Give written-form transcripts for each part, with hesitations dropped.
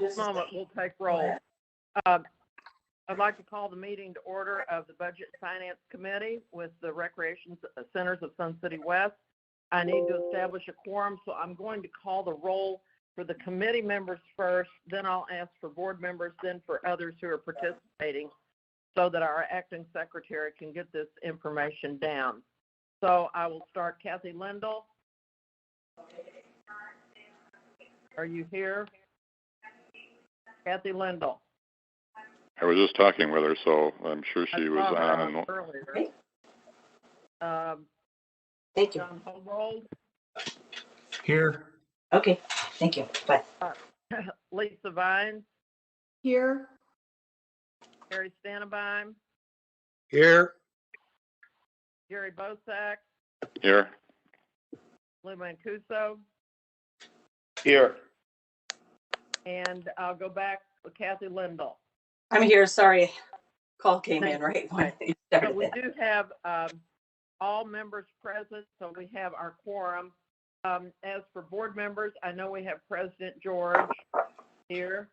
Just a moment, we'll take roll. I'd like to call the meeting to order of the Budget and Finance Committee with the Recreation Centers of Sun City West. I need to establish a quorum, so I'm going to call the roll for the committee members first, then I'll ask for board members, then for others who are participating, so that our acting secretary can get this information down. So I will start. Kathy Lindell. Are you here? Kathy Lindell. I was just talking with her, so I'm sure she was on. Earlier. Thank you. John Holrold. Here. Okay, thank you. Bye. Lisa Vines. Here. Harry Stannebeim. Here. Jerry Bosak. Here. Lou Mancuso. Here. And I'll go back with Kathy Lindell. I'm here. Sorry. Call came in right when you So started we it. do have all members present, so we have our quorum. As for board members, I know we have President George here.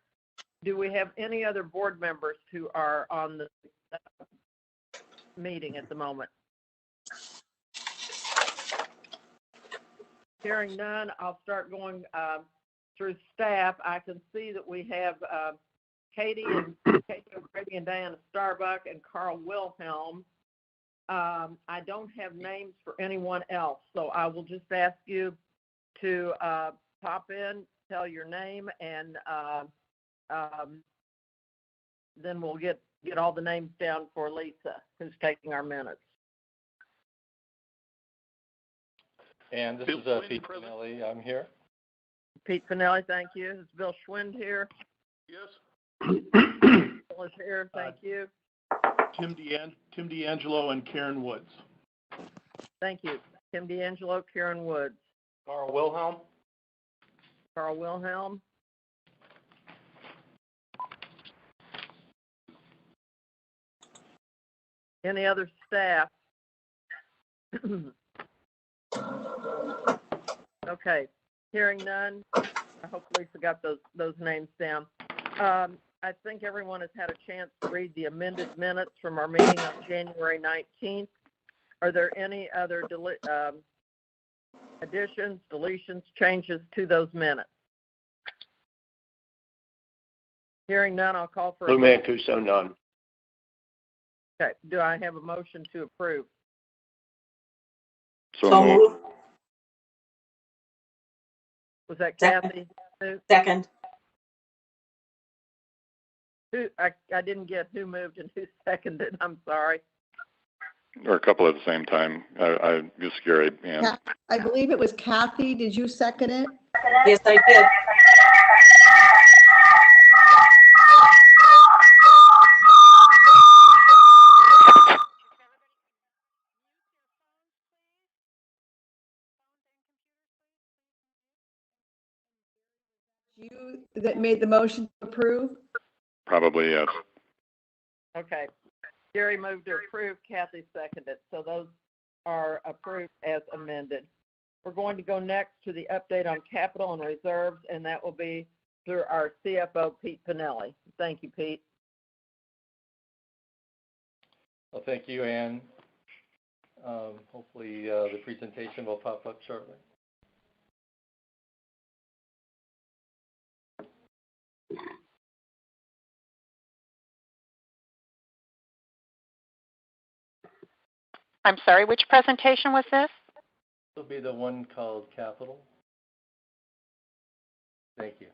Do we have any other board members who are on the meeting at the moment? Hearing none, I'll start going through staff. I can see that we have Katie O'Grady and Diana Starbuck and Carl Wilhelm. I don't have names for anyone else, so I will just ask you to pop in, tell your name, and then we'll get all the names down for Lisa, who's taking our minutes. And this is Pete Finelli. I'm here. Pete Finelli, thank you. Is Bill Schwind here? Yes. Bill is here, thank you. Tim D'Angelo and Karen Woods. Thank you. Tim D'Angelo, Karen Woods. Carl Wilhelm. Carl Wilhelm. Any other staff? Okay, hearing none. I hope Lisa got those names down. I think everyone has had a chance to read the amended minutes from our meeting on January 19th. Are there any other additions, deletions, changes to those minutes? Hearing none, I'll call for Lou Mancuso, none. Okay, do I have a motion to approve? So So moved. moved. Was that Second. Kathy? Who, Second. I didn't get who moved and who seconded, I'm sorry. Or a couple at the same time. I just Gary, and I believe it was Kathy. Did you second it? Yes, I did. You that made the motion to approve? probably yes. Okay. Gary moved to approve, Kathy seconded, so those are approved as amended. We're going to go next to the update on capital and reserves, and that will be through our CFO, Pete Pinelli. Thank you, Pete. Well, thank you, Ann. Hopefully, the presentation will pop up shortly. I'm sorry, which presentation was this? This will be the one called Capital. Thank you.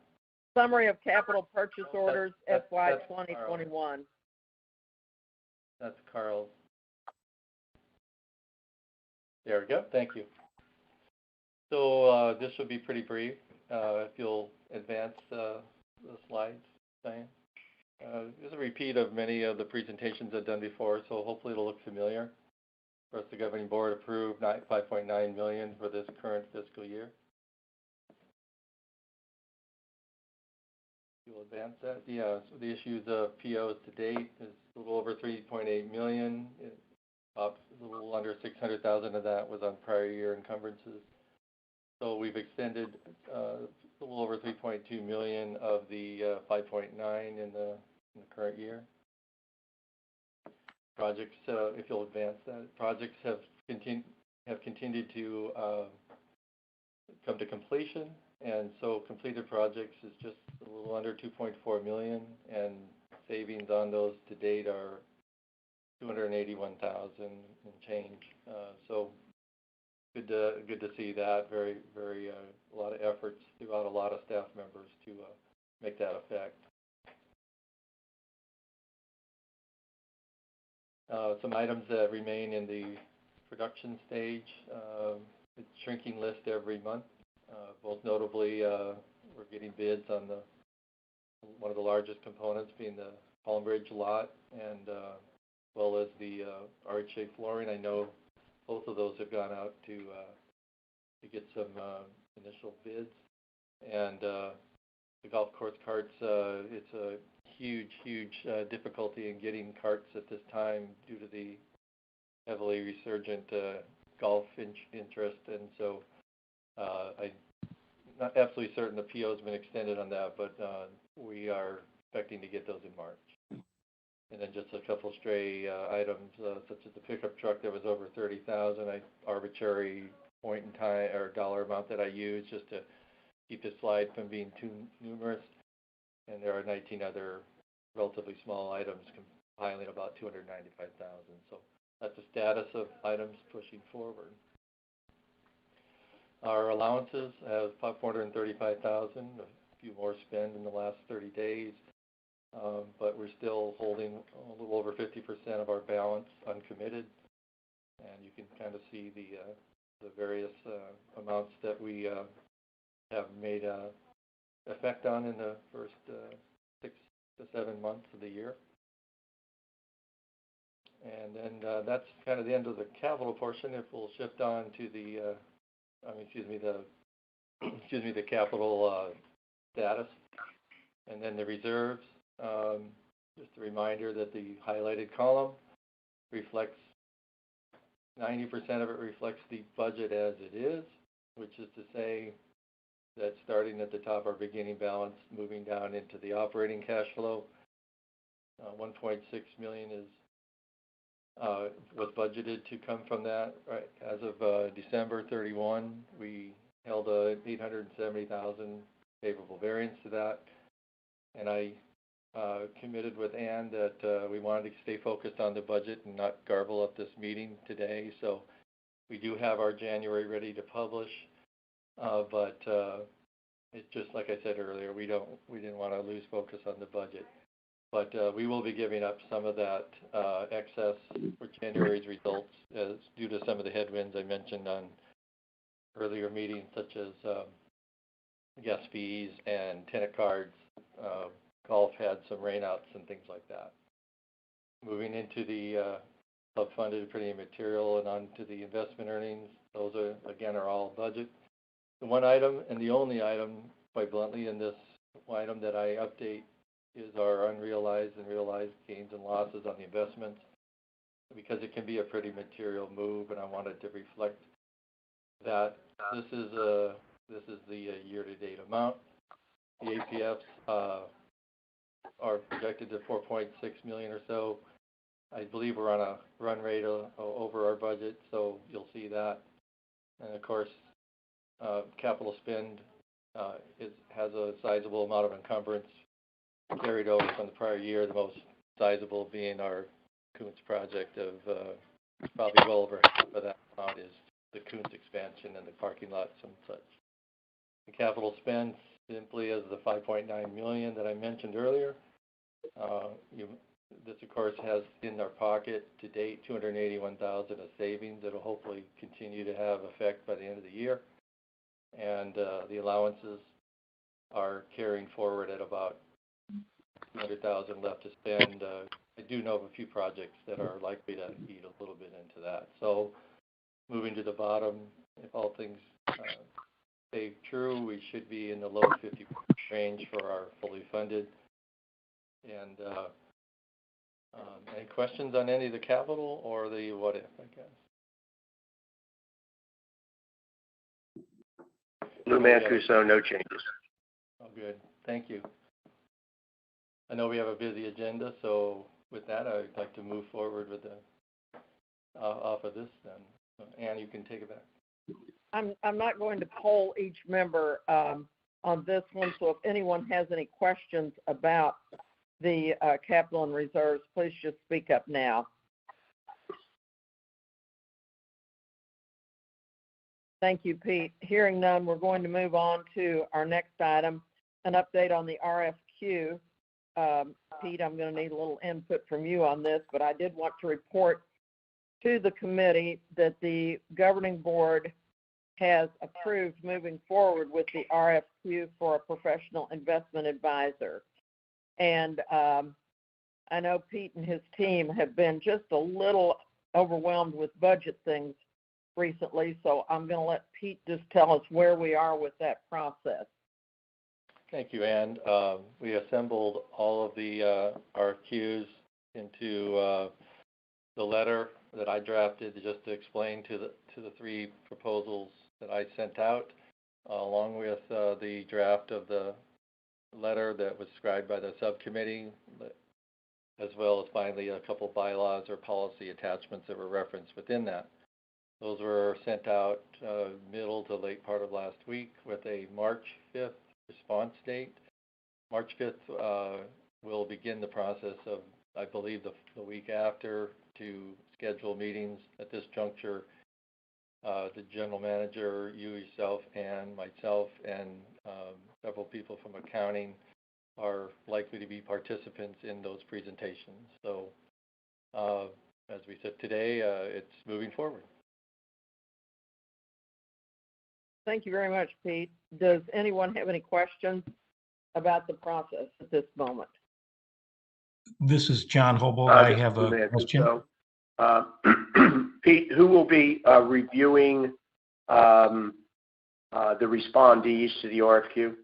Summary of capital purchase orders that's FY Carl. 2021. That's Carl's. There we go. Thank you. So this will be pretty brief. If you'll advance the slides, Diane. It's a repeat of many of the presentations I've done before, so hopefully it'll look familiar. First, the governing board approved $5.9 million for this current fiscal year. You'll advance that. Yeah, so the issues of POs to date is a little over $3.8 million. Up a little under $600,000 of that was on prior year encumbrances. So we've extended a little over $3.2 million of the $5.9 in the current year. Projects, if you'll advance that, projects have continued to come to completion, and so completed projects is just a little under $2.4 million, and savings on those to date are $281,000 and change. So good to see that. Very a lot of efforts throughout a lot of staff members to make that effect. Some items that remain in the production stage. It's shrinking list every month. Most notably, we're getting bids on one of the largest components being the Palm Bridge lot, and as well as the RHA flooring. I know both of those have gone out to get some initial bids. And the golf course carts, it's a huge difficulty in getting carts at this time due to the heavily resurgent golf interest. And so I'm not absolutely certain the PO has been extended on that, but we are expecting to get those in March. And then just a couple stray items, such as the pickup truck that was over $30,000. Arbitrary point in time or dollar amount that I use just to keep the slide from being too numerous. And there are 19 other relatively small items compiling about $295,000. So that's the status of items pushing forward. Our allowances have $435,000, a few more spend in the last 30 days. But we're still holding a little over 50% of our balance uncommitted, and you can kind of see the various amounts that we have made effect on in the first 6 to 7 months of the year. And then that's kind of the end of the capital portion. If we'll shift on to the the capital status, and then the reserves. Just a reminder that the highlighted column reflects 90% of it reflects the budget as it is, which is to say that starting at the top, our beginning balance, moving down into the operating cash flow, 1.6 million was budgeted to come from that. Right, as of December 31, we held a 870,000 favorable variance to that, and I committed with Ann that we wanted to stay focused on the budget and not garble up this meeting today. So We do have our January ready to publish, but it's just like I said earlier, we didn't want to lose focus on the budget. But we will be giving up some of that excess for January's results due to some of the headwinds I mentioned on earlier meetings, such as guest fees and tenant cards. Golf had some rainouts and things like that. Moving into the self-funded printing material and onto the investment earnings, those are all budget. The one item and the only item, quite bluntly, in this item that I update is our unrealized and realized gains and losses on the investments, because it can be a pretty material move, and I wanted to reflect that. This is the year-to-date amount. The APFs are projected to 4.6 million or so. I believe we're on a run rate over our budget, so you'll see that. And of course, capital spend has a sizable amount of encumbrance carried over from the prior year, the most sizable being our Kuntz project of probably well over half of that amount is the Kuntz expansion and the parking lots and such. The capital spend simply is the 5.9 million that I mentioned earlier. This, of course, has in our pocket to date 281,000 of savings that will hopefully continue to have effect by the end of the year. And the allowances are carrying forward at about 200,000 left to spend. I do know of a few projects that are likely to eat a little bit into that. So moving to the bottom, if all things stay true, we should be in the low 50 range for our fully funded. And any questions on any of the capital or the what if, I guess? Lou Mancuso, no changes. Oh, good. Thank you. I know we have a busy agenda, so with that, I'd like to move forward with the off of this then. So, Ann, you can take it back. I'm not going to poll each member on this one, so if anyone has any questions about the capital and reserves, please just speak up now. Thank you, Pete. Hearing none, we're going to move on to our next item, an update on the RFQ. Pete, I'm going to need a little input from you on this, but I did want to report to the committee that the governing board has approved moving forward with the RFQ for a professional investment advisor. And I know Pete and his team have been just a little overwhelmed with budget things recently, so I'm going to let Pete just tell us where we are with that process. Thank you, Ann. We assembled all of the RFQs into the letter that I drafted just to explain to the three proposals that I sent out, along with the draft of the letter that was scribed by the subcommittee, as well as finally a couple bylaws or policy attachments that were referenced within that. Those were sent out middle to late part of last week with a March 5th response date. March 5th will begin the process of, I believe, the week after to schedule meetings. At this juncture, the general manager, you yourself, and myself, and several people from accounting are likely to be participants in those presentations. So as we said today, it's moving forward. Thank you very much, Pete. Does anyone have any questions about the process at this moment? This is John Hobold. I have Lou a question. Mancuso. Pete, who will be reviewing the respondees to the RFQ?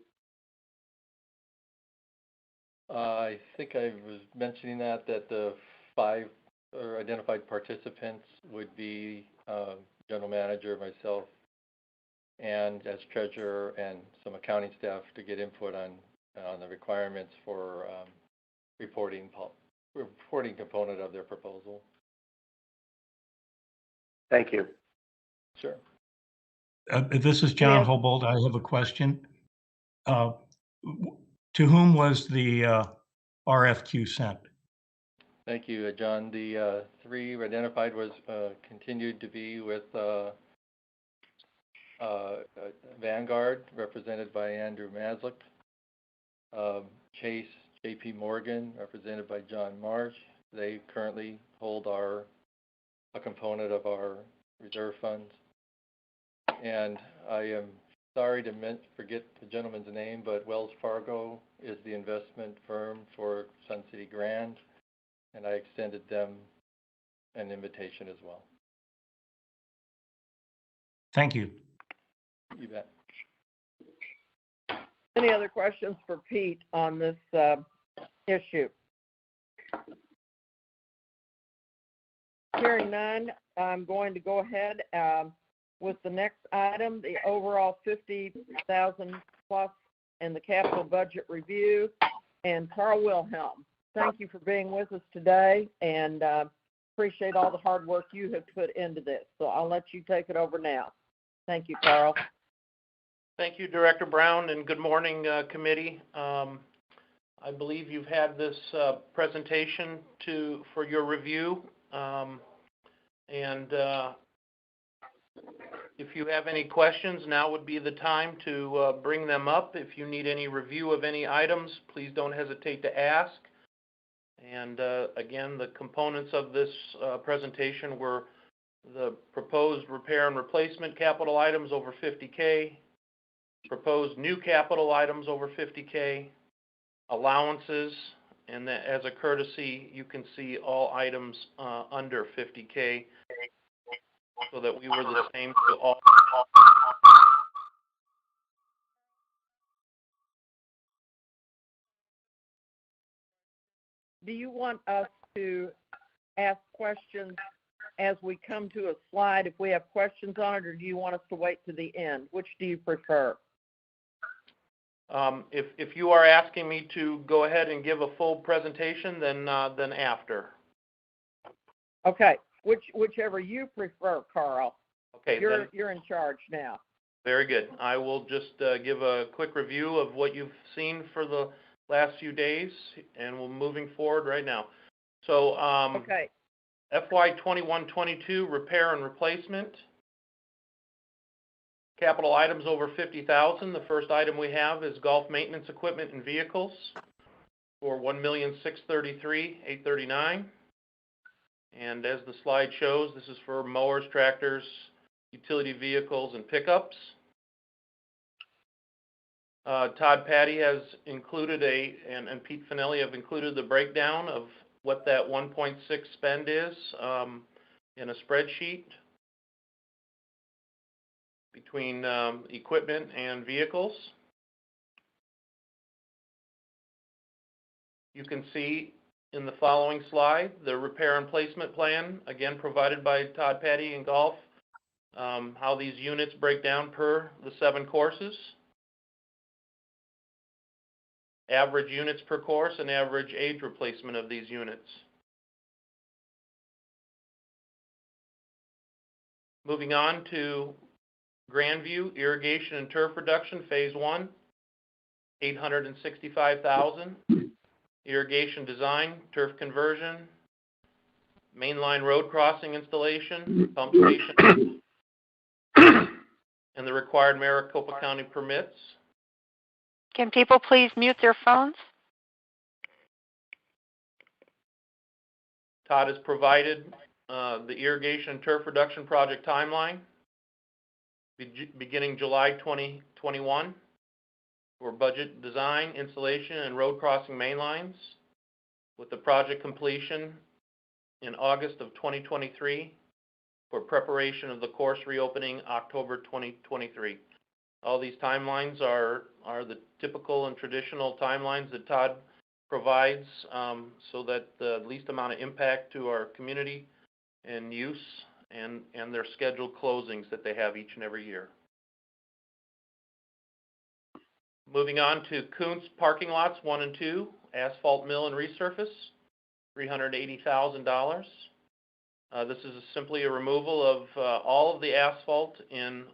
I think I was mentioning that the 5 identified participants would be general manager, myself, and as treasurer and some accounting staff to get input on the requirements for reporting component of their proposal. Thank you. Sure. This is John Hobold. I have a question. To whom was the RFQ sent? Thank you, John. The three identified was continued to be with Vanguard, represented by Andrew Maslick, Chase J.P. Morgan, represented by John Marsh. They currently hold a component of our reserve funds. And I am sorry to forget the gentleman's name, but Wells Fargo is the investment firm for Sun City Grand, and I extended them an invitation as well. Thank you. You bet. Any other questions for Pete on this issue? Hearing none, I'm going to go ahead with the next item, the overall 50,000 plus in the capital budget review. And Carl Wilhelm, thank you for being with us today, and appreciate all the hard work you have put into this. So I'll let you take it over now. Thank you, Carl. Thank you, Director Brown, and good morning, committee. I believe you've had this presentation for your review, and if you have any questions, now would be the time to bring them up. If you need any review of any items, please don't hesitate to ask. And again, the components of this presentation were the proposed repair and replacement capital items over $50K, proposed new capital items over $50K, allowances, and that as a courtesy, you can see all items under $50K, so that we were the same to all. Do you want us to ask questions as we come to a slide if we have questions on it, or do you want us to wait to the end? Which do you prefer? If you are asking me to go ahead and give a full presentation, then after. Okay, whichever you prefer, Carl. Okay, You're in charge now. Very good. I will just give a quick review of what you've seen for the last few days, and we're moving forward right now. So Okay. FY 21-22 repair and replacement. Capital items over $50,000. The first item we have is golf maintenance equipment and vehicles for $1,633,839. And as the slide shows, this is for mowers, tractors, utility vehicles, and pickups. Todd Patty has included and Pete Finelli have included the breakdown of what that 1.6 spend is in a spreadsheet between equipment and vehicles. You can see in the following slide the repair and placement plan, again provided by Todd Patty and Golf, how these units break down per the 7 courses. Average units per course and average age replacement of these units. Moving on to Grandview Irrigation and Turf Reduction Phase 1, $865,000. Irrigation design, turf conversion, mainline road crossing installation, pump station, and the required Maricopa County permits. Can people please mute their phones? Todd has provided the irrigation and turf reduction project timeline beginning July 2021 for budget design, installation, and road crossing main lines, with the project completion in August of 2023 for preparation of the course reopening October 2023. All these timelines are the typical and traditional timelines that Todd provides so that the least amount of impact to our community and use and their scheduled closings that they have each and every year. Moving on to Kuntz parking lots 1 and 2, asphalt mill and resurface, $380,000. This is simply a removal of all of the asphalt in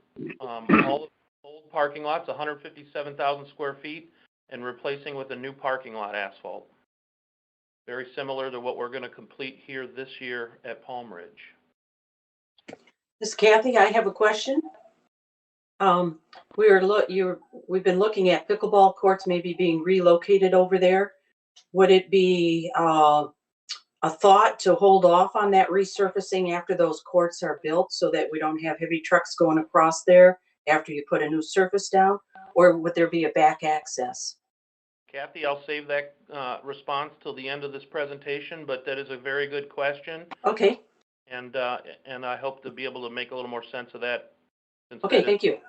all of old parking lots, 157,000 square feet, and replacing with a new parking lot asphalt. very similar to what we're going to complete here this year at Palm Ridge. This is Kathy. I have a question. We've been looking at pickleball courts maybe being relocated over there. Would it be a thought to hold off on that resurfacing after those courts are built so that we don't have heavy trucks going across there after you put a new surface down? Or would there be a back access? Kathy, I'll save that response till the end of this presentation, but that is a very good question. Okay. And I hope to be able to make a little more sense of that. Since Okay, that thank you. is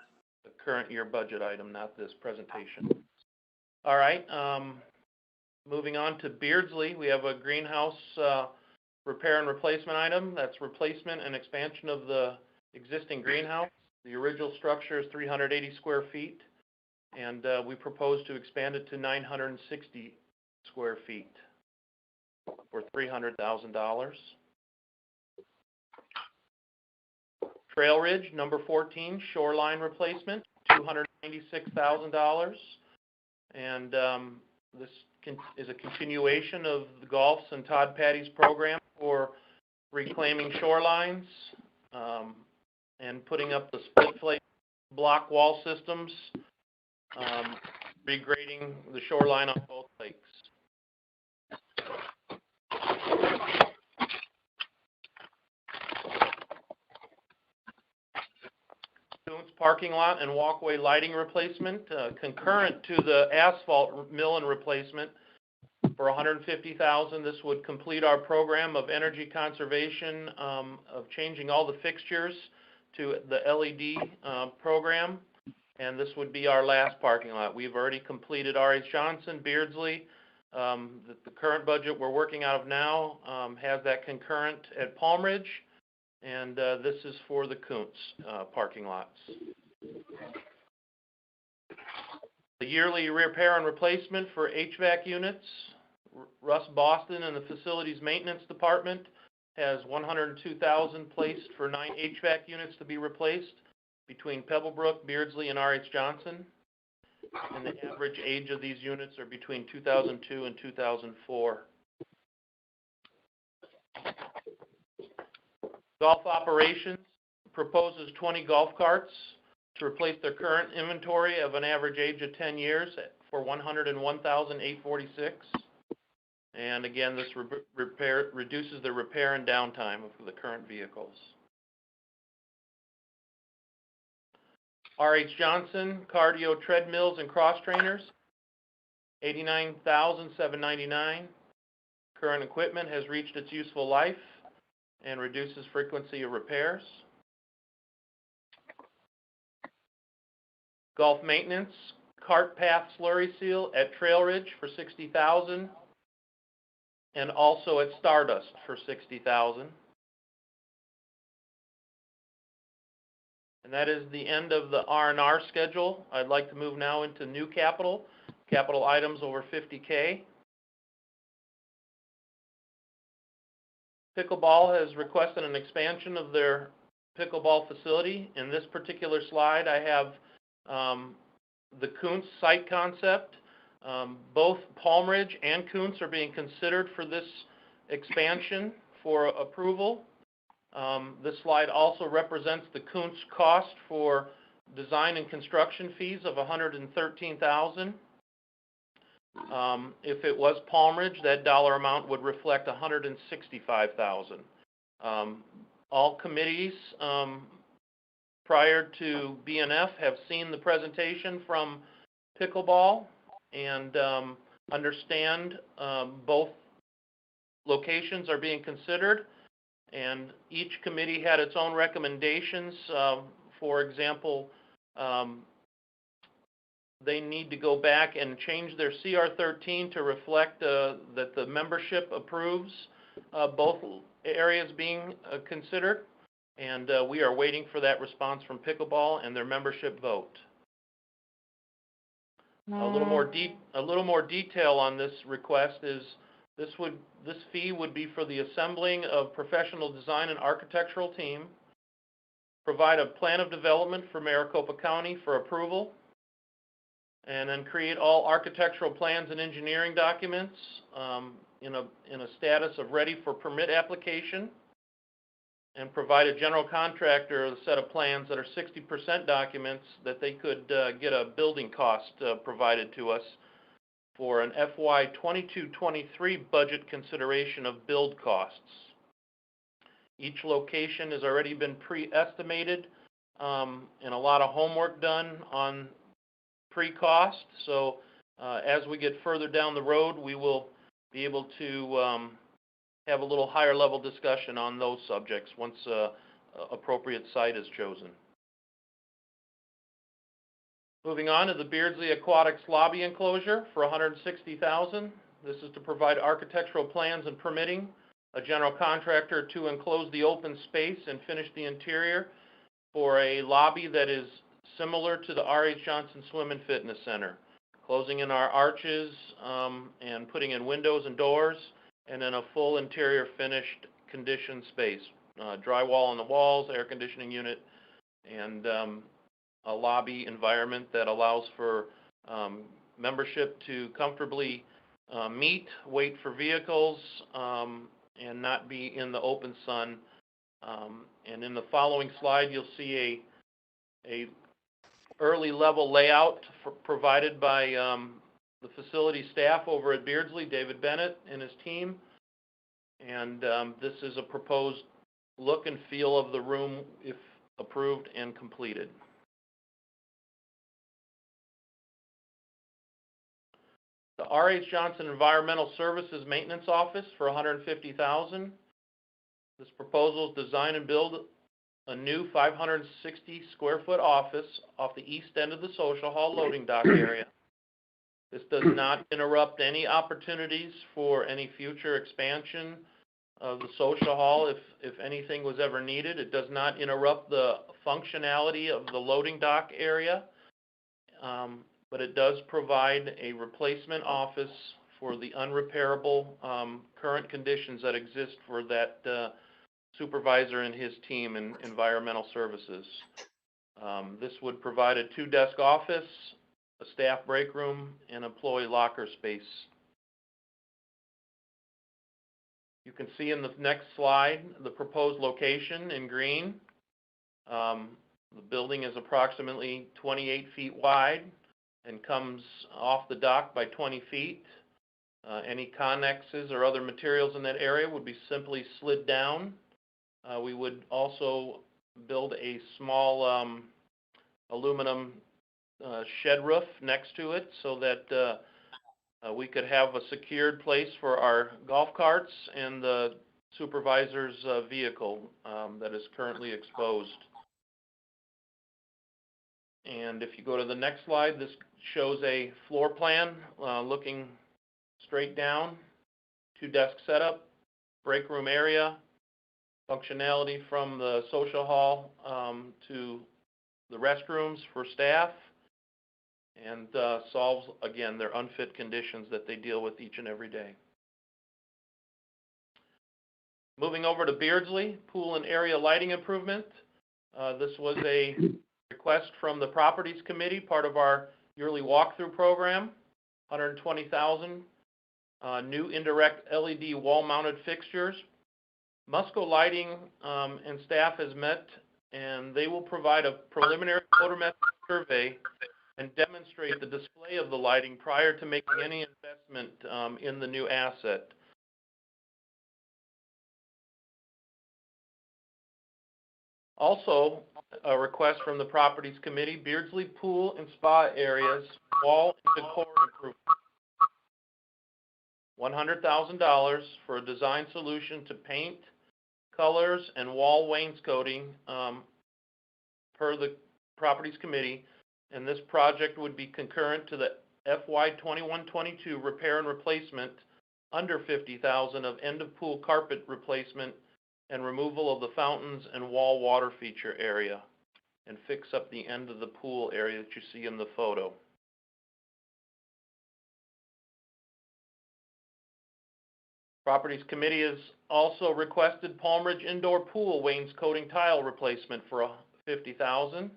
the current year budget item, not this presentation. All right. Moving on to Beardsley, we have a greenhouse repair and replacement item. That's replacement and expansion of the existing greenhouse. The original structure is 380 square feet, and we propose to expand it to 960 square feet for $300,000. Trail Ridge, number 14, shoreline replacement, $296,000. And this is a continuation of the Golf's and Todd Patty's program for reclaiming shorelines and putting up the split plate block wall systems, regrading the shoreline on both lakes. Parking lot and walkway lighting replacement, concurrent to the asphalt mill and replacement for $150,000. This would complete our program of energy conservation, of changing all the fixtures to the LED program, and this would be our last parking lot. We've already completed R.H. Johnson, Beardsley. The current budget we're working out of now has that concurrent at Palm Ridge. And this is for the Kuntz parking lots. The yearly repair and replacement for HVAC units, Russ Boston and the Facilities Maintenance Department has $102,000 placed for 9 HVAC units to be replaced between Pebblebrook, Beardsley, and R.H. Johnson. And the average age of these units are between 2002 and 2004. Golf Operations proposes 20 golf carts to replace their current inventory of an average age of 10 years for $101,846. And again, this reduces the repair and downtime of the current vehicles. R.H. Johnson cardio treadmills and cross trainers, $89,799. Current equipment has reached its useful life and reduces frequency of repairs. Golf maintenance, cart path slurry seal at Trail Ridge for $60,000, and also at Stardust for $60,000. And that is the end of the R&R schedule. I'd like to move now into new capital items over $50K. Pickleball has requested an expansion of their pickleball facility. In this particular slide, I have the Kuntz site concept. Both Palm Ridge and Kuntz are being considered for this expansion for approval. This slide also represents the Kuntz cost for design and construction fees of $113,000. If it was Palm Ridge, that dollar amount would reflect $165,000. All committees prior to BNF have seen the presentation from Pickleball and understand both locations are being considered, and each committee had its own recommendations. For example, they need to go back and change their CR13 to reflect that the membership approves both areas being considered, and we are waiting for that response from Pickleball and their membership vote. A little more detail on this request is this fee would be for the assembling of professional design and architectural team, provide a plan of development for Maricopa County for approval, and then create all architectural plans and engineering documents, in a status of ready for permit application, and provide a general contractor a set of plans that are 60% documents that they could get a building cost provided to us for an FY 22-23 budget consideration of build costs. Each location has already been pre-estimated and a lot of homework done on pre-cost. So as we get further down the road, we will be able to have a little higher level discussion on those subjects once appropriate site is chosen. Moving on to the Beardsley Aquatics lobby enclosure for $160,000. This is to provide architectural plans and permitting, a general contractor to enclose the open space and finish the interior for a lobby that is similar to the R.H. Johnson Swim and Fitness Center, closing in our arches and putting in windows and doors, and then a full interior finished conditioned space, drywall on the walls, air conditioning unit, and a lobby environment that allows for membership to comfortably meet, wait for vehicles, and not be in the open sun. And in the following slide, you'll see a early level layout provided by the facility staff over at Beardsley, David Bennett and his team. And this is a proposed look and feel of the room if approved and completed. The R.H. Johnson Environmental Services Maintenance Office for $150,000. This proposal is design and build a new 560 square foot office off the east end of the social hall loading dock area. This does not interrupt any opportunities for any future expansion of the social hall if anything was ever needed. It does not interrupt the functionality of the loading dock area, but it does provide a replacement office for the unrepairable current conditions that exist for that supervisor and his team in environmental services. This would provide a 2-desk office, a staff break room, and employee locker space. You can see in the next slide the proposed location in green. The building is approximately 28 feet wide and comes off the dock by 20 feet. Any connexes or other materials in that area would be simply slid down. We would also build a small aluminum shed roof next to it so that we could have a secured place for our golf carts and the supervisor's vehicle that is currently exposed. And if you go to the next slide, this shows a floor plan looking straight down, 2-desk setup, break room area, functionality from the social hall to the restrooms for staff, and solves, again, their unfit conditions that they deal with each and every day. Moving over to Beardsley, pool and area lighting improvement. This was a request from the Properties Committee, part of our yearly walkthrough program, $120,000. New indirect LED wall-mounted fixtures. Musco Lighting and staff has met, and they will provide a preliminary photometric survey and demonstrate the display of the lighting prior to making any investment in the new asset. Also, a request from the Properties Committee, Beardsley Pool and Spa areas, wall and decor improvement. $100,000 for a design solution to paint, colors, and wall wainscoting per the Properties Committee, and this project would be concurrent to the FY 21-22 repair and replacement under $50,000 of end-of-pool carpet replacement and removal of the fountains and wall water feature area, and fix up the end of the pool area that you see in the photo. Properties Committee has also requested Palmridge indoor pool wainscoting tile replacement for $50,000.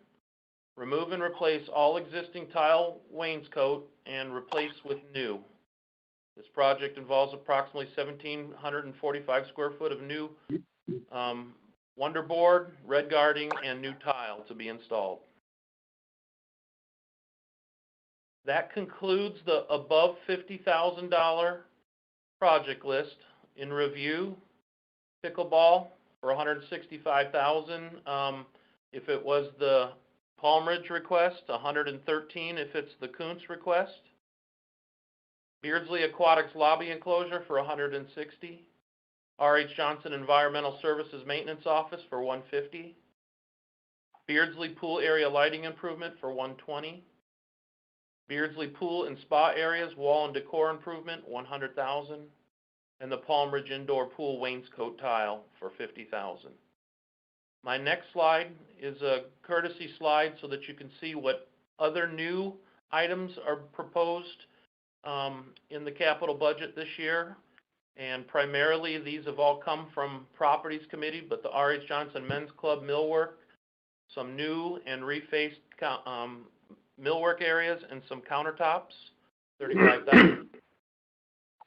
Remove and replace all existing tile wainscot and replace with new. This project involves approximately 1,745 square foot of new Wonder Board, red guarding, and new tile to be installed. That concludes the above $50,000 project list. In review, pickleball for $165,000. If it was the Palm Ridge request, $113,000 if it's the Kuntz request. Beardsley Aquatics lobby enclosure for $160,000. R.H. Johnson Environmental Services Maintenance Office for $150,000. Beardsley Pool Area Lighting Improvement for $120,000. Beardsley Pool and Spa Areas Wall and Decor Improvement, $100,000. And the Palm Ridge Indoor Pool Wainscot Tile for $50,000. My next slide is a courtesy slide so that you can see what other new items are proposed in the capital budget this year. And primarily, these have all come from Properties Committee, but the R.H. Johnson Men's Club millwork, some new and refaced millwork areas, and some countertops, $35,000.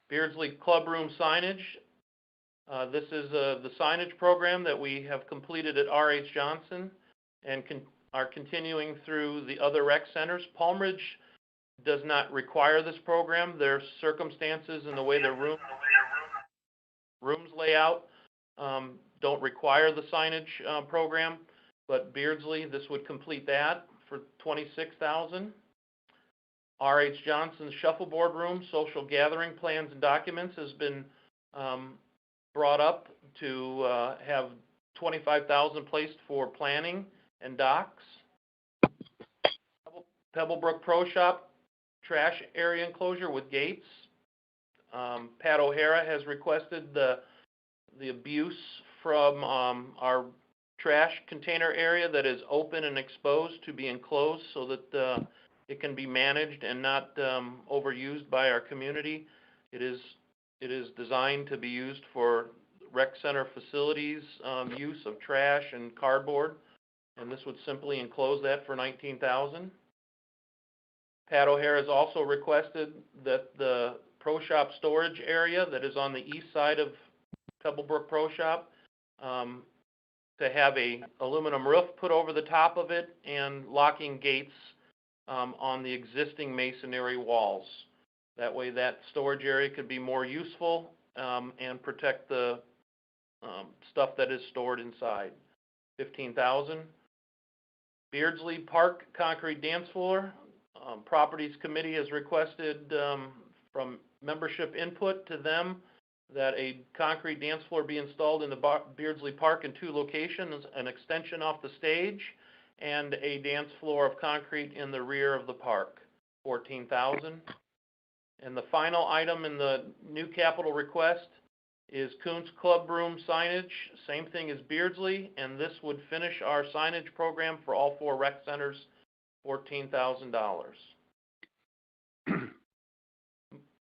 Beardsley Club Room signage. This is the signage program that we have completed at R.H. Johnson and are continuing through the other rec centers. Palm Ridge does not require this program. Their circumstances and the way their rooms lay out don't require the signage program, but Beardsley, this would complete that for $26,000. R.H. Johnson's shuffleboard room, social gathering plans and documents has been brought up to have $25,000 placed for planning and docks. Pebblebrook Pro Shop trash area enclosure with gates. Pat O'Hara has requested the abuse from our trash container area that is open and exposed to be enclosed so that it can be managed and not overused by our community. It is designed to be used for rec center facilities use of trash and cardboard, and this would simply enclose that for $19,000. Pat O'Hara has also requested that the Pro Shop storage area that is on the east side of Pebblebrook Pro Shop to have a aluminum roof put over the top of it and locking gates on the existing masonry walls. That way that storage area could be more useful and protect the stuff that is stored inside. $15,000. Beardsley Park concrete dance floor. Properties Committee has requested from membership input to them that a concrete dance floor be installed in the Beardsley Park in 2 locations, an extension off the stage and a dance floor of concrete in the rear of the park, $14,000. And the final item in the new capital request is Kuntz Club Room signage, same thing as Beardsley, and this would finish our signage program for all 4 rec centers, $14,000.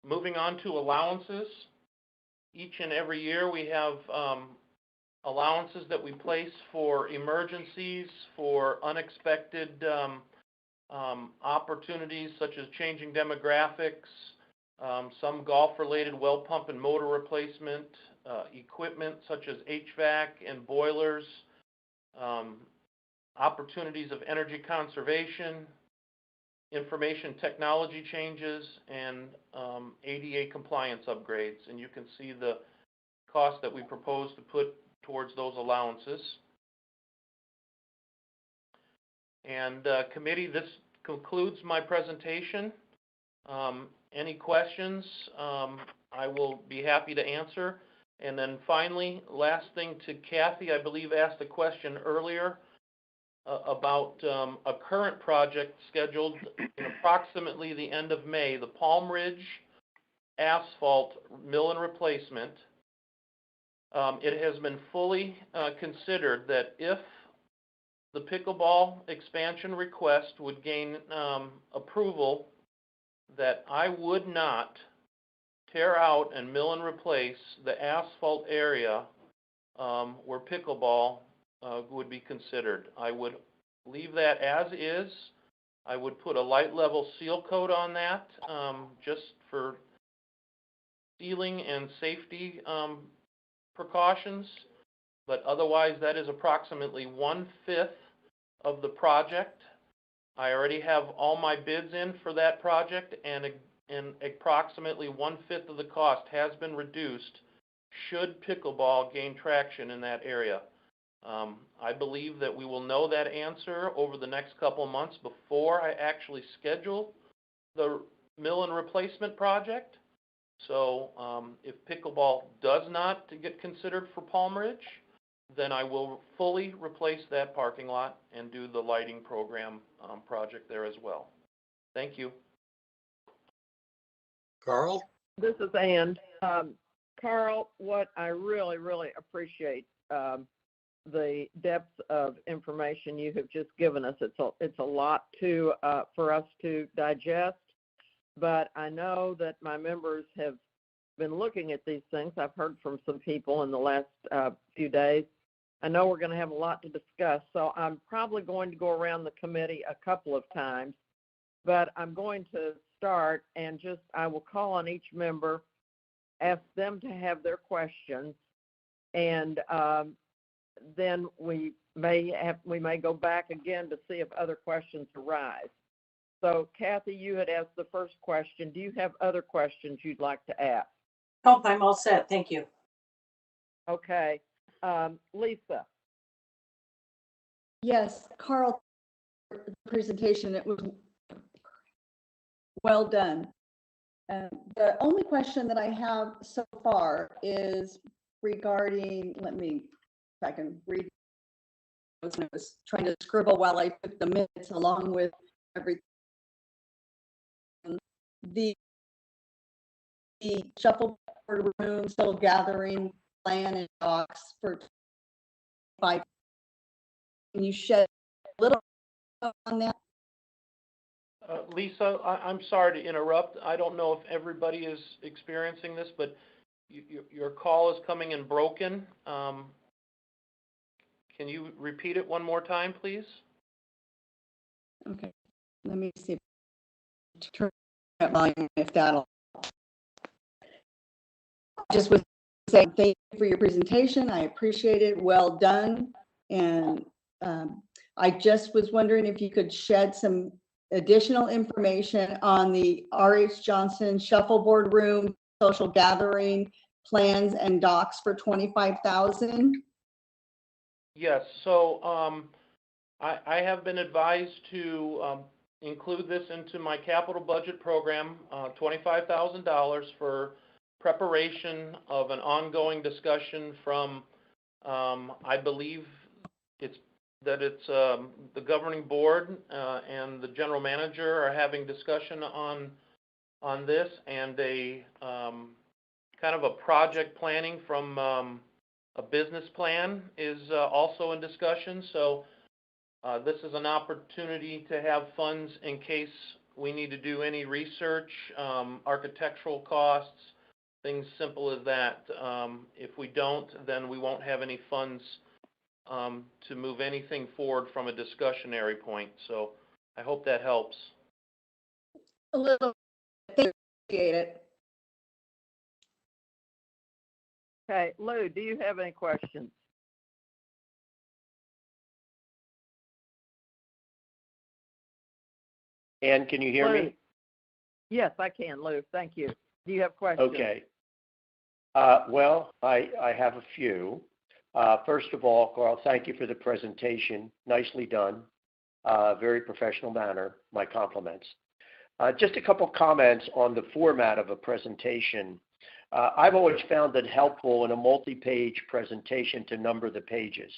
Moving on to allowances. Each and every year we have allowances that we place for emergencies, for unexpected opportunities such as changing demographics, some golf-related well pump and motor replacement, equipment such as HVAC and boilers, opportunities of energy conservation, information technology changes, and ADA compliance upgrades. And you can see the cost that we propose to put towards those allowances. And committee, this concludes my presentation. Any questions, I will be happy to answer. And then finally, last thing to Kathy, I believe asked a question earlier about a current project scheduled in approximately the end of May, the Palm Ridge asphalt mill and replacement. It has been fully considered that if the pickleball expansion request would gain approval, that I would not tear out and mill and replace the asphalt area where pickleball would be considered. I would leave that as is. I would put a light level seal coat on that just for sealing and safety precautions, but otherwise that is approximately 1/5 of the project. I already have all my bids in for that project, and approximately 1/5 of the cost has been reduced should pickleball gain traction in that area. I believe that we will know that answer over the next couple of months before I actually schedule the mill and replacement project. So if pickleball does not get considered for Palm Ridge, then I will fully replace that parking lot and do the lighting program project there as well. Thank you. Carl? This is Ann. Carl, what I really, really appreciate, the depth of information you have just given us. It's a lot for us to digest, but I know that my members have been looking at these things. I've heard from some people in the last few days. I know we're going to have a lot to discuss, so I'm probably going to go around the committee a couple of times, but I'm going to start and I will call on each member, ask them to have their questions, and then we may go back again to see if other questions arise. So Kathy, you had asked the first question. Do you have other questions you'd like to ask? Nope, I'm all set. Thank you. Okay. Lisa. Yes, Carl, presentation, it was well done. The only question that I have so far is regarding, let me, if I can read, I was trying to scribble while I took the minutes along with everything. The shuffleboard room still gathering plan and docs for 5. Can you shed a little on that? Lisa, I'm sorry to interrupt. I don't know if everybody is experiencing this, but your call is coming in broken. Can you repeat it one more time, please? Okay, let me see. Turn that volume if that'll. Just was saying thank you for your presentation. I appreciate it. Well done. And I just was wondering if you could shed some additional information on the R.H. Johnson shuffleboard room social gathering plans and docs for $25,000. Yes. So I have been advised to include this into my capital budget program, $25,000 for preparation of an ongoing discussion from, I believe it's the governing board and the general manager are having discussion on this, and a kind of a project planning from a business plan is also in discussion. So this is an opportunity to have funds in case we need to do any research, architectural costs, things simple as that. If we don't, then we won't have any funds to move anything forward from a discussionary point. So I hope that helps. A little. Appreciate it. Okay, Lou, do you have any questions? Ann, can you hear Lou? me? Yes, I can, Lou. Thank you. Do you have questions? Okay. Well, I have a few. First of all, Carl, thank you for the presentation. Nicely done. Very professional manner. My compliments. Just a couple comments on the format of a presentation. I've always found it helpful in a multi-page presentation to number the pages.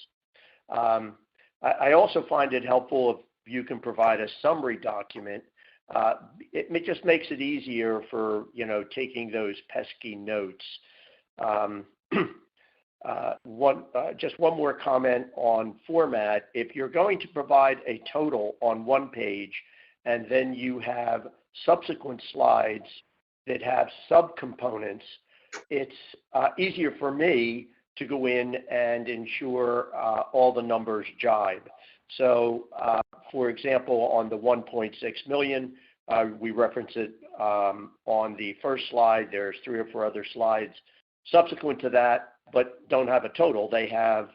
I also find it helpful if you can provide a summary document. It just makes it easier for, taking those pesky notes. Just one more comment on format. If you're going to provide a total on one page and then you have subsequent slides that have subcomponents, it's easier for me to go in and ensure all the numbers jibe. So, for example, on the 1.6 million, We reference it on the first slide. There's 3 or 4 other slides subsequent to that, but don't have a total. They have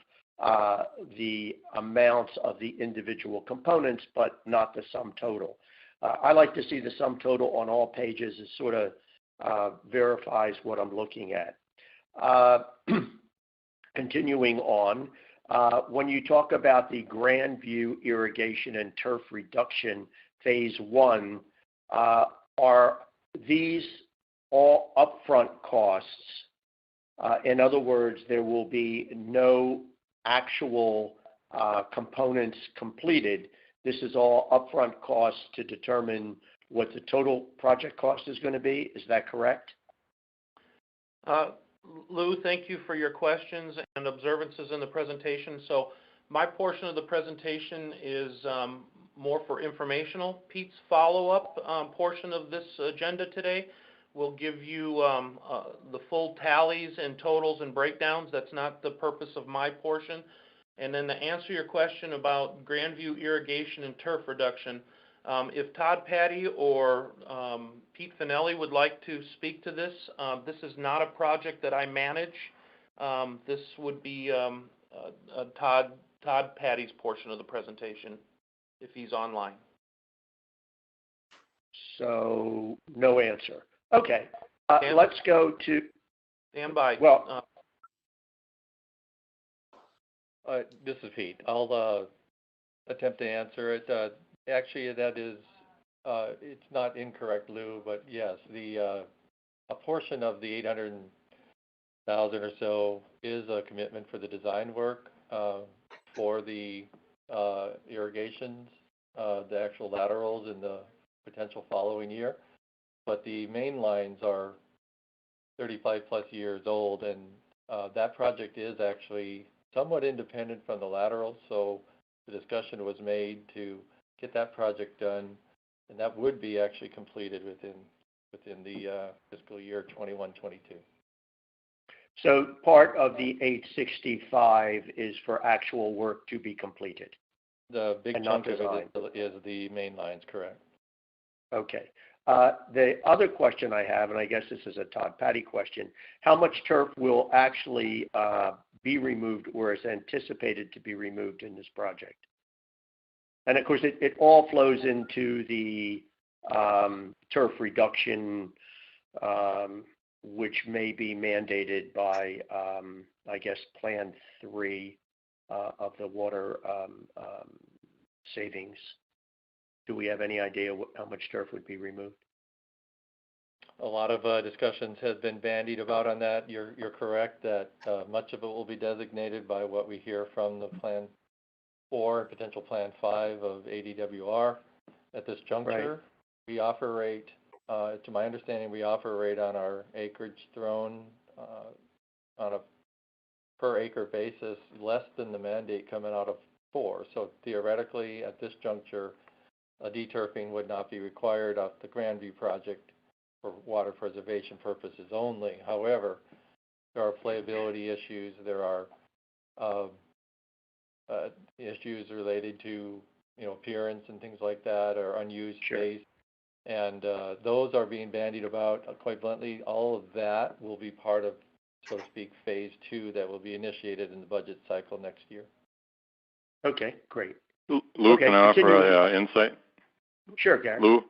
the amounts of the individual components, but not the sum total. I like to see the sum total on all pages. It sort of verifies what I'm looking at. Continuing on, when you talk about the Grandview irrigation and turf reduction phase 1, are these all upfront costs? In other words, there will be no actual components completed. This is all upfront costs to determine what the total project cost is going to be. Is that correct? Lou, thank you for your questions and observances in the presentation. So my portion of the presentation is more for informational. Pete's follow-up portion of this agenda today will give you the full tallies and totals and breakdowns. That's not the purpose of my portion. And then to answer your question about Grandview irrigation and turf reduction, if Todd Patty or Pete Finelli would like to speak to this, this is not a project that I manage. This would be Todd Patty's portion of the presentation, if he's online. So no answer. Okay, let's go to. Stand by. Well, this is Pete. I'll attempt to answer it. Actually, that is, it's not incorrect, Lou, but yes, a portion of the 800,000 or so is a commitment for the design work for the irrigations, the actual laterals in the potential following year. But the main lines are 35 plus years old, and that project is actually somewhat independent from the laterals. So the discussion was made to get that project done, and that would be actually completed within the fiscal year 21-22. So part of the 865 is for actual work to be completed. The big and chunk not of design. it is the main lines, correct? Okay. The other question I have, and I guess this is a Todd Patty question, how much turf will actually be removed or is anticipated to be removed in this project? And of course, it all flows into the turf reduction, which may be mandated by, I guess, Plan 3 of the water savings. Do we have any idea how much turf would be removed? A lot of discussions have been bandied about on that. You're correct that much of it will be designated by what we hear from the Plan 4 and potential Plan 5 of ADWR. At this juncture, Right. We operate, to my understanding, we operate on our acreage thrown on a per acre basis less than the mandate coming out of 4. So theoretically, at this juncture, a deturfing would not be required off the Grandview project for water preservation purposes only. However, there are playability issues. There are issues related to appearance and things like that, or unused space, and those are being bandied about. Quite bluntly, all of that will be part of, so to speak, phase 2 that will be initiated in the budget cycle next year. Okay, great. Lou, Okay, can I offer continue. an insight? Sure, Gary. Lou?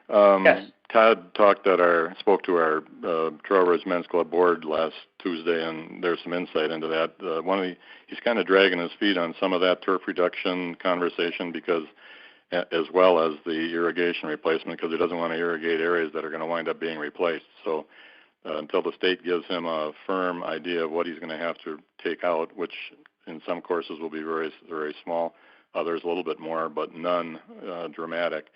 Yes. Todd spoke to our Trail Ridge Men's Club board last Tuesday, and there's some insight into that. He's kind of dragging his feet on some of that turf reduction conversation because, as well as the irrigation replacement, because he doesn't want to irrigate areas that are going to wind up being replaced. So until the state gives him a firm idea of what he's going to have to take out, which in some courses will be very, very small, others a little bit more, but none dramatic.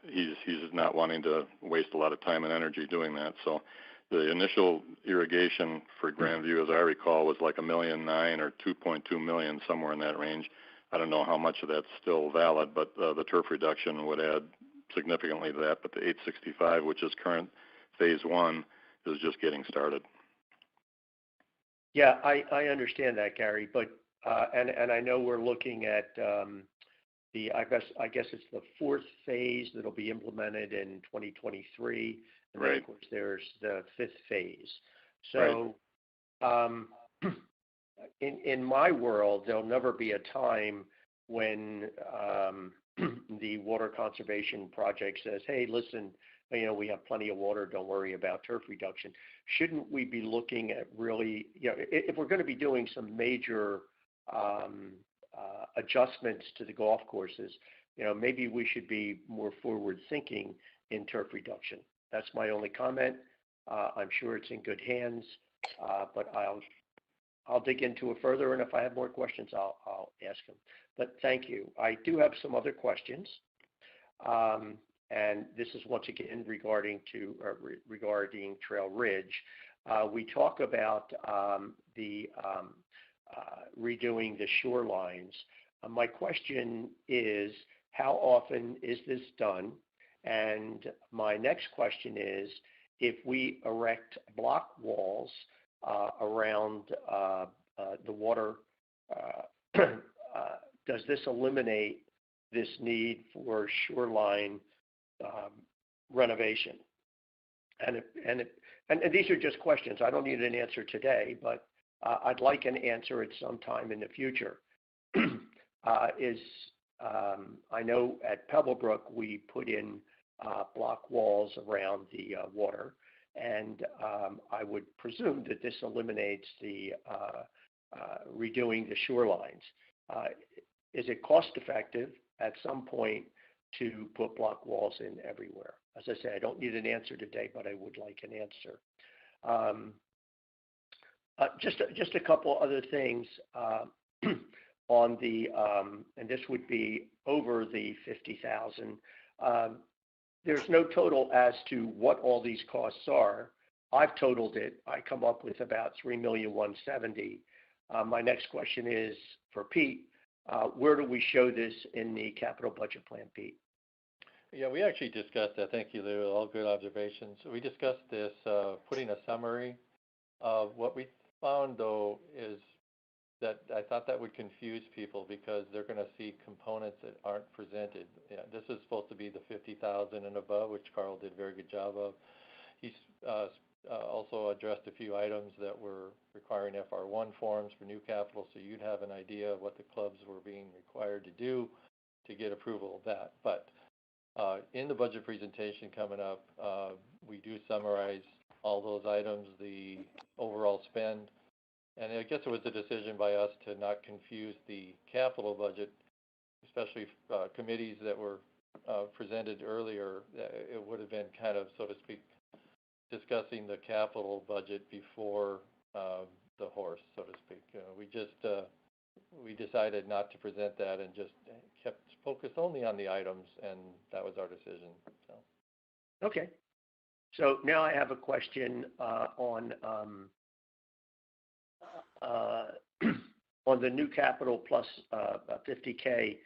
He's not wanting to waste a lot of time and energy doing that. So the initial irrigation for Grandview, as I recall, was like $1.9 million or $2.2 million, somewhere in that range. I don't know how much of that's still valid, but the turf reduction would add significantly to that. But the 865, which is current phase 1, is just getting started. Yeah, I understand that, Gary, but and I know we're looking at I guess it's the fourth phase that'll be implemented in 2023. And then, Right. of course, there's the fifth phase. So, in my world, there'll never be a time when the water conservation project says, hey, listen, we have plenty of water, don't worry about turf reduction. Shouldn't we be looking at really, if we're going to be doing some major adjustments to the golf courses, maybe we should be more forward thinking in turf reduction. That's my only comment. I'm sure it's in good hands, but I'll dig into it further, and if I have more questions, I'll ask them. But thank you. I do have some other questions, and this is once again regarding Trail Ridge. We talk about redoing the shorelines. My question is, how often is this done? And my next question is, if we erect block walls around the water, does this eliminate this need for shoreline renovation? And these are just questions. I don't need an answer today, but I'd like an answer at some time in the future. I know at Pebblebrook we put in block walls around the water, and I would presume that this eliminates the redoing the shorelines. Is it cost effective at some point to put block walls in everywhere? As I say, I don't need an answer today, but I would like an answer. Just a couple other things on the, and this would be over the 50,000. There's no total as to what all these costs are. I've totaled it. I come up with about $3,170,000. My next question is for Pete. Where do we show this in the capital budget plan, Pete? Yeah, we actually discussed that. Thank you. They were all good observations. We discussed this, putting a summary of what we found, though, is that I thought that would confuse people because they're going to see components that aren't presented. Yeah, this is supposed to be the 50,000 and above, which Carl did a very good job of. He's also addressed a few items that were requiring FR1 forms for new capital, so you'd have an idea of what the clubs were being required to do to get approval of that. But in the budget presentation coming up, we do summarize all those items, the overall spend. And I guess it was a decision by us to not confuse the capital budget, especially committees that were presented earlier. It would have been kind of, so to speak, discussing the capital budget before the horse, so to speak. We decided not to present that and just kept focused only on the items, and that was our decision. So. Okay. So now I have a question on the new capital plus 50K.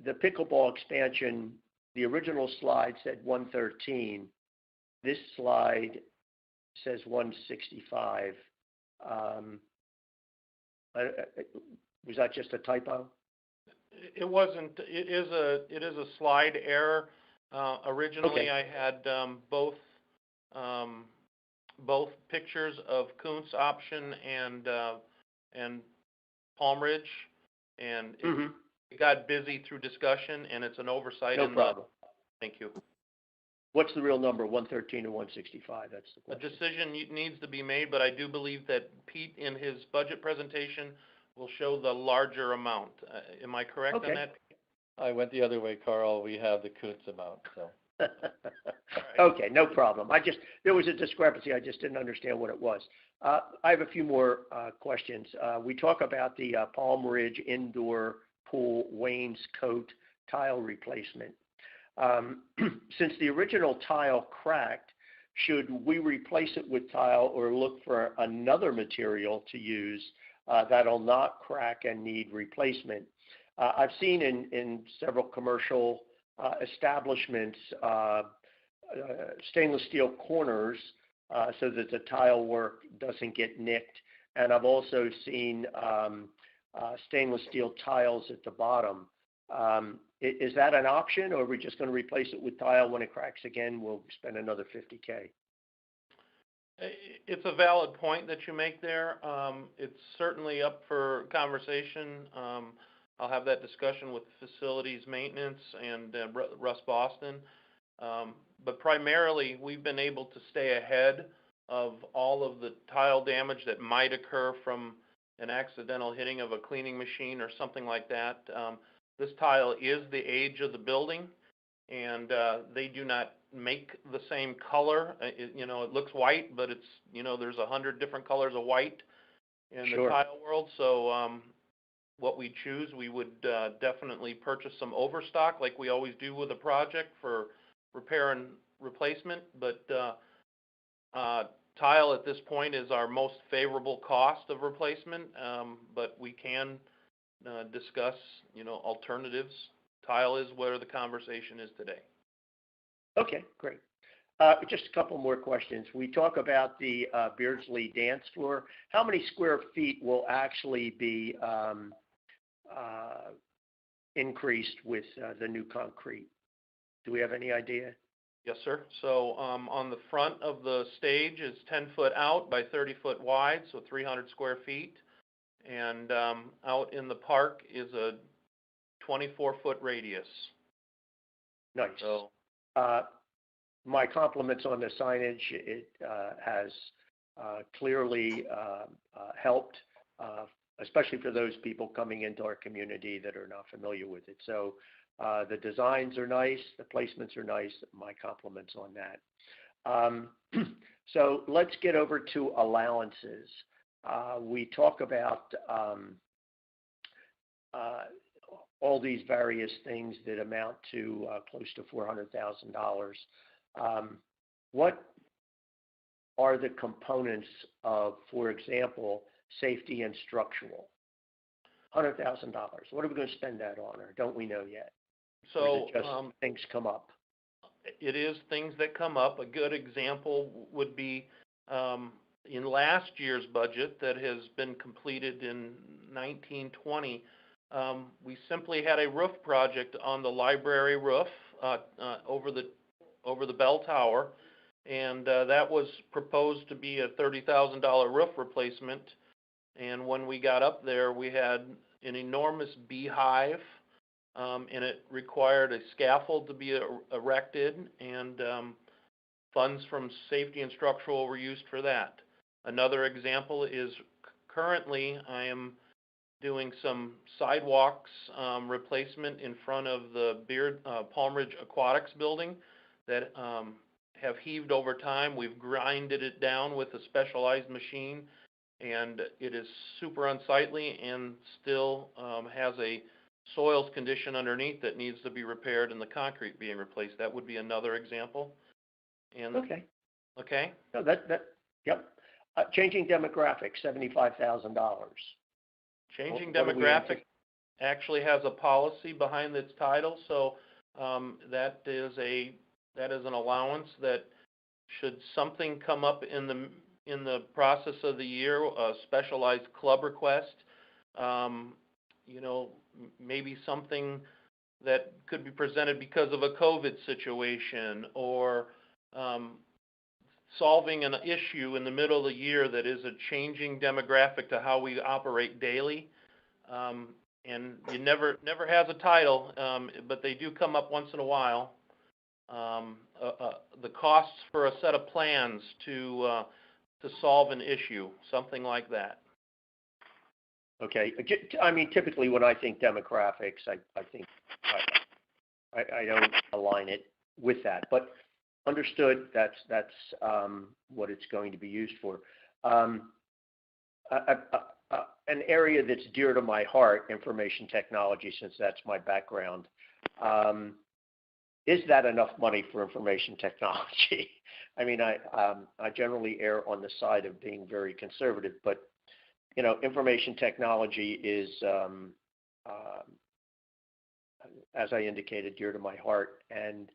The pickleball expansion, the original slide said 113. This slide says 165. Was that just a typo? It wasn't. It is a slide error. Originally, Okay. I had both pictures of Kuntz option and Palm Ridge, and it got busy through discussion, and it's an oversight. No problem. Thank you. What's the real number? 113 or 165? That's the question. A decision needs to be made, but I do believe that Pete, in his budget presentation, will show the larger amount. Am I correct on that? I went the other way, Carl. We have the Kuntz amount, so. Okay, no problem. There was a discrepancy. I just didn't understand what it was. I have a few more questions. We talk about the Palm Ridge indoor pool wainscot tile replacement. Since the original tile cracked, should we replace it with tile or look for another material to use that'll not crack and need replacement? I've seen in several commercial establishments stainless steel corners so that the tile work doesn't get nicked. And I've also seen stainless steel tiles at the bottom. Is that an option, or are we just going to replace it with tile? When it cracks again, we'll spend another $50K? It's a valid point that you make there. It's certainly up for conversation. I'll have that discussion with facilities maintenance and Russ Boston. But primarily, we've been able to stay ahead of all of the tile damage that might occur from an accidental hitting of a cleaning machine or something like that. This tile is the age of the building, and they do not make the same color. It looks white, but it's, there's 100 different colors of white in the Sure. tile world. So what we choose, we would definitely purchase some overstock like we always do with a project for repair and replacement. But tile at this point is our most favorable cost of replacement, but we can discuss, alternatives. Tile is where the conversation is today. Okay, great. Just a couple more questions. We talk about the Beardsley dance floor. How many square feet will actually be increased with the new concrete? Do we have any idea? Yes, sir. So on the front of the stage is 10 foot out by 30 foot wide, so 300 square feet. And out in the park is a 24-foot radius. Nice. So, my compliments on the signage. It has clearly helped, especially for those people coming into our community that are not familiar with it. So the designs are nice, the placements are nice. My compliments on that. So let's get over to allowances. We talk about all these various things that amount to close to $400,000. What are the components of, for example, safety and structural? $100,000. What are we going to spend that on, or don't we know yet? so Or is it just things come up? it is things that come up. A good example would be in last year's budget that has been completed in 1920. We simply had a roof project on the library roof over the bell tower, and that was proposed to be a $30,000 roof replacement. And when we got up there, we had an enormous beehive, and it required a scaffold to be erected, and funds from safety and structural were used for that. Another example is currently I am doing some sidewalks replacement in front of the Palm Ridge Aquatics building that have heaved over time. We've grinded it down with a specialized machine, and it is super unsightly and still has a soils condition underneath that needs to be repaired and the concrete being replaced. That would be another example. And Okay. Okay. No, yep. Changing demographics, $75,000. Changing What do we demographic actually has a policy behind its title, so that is an allowance that should something come up in the process of the year, a specialized club request, maybe something that could be presented because of a COVID situation, or solving an issue in the middle of the year that is a changing demographic to how we operate daily. And you never has a title, but they do come up once in a while. The costs for a set of plans to solve an issue, something like that. Okay. I mean, typically when I think demographics, I think I don't align it with that, but understood. That's what it's going to be used for. An area that's dear to my heart, information technology, since that's my background. Is that enough money for information technology? I mean, I generally err on the side of being very conservative, but information technology is, as I indicated, dear to my heart, and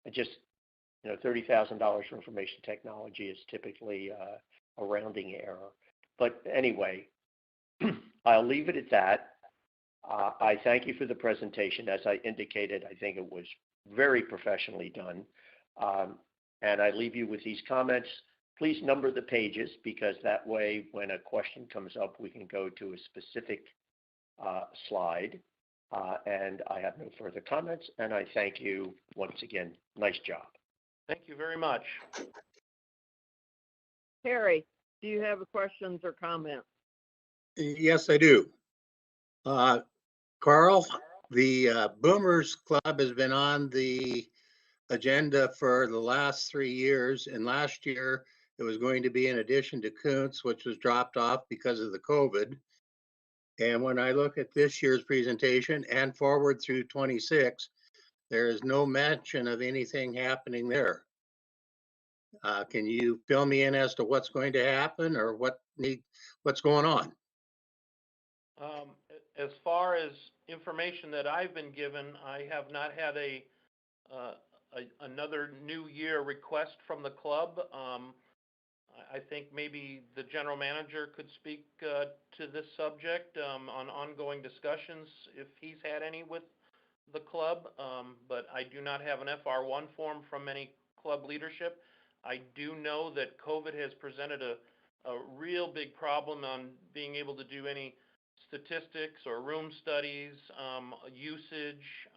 I just, $30,000 for information technology is typically a rounding error. But anyway, I'll leave it at that. I thank you for the presentation. As I indicated, I think it was very professionally done. And I leave you with these comments. Please number the pages, because that way when a question comes up, we can go to a specific slide. And I have no further comments, and I thank you once again. Nice job. Thank you very much. Harry, do you have questions or comments? Yes, I do. Carl, the Boomers Club has been on the agenda for the last 3 years, and last year it was going to be in addition to Kuntz, which was dropped off because of the COVID. And when I look at this year's presentation and forward through 26, there is no mention of anything happening there. Can you fill me in as to what's going to happen or what's going on? As far as information that I've been given, I have not had another New Year request from the club. I think maybe the general manager could speak to this subject on ongoing discussions if he's had any with the club, but I do not have an FR1 form from any club leadership. I do know that COVID has presented a real big problem on being able to do any statistics or room studies, usage.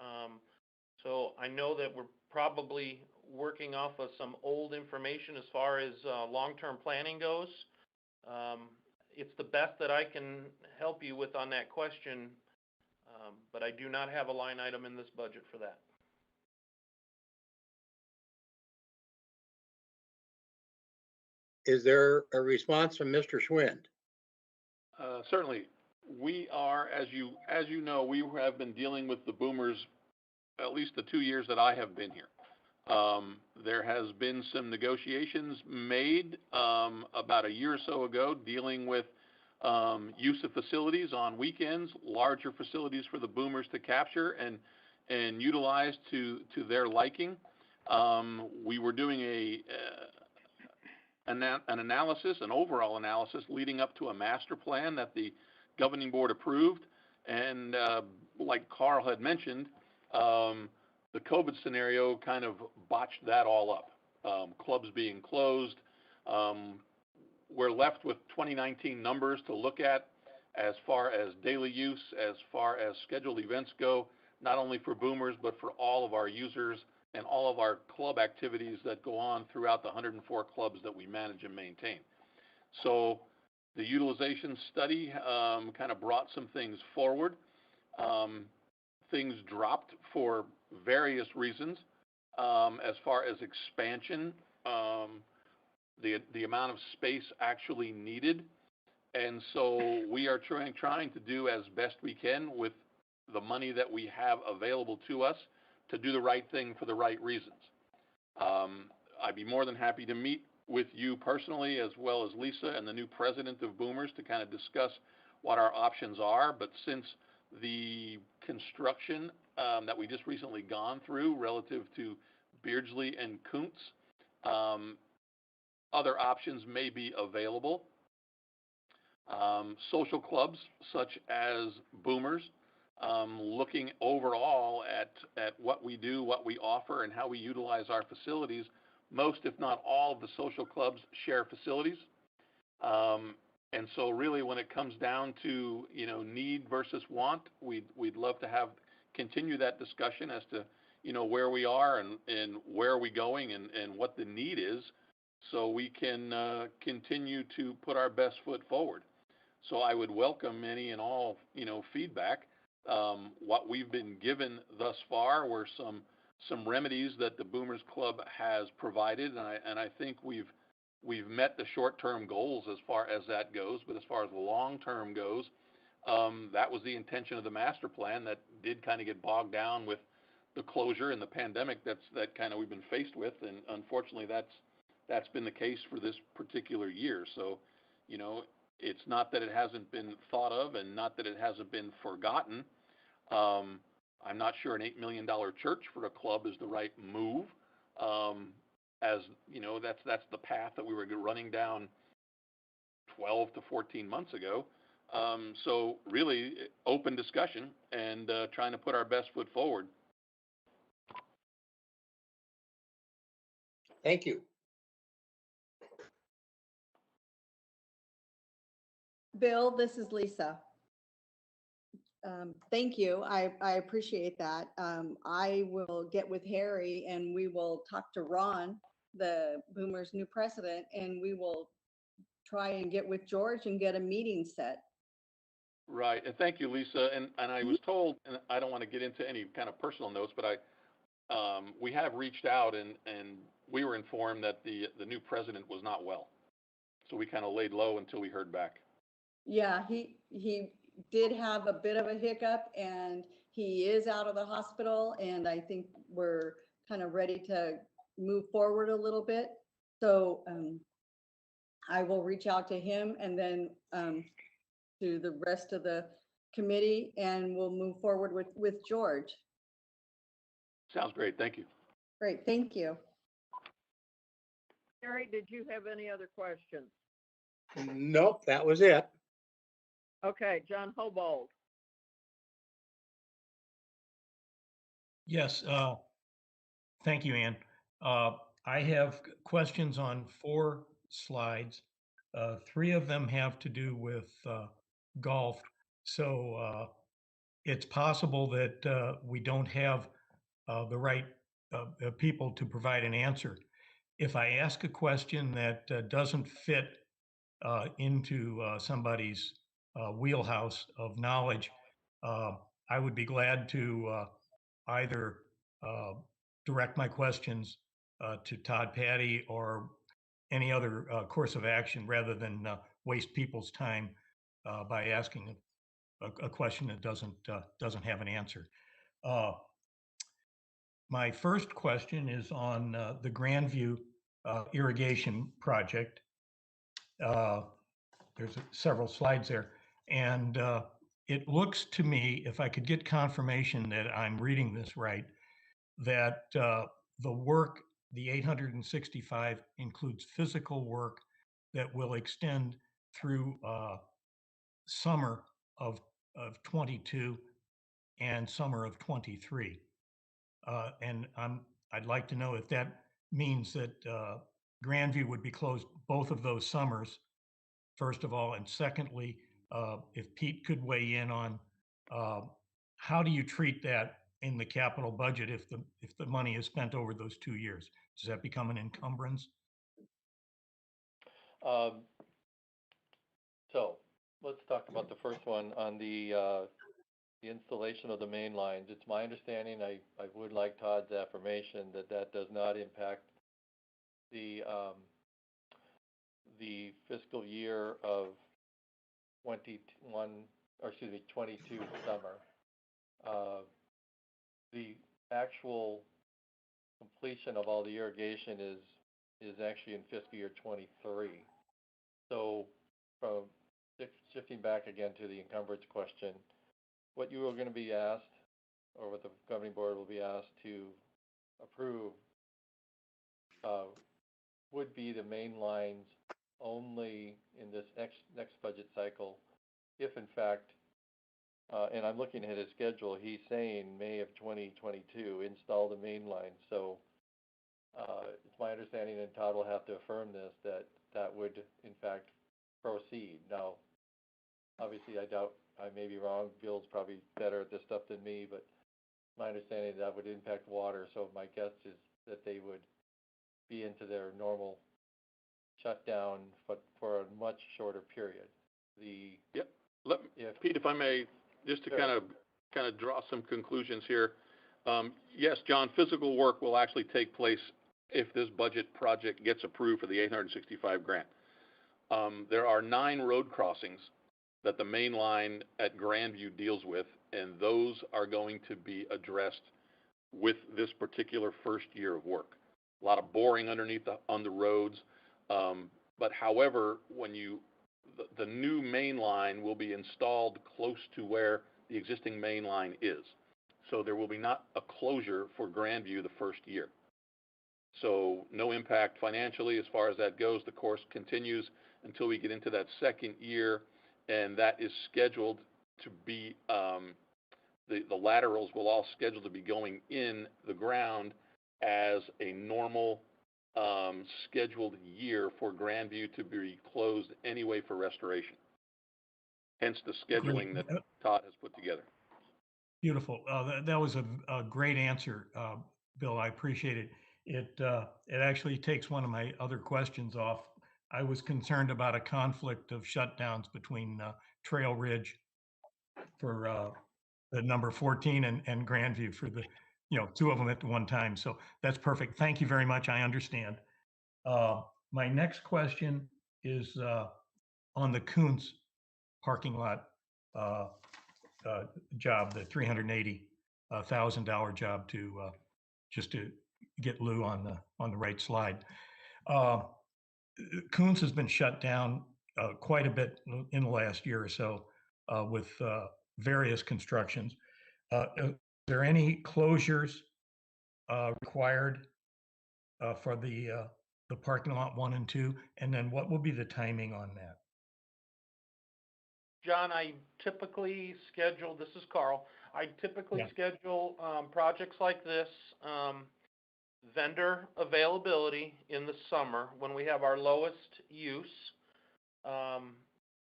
So I know that we're probably working off of some old information as far as long-term planning goes. It's the best that I can help you with on that question, but I do not have a line item in this budget for that. Is there a response from Mr. Schwind? Certainly. We are, as you know, we have been dealing with the Boomers at least the 2 years that I have been here. There has been some negotiations made about a year or so ago dealing with use of facilities on weekends, larger facilities for the Boomers to capture and utilize to their liking. We were doing an analysis, an overall analysis leading up to a master plan that the governing board approved. And like Carl had mentioned, the COVID scenario kind of botched that all up. Clubs being closed. We're left with 2019 numbers to look at as far as daily use, as far as scheduled events go, not only for Boomers, but for all of our users and all of our club activities that go on throughout the 104 clubs that we manage and maintain. So the utilization study kind of brought some things forward. Things dropped for various reasons as far as expansion, the amount of space actually needed. And so we are trying to do as best we can with the money that we have available to us to do the right thing for the right reasons. I'd be more than happy to meet with you personally, as well as Lisa and the new president of Boomers, to kind of discuss what our options are. But since the construction that we just recently gone through relative to Beardsley and Kuntz, other options may be available. Social clubs such as Boomers, looking overall at what we do, what we offer, and how we utilize our facilities. Most, if not all, of the social clubs share facilities. And so really when it comes down to, need versus want, we'd love to continue that discussion as to, where we are and where are we going and what the need is, so we can continue to put our best foot forward. So I would welcome any and all, feedback. What we've been given thus far were some remedies that the Boomers Club has provided, and I think we've met the short-term goals as far as that goes. But as far as the long-term goes, that was the intention of the master plan that did kind of get bogged down with the closure and the pandemic that kind of we've been faced with, and unfortunately that's been the case for this particular year. So, it's not that it hasn't been thought of and not that it hasn't been forgotten. I'm not sure an $8 million church for a club is the right move. As you know, that's the path that we were running down 12 to 14 months ago. So really, open discussion and trying to put our best foot forward. Thank you. Bill, this is Lisa. Thank you. I appreciate that. I will get with Harry and we will talk to Ron, the Boomers' new president, and we will try and get with George and get a meeting set. Right, and thank you, Lisa. And I was told, and I don't want to get into any kind of personal notes, but we have reached out and we were informed that the new president was not well. So we kind of laid low until we heard back. Yeah, he did have a bit of a hiccup and he is out of the hospital, and I think we're kind of ready to move forward a little bit. So I will reach out to him and then to the rest of the committee, and we'll move forward with George. Sounds great. Thank you. Great, thank you. Harry, did you have any other questions? Nope, that was it. Okay, John Hobold. Yes, thank you, Ann. I have questions on 4 slides. 3 of them have to do with golf. So it's possible that we don't have the right people to provide an answer. If I ask a question that doesn't fit into somebody's wheelhouse of knowledge, I would be glad to either direct my questions to Todd Patty or any other course of action rather than waste people's time by asking a question that doesn't have an answer. My first question is on the Grandview irrigation project. There's several slides there, and it looks to me, if I could get confirmation that I'm reading this right, that the work, the 865, includes physical work that will extend through summer of 22 and summer of 23. And I'd like to know if that means that Grandview would be closed both of those summers, first of all, and secondly, if Pete could weigh in on how do you treat that in the capital budget if the money is spent over those 2 years? Does that become an encumbrance? So let's talk about the first one on the installation of the main lines. It's my understanding, I would like Todd's affirmation that that does not impact the fiscal year of 22 summer. The actual completion of all the irrigation is actually in fiscal year 23. So from shifting back again to the encumbrance question, what you are going to be asked, or what the governing board will be asked to approve, would be the main lines only in this next budget cycle, if in fact, and I'm looking at his schedule, he's saying May of 2022, install the main line. So it's my understanding, and Todd will have to affirm this, that would in fact proceed. Now, obviously, I doubt, I may be wrong, Bill's probably better at this stuff than me, but my understanding that would impact water, so my guess is that they would be into their normal shutdown, but for a much shorter period. Pete, if I may, just to Sure. kind of draw some conclusions here. Yes, John, physical work will actually take place if this budget project gets approved for the 865 grant. There are 9 road crossings that the main line at Grandview deals with, and those are going to be addressed with this particular first year of work. A lot of boring underneath on the roads, but however, when the new main line will be installed close to where the existing main line is, so there will be not a closure for Grandview the first year. So no impact financially as far as that goes. The course continues until we get into that second year, and that is scheduled to be, the laterals will all scheduled to be going in the ground as a normal scheduled year for Grandview to be closed anyway for restoration. Hence the scheduling that Todd has put together. Beautiful. That was a great answer, Bill. I appreciate it. It actually takes one of my other questions off. I was concerned about a conflict of shutdowns between Trail Ridge for the number 14 and Grandview for the, two of them at the one time. So that's perfect. Thank you very much. I understand. My next question is on the Coons parking lot job, the $380,000 job to just to get Lou on the right slide. Coons has been shut down quite a bit in the last year or so with various constructions. Is there any closures required for the parking lot 1 and 2? And then what will be the timing on that? John, I typically schedule, this is Carl, I typically schedule projects like this, vendor availability in the summer when we have our lowest use.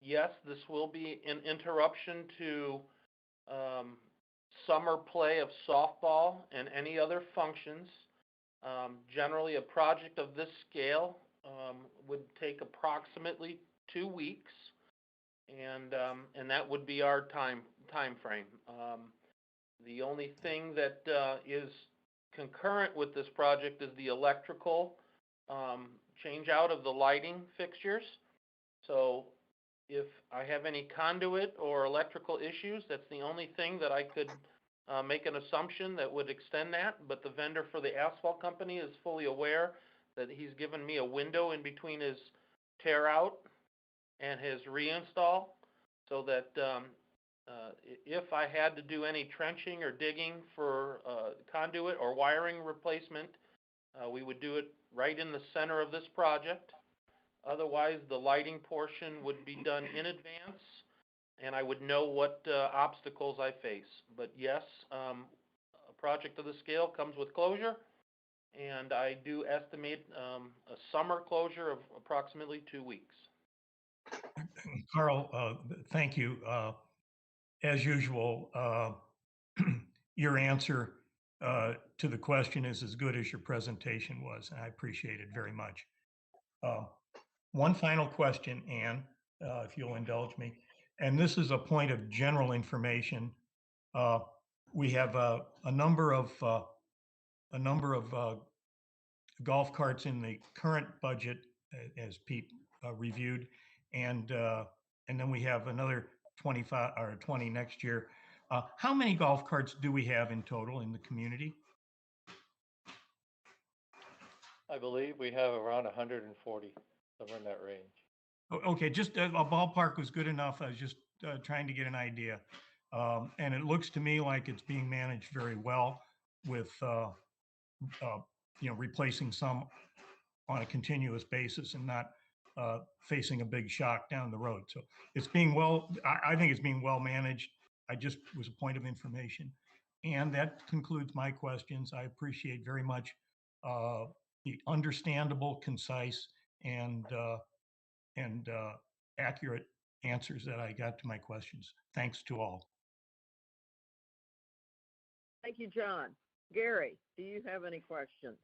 Yes, this will be an interruption to summer play of softball and any other functions. Generally, a project of this scale would take approximately 2 weeks. And that would be our time frame. The only thing that is concurrent with this project is the electrical change out of the lighting fixtures. So if I have any conduit or electrical issues, that's the only thing that I could make an assumption that would extend that. But the vendor for the asphalt company is fully aware that he's given me a window in between his tear out and his reinstall, so that if I had to do any trenching or digging for conduit or wiring replacement, we would do it right in the center of this project. Otherwise, the lighting portion would be done in advance, and I would know what obstacles I face. But yes, a project of the scale comes with closure, and I do estimate a summer closure of approximately 2 weeks. Carl, thank you. As usual, your answer to the question is as good as your presentation was, and I appreciate it very much. One final question, Ann, if you'll indulge me, and this is a point of general information. We have a number of golf carts in the current budget, as Pete reviewed, and then we have another 25 or 20 next year. How many golf carts do we have in total in the community? I believe we have around 140, somewhere in that range. Okay, just a ballpark was good enough. I was just trying to get an idea. And it looks to me like it's being managed very well with, replacing some on a continuous basis and not facing a big shock down the road. So it's being I think it's being well managed. I just was a point of information. And that concludes my questions. I appreciate very much the understandable, concise, and accurate answers that I got to my questions. Thanks to all. Thank you, John. Gary, do you have any questions?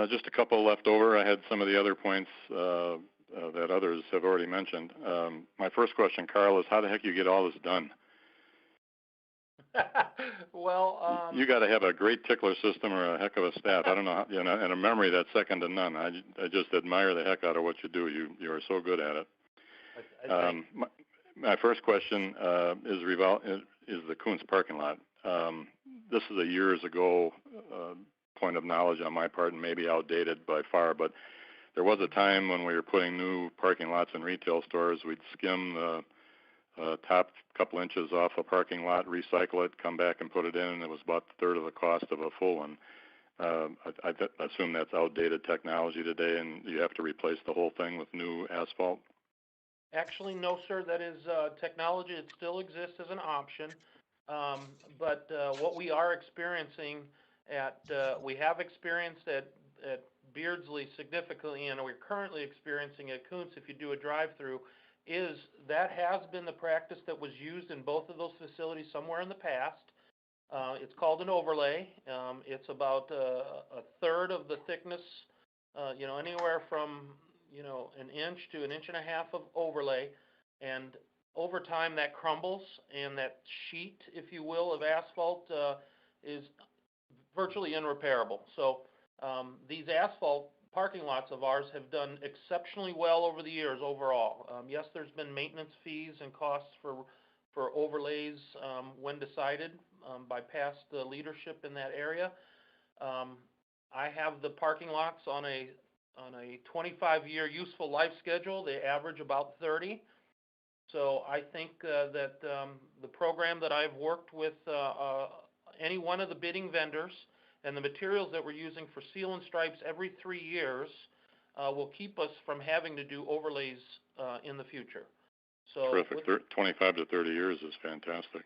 Just a couple left over. I had some of the other points that others have already mentioned. My first question, Carl, is how the heck you get all this done? Well, you got to have a great tickler system or a heck of a staff. I don't know, and a memory that's second to none. I just admire the heck out of what you do. You are so good at it. My first question is the Coons parking lot. This is a years ago point of knowledge on my part, and maybe outdated by far, but there was a time when we were putting new parking lots in retail stores, we'd skim the top couple inches off a parking lot, recycle it, come back and put it in, and it was about a third of the cost of a full one. I assume that's outdated technology today, and you have to replace the whole thing with new asphalt? Actually, no, sir, that is technology. It still exists as an option. But what we are experiencing we have experienced at Beardsley significantly, and we're currently experiencing at Kuntz, if you do a drive-through, is that has been the practice that was used in both of those facilities somewhere in the past. It's called an overlay. It's about a third of the thickness, anywhere from, an inch to an inch and a half of overlay. And over time, that crumbles, and that sheet, if you will, of asphalt is virtually irreparable. So these asphalt parking lots of ours have done exceptionally well over the years overall. Yes, there's been maintenance fees and costs for overlays when decided by past leadership in that area. I have the parking lots on a 25-year useful life schedule. They average about 30. So I think that the program that I've worked with any one of the bidding vendors and the materials that we're using for seal and stripes every 3 years will keep us from having to do overlays in the future. So terrific. 25 to 30 years is fantastic.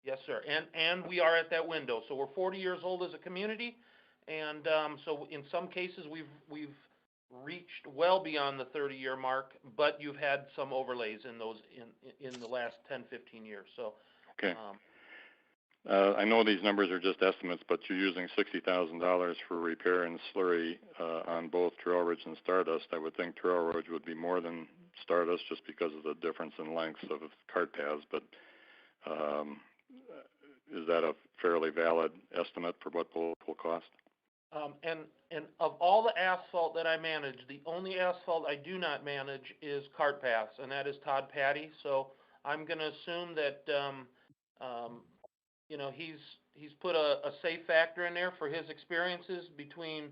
Yes, sir. And we are at that window. So we're 40 years old as a community, and so in some cases we've reached well beyond the 30-year mark, but you've had some overlays in those in the last 10, 15 years. So okay. I know these numbers are just estimates, but you're using $60,000 for repair and slurry on both Trail Ridge and Stardust. I would think Trail Ridge would be more than Stardust just because of the difference in lengths of cart paths, but is that a fairly valid estimate for what both will cost? And of all the asphalt that I manage, the only asphalt I do not manage is cart paths, and that is Todd Patty. So I'm going to assume that he's put a safe factor in there for his experiences between,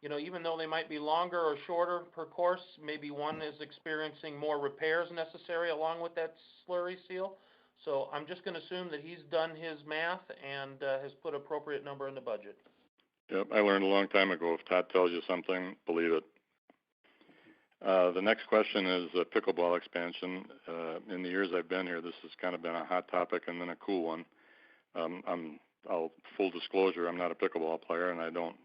even though they might be longer or shorter per course, maybe one is experiencing more repairs necessary along with that slurry seal. So I'm just going to assume that he's done his math and has put appropriate number in the budget. Yep, I learned a long time ago, if Todd tells you something, believe it. The next question is pickleball expansion. In the years I've been here, this has kind of been a hot topic and then a cool one. Full disclosure, I'm not a pickleball player, and I don't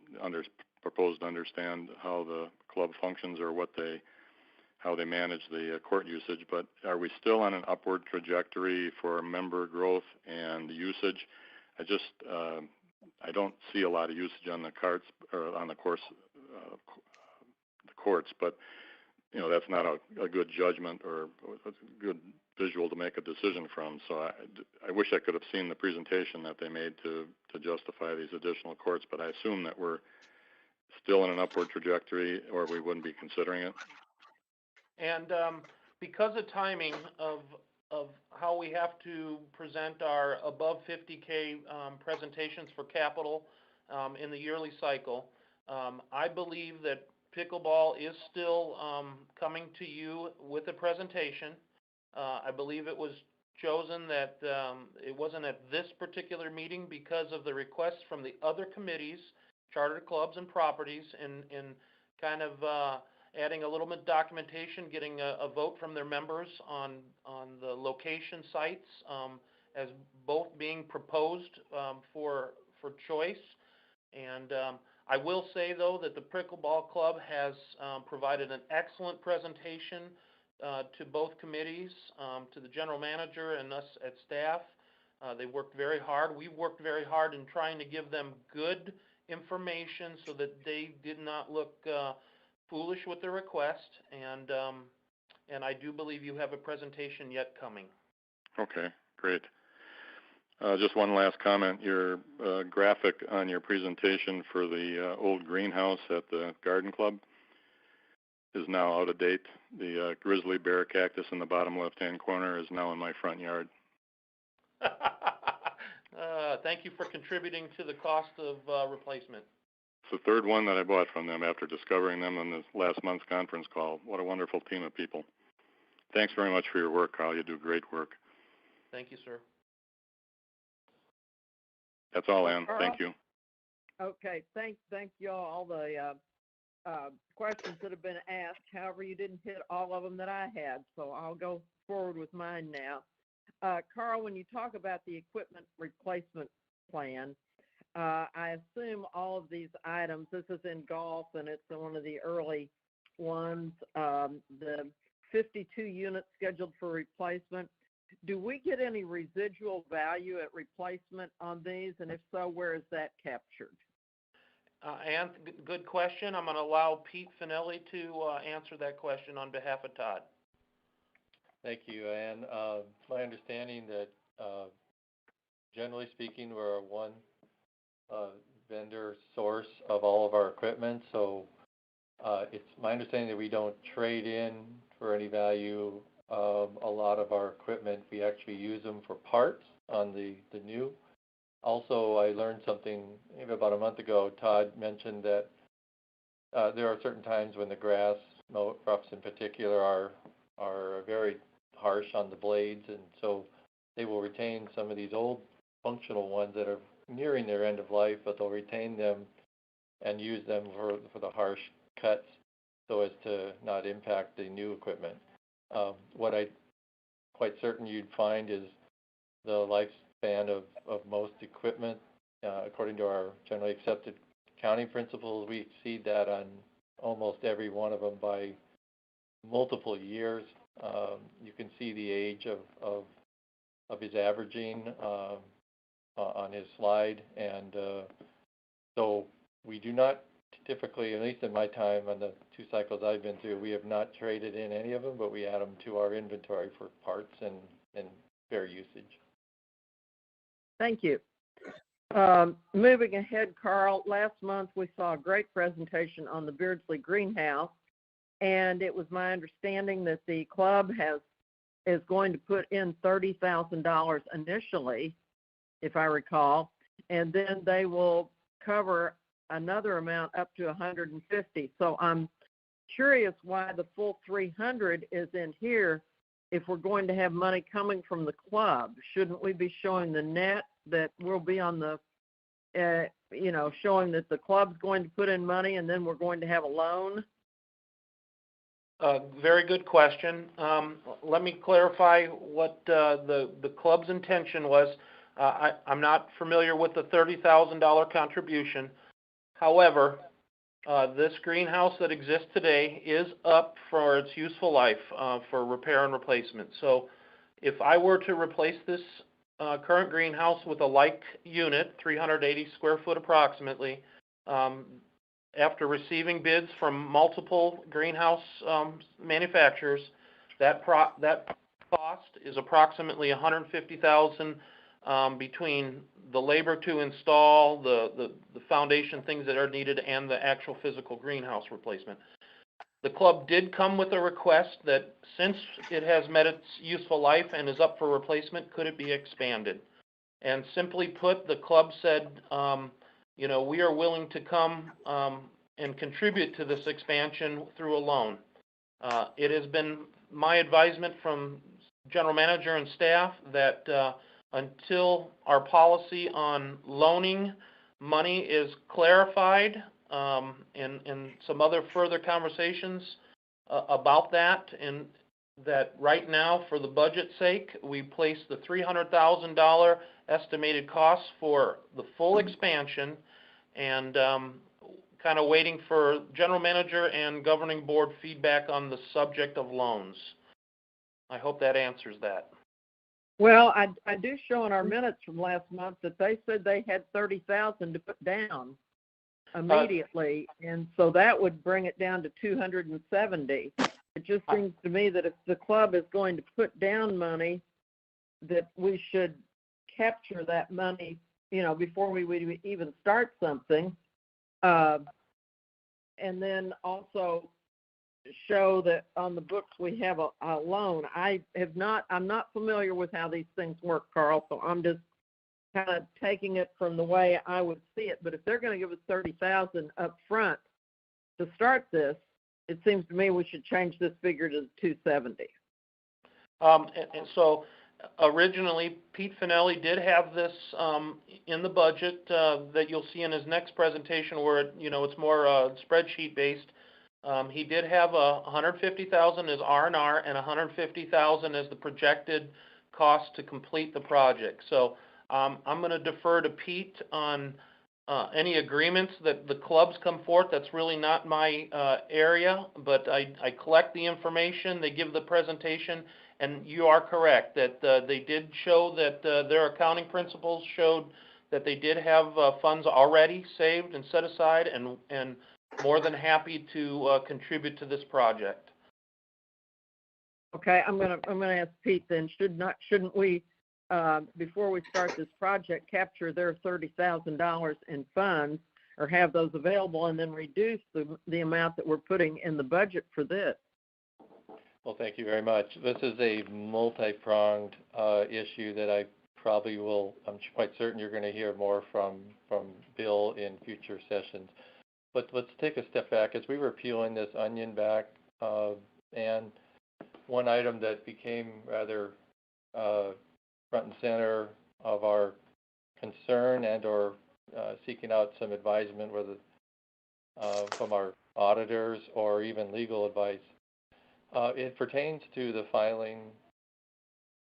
propose to understand how the club functions or how they manage the court usage. But are we still on an upward trajectory for member growth and usage? I don't see a lot of usage on the carts or on the courts, but that's not a good judgment or a good visual to make a decision from. So I wish I could have seen the presentation that they made to justify these additional courts, but I assume that we're still in an upward trajectory or we wouldn't be considering it. And because of timing of how we have to present our above 50K presentations for capital in the yearly cycle, I believe that pickleball is still coming to you with a presentation. I believe it was chosen that it wasn't at this particular meeting because of the requests from the other committees, chartered clubs and properties, and kind of adding a little bit of documentation, getting a vote from their members on the location sites as both being proposed for choice. And I will say, though, that the Pickleball Club has provided an excellent presentation to both committees, to the general manager and us at staff. They worked very hard. We worked very hard in trying to give them good information so that they did not look foolish with their request. And I do believe you have a presentation yet coming. Okay, great. Just one last comment. Your graphic on your presentation for the old greenhouse at the garden club is now out of date. The grizzly bear cactus in the bottom left-hand corner is now in my front yard. Thank you for contributing to the cost of replacement. It's the third one that I bought from them after discovering them on this last month's conference call. What a wonderful team of people. Thanks very much for your work, Carl. You do great work. Thank you, sir. That's all, Ann. Thank you. Okay, thank you all the questions that have been asked. However, you didn't hit all of them that I had, so I'll go forward with mine now. Carl, when you talk about the equipment replacement plan, I assume all of these items, this is in golf and it's one of the early ones, the 52 units scheduled for replacement. Do we get any residual value at replacement on these? And if so, where is that captured? Ann, good question. I'm going to allow Pete Finelli to answer that question on behalf of Todd. Thank you, Ann. My understanding that, generally speaking, we're a one vendor source of all of our equipment, so it's my understanding that we don't trade in for any value a lot of our equipment. We actually use them for parts on the new. Also, I learned something maybe about a month ago. Todd mentioned that there are certain times when the grass roughs in particular are very harsh on the blades, and so they will retain some of these old functional ones that are nearing their end of life, but they'll retain them and use them for the harsh cuts so as to not impact the new equipment. What I quite certain you'd find is the lifespan of most equipment, according to our generally accepted accounting principles, we exceed that on almost every one of them by multiple years. You can see the age of his averaging on his slide, and so we do not typically, at least in my time on the 2 cycles I've been through, we have not traded in any of them, but we add them to our inventory for parts and fair usage. Thank you. Moving ahead, Carl, last month we saw a great presentation on the Beardsley Greenhouse, and it was my understanding that the club is going to put in $30,000 initially, if I recall, and then they will cover another amount up to $150. So I'm curious why the full $300 is in here if we're going to have money coming from the club. Shouldn't we be showing the net that we'll be on the, showing that the club's going to put in money and then we're going to have a loan? Very good question. Let me clarify what the club's intention was. I'm not familiar with the $30,000 contribution. However, this greenhouse that exists today is up for its useful life for repair and replacement. So if I were to replace this current greenhouse with a like unit, 380 square foot approximately, after receiving bids from multiple greenhouse manufacturers, that cost is approximately $150,000 between the labor to install, the foundation things that are needed, and the actual physical greenhouse replacement. The club did come with a request that since it has met its useful life and is up for replacement, could it be expanded? And simply put, the club said, we are willing to come and contribute to this expansion through a loan. It has been my advisement from general manager and staff that until our policy on loaning money is clarified and some other further conversations about that, and that right now, for the budget's sake, we place the $300,000 estimated cost for the full expansion, and kind of waiting for general manager and governing board feedback on the subject of loans. I hope that answers that. Well, I do show in our minutes from last month that they said they had $30,000 to put down immediately, and so that would bring it down to $270. It just seems to me that if the club is going to put down money, that we should capture that money, before we would even start something, and then also show that on the books we have a loan. I'm not familiar with how these things work, Carl, so I'm just kind of taking it from the way I would see it. But if they're going to give us $30,000 up front to start this, it seems to me we should change this figure to $270. And so originally, Pete Finelli did have this in the budget that you'll see in his next presentation, where it's more spreadsheet based. He did have $150,000 as R&R and $150,000 as the projected cost to complete the project. So I'm going to defer to Pete on any agreements that the clubs come forth. That's really not my area, but I collect the information, they give the presentation, and you are correct that they did show that their accounting principles showed that they did have funds already saved and set aside, and more than happy to contribute to this project. Okay, I'm gonna ask Pete then, shouldn't we, before we start this project, capture their $30,000 in funds or have those available and then reduce the amount that we're putting in the budget for this? Well, thank you very much. This is a multi-pronged issue that I probably will, I'm quite certain you're going to hear more from Bill in future sessions. But let's take a step back. As we were peeling this onion back, and one item that became rather front and center of our concern and or seeking out some advisement, whether from our auditors or even legal advice, it pertains to the filing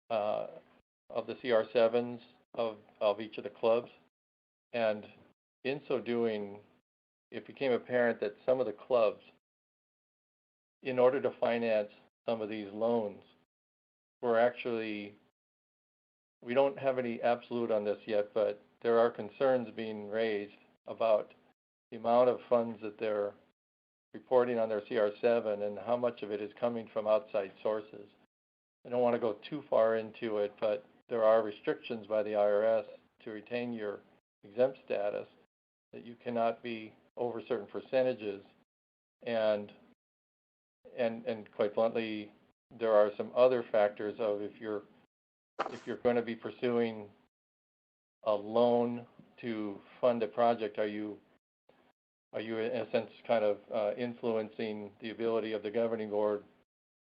of the CR7s of each of the clubs. And in so doing, it became apparent that some of the clubs, in order to finance some of these loans, were actually, we don't have any absolute on this yet, but there are concerns being raised about the amount of funds that they're reporting on their CR7 and how much of it is coming from outside sources. I don't want to go too far into it, but there are restrictions by the IRS to retain your exempt status, that you cannot be over certain percentages, and quite bluntly, there are some other factors of if you're going to be pursuing a loan to fund a project, are you in a sense kind of influencing the ability of the governing board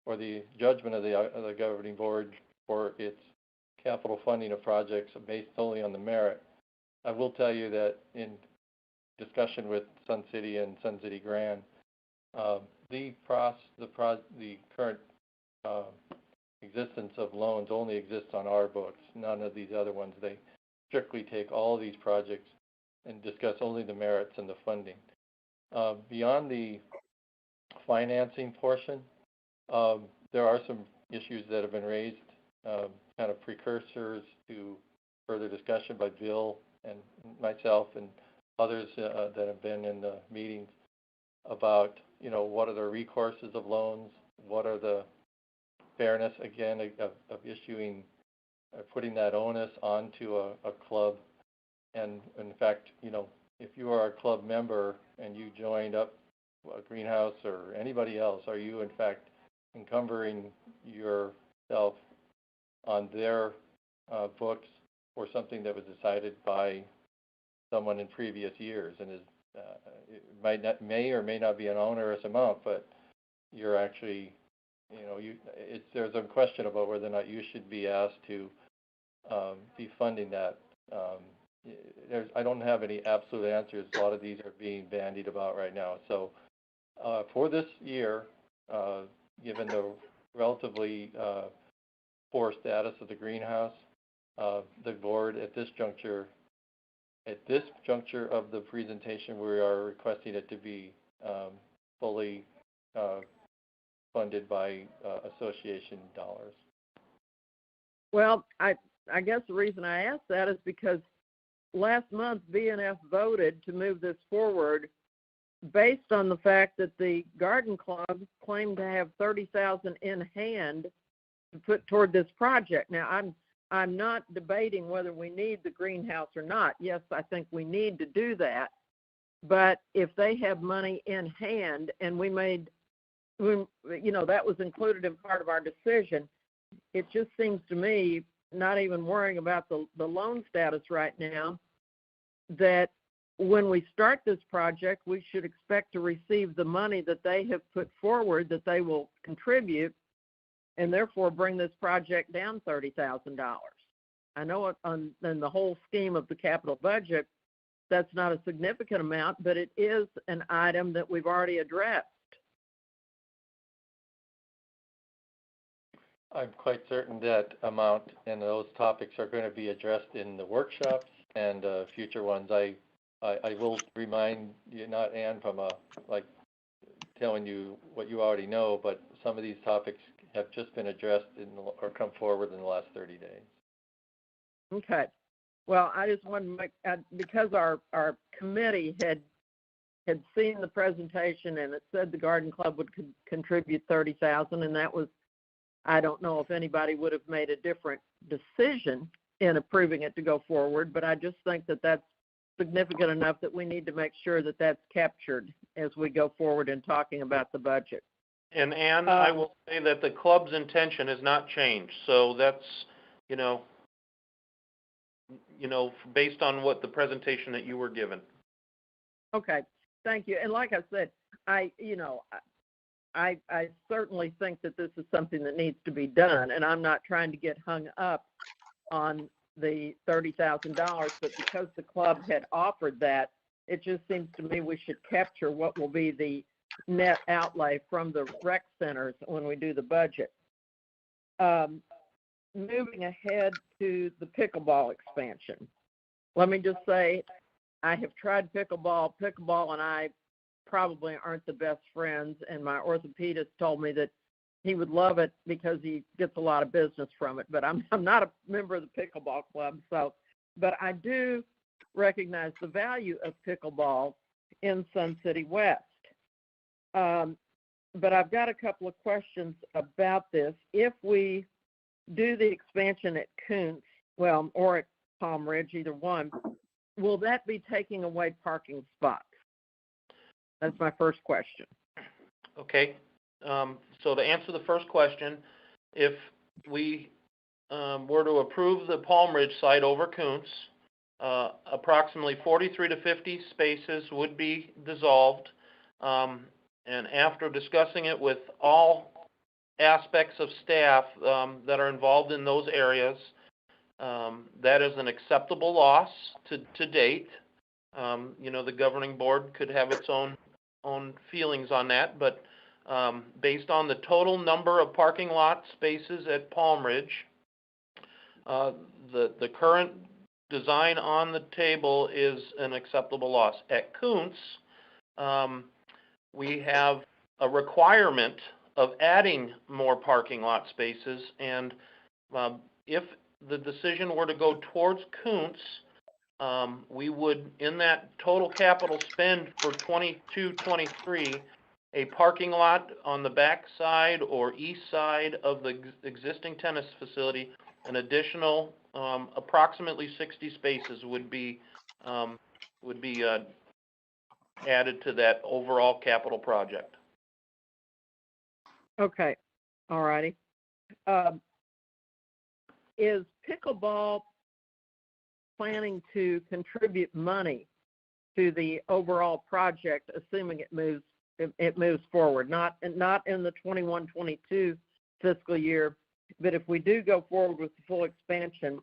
or the judgment of the governing board for its capital funding of projects based solely on the merit? I will tell you that in discussion with Sun City and Sun City Grand, the current existence of loans only exists on our books, none of these other ones. They strictly take all these projects and discuss only the merits and the funding. Beyond the financing portion, there are some issues that have been raised, kind of precursors to further discussion by Bill and myself and others that have been in the meetings about, what are the recourses of loans, what are the fairness, again, of issuing, putting that onus onto a club. And in fact, if you are a club member and you joined up a greenhouse or anybody else, are you in fact encumbering yourself on their books for something that was decided by someone in previous years, and it may or may not be an onerous amount, but you're actually, there's a question about whether or not you should be asked to be funding that. I don't have any absolute answers. A lot of these are being bandied about right now. So for this year, given the relatively poor status of the greenhouse, the board at this juncture of the presentation, we are requesting it to be fully funded by association dollars. Well, I guess the reason I asked that is because last month BNF voted to move this forward based on the fact that the Garden Club claimed to have $30,000 in hand to put toward this project. Now, I'm not debating whether we need the greenhouse or not. Yes, I think we need to do that. But if they have money in hand, and that was included in part of our decision, it just seems to me, not even worrying about the loan status right now, that when we start this project, we should expect to receive the money that they have put forward that they will contribute, and therefore bring this project down $30,000. I know in the whole scheme of the capital budget, that's not a significant amount, but it is an item that we've already addressed. I'm quite certain that amount and those topics are going to be addressed in the workshops and future ones. I will remind you, not Ann, from like telling you what you already know, but some of these topics have just been addressed or come forward in the last 30 days. Okay. Well, I just wanted to make, because our committee had seen the presentation and it said the Garden Club would contribute $30,000, and that was, I don't know if anybody would have made a different decision in approving it to go forward, but I just think that that's significant enough that we need to make sure that that's captured as we go forward in talking about the budget. And Ann, I will say that the club's intention has not changed, so that's, you know, based on what the presentation that you were given. Okay, thank you. And like I said, I certainly think that this is something that needs to be done, and I'm not trying to get hung up on the $30,000, but because the club had offered that, it just seems to me we should capture what will be the net outlay from the rec centers when we do the budget. Moving ahead to the pickleball expansion, let me just say I have tried pickleball. Pickleball and I probably aren't the best friends, and my orthopedist told me that he would love it because he gets a lot of business from it, but I'm not a member of the pickleball club. But I do recognize the value of pickleball in Sun City West. But I've got a couple of questions about this. If we do the expansion at Kuntz, or at Palm Ridge, either one, will that be taking away parking spots? That's my first question. Okay. So to answer the first question, if we were to approve the Palm Ridge site over Kuntz, approximately 43 to 50 spaces would be dissolved. And after discussing it with all aspects of staff that are involved in those areas, that is an acceptable loss to date. The governing board could have its own feelings on that, but based on the total number of parking lot spaces at Palm Ridge, the current design on the table is an acceptable loss. At Kuntz, we have a requirement of adding more parking lot spaces, and if the decision were to go towards Kuntz, we would, in that total capital spend for 22-23, a parking lot on the back side or east side of the existing tennis facility, an additional approximately 60 spaces would be added to that overall capital project. Okay, all righty. Is pickleball planning to contribute money to the overall project, assuming it moves forward, not in the 21-22 fiscal year, but if we do go forward with the full expansion,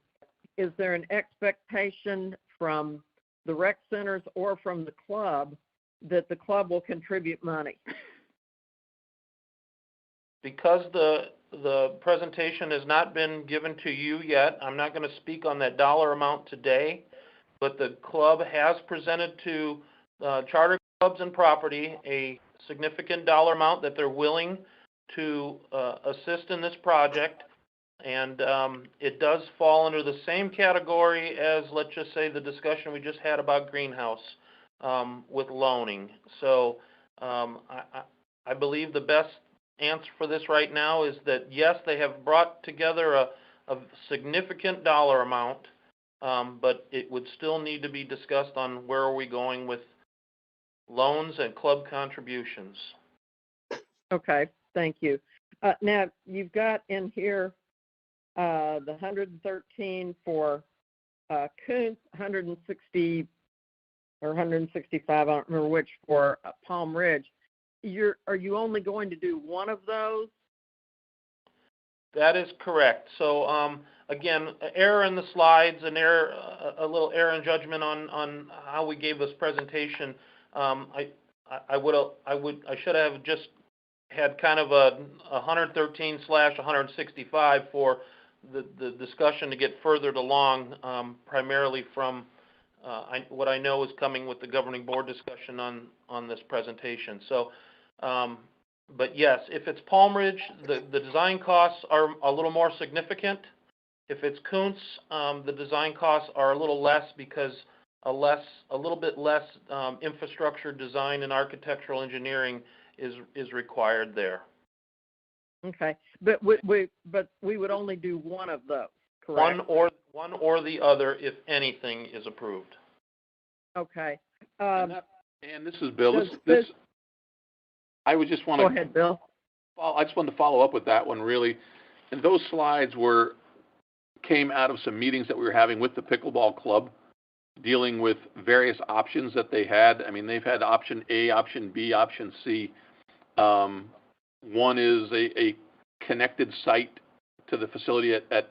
is there an expectation from the rec centers or from the club that the club will contribute money? Because the presentation has not been given to you yet, I'm not going to speak on that dollar amount today, but the club has presented to charter clubs and property a significant dollar amount that they're willing to assist in this project, and it does fall under the same category as, let's just say, the discussion we just had about greenhouse with loaning. So I believe the best answer for this right now is that, yes, they have brought together a significant dollar amount, but it would still need to be discussed on where are we going with loans and club contributions. Okay, thank you. Now, you've got in here the 113 for Kuntz, 160 or 165, I don't remember which, for Palm Ridge. Are you only going to do one of those? That is correct. So again, error in the slides and a little error in judgment on how we gave this presentation. I should have just had kind of a 113/165 for the discussion to get furthered along, primarily from what I know is coming with the governing board discussion on this presentation. So, but yes, if it's Palm Ridge, the design costs are a little more significant. If it's Kuntz, the design costs are a little less because a little bit less infrastructure design and architectural engineering is required there. Okay, but we would only do one of those, correct? One or the other, if anything is approved. Okay. And this is Bill. Does- I would just want Go to, ahead, Bill. I just wanted to follow up with that one really. And those slides came out of some meetings that we were having with the pickleball club, dealing with various options that they had. I mean, they've had option A, option B, option C. One is a connected site to the facility at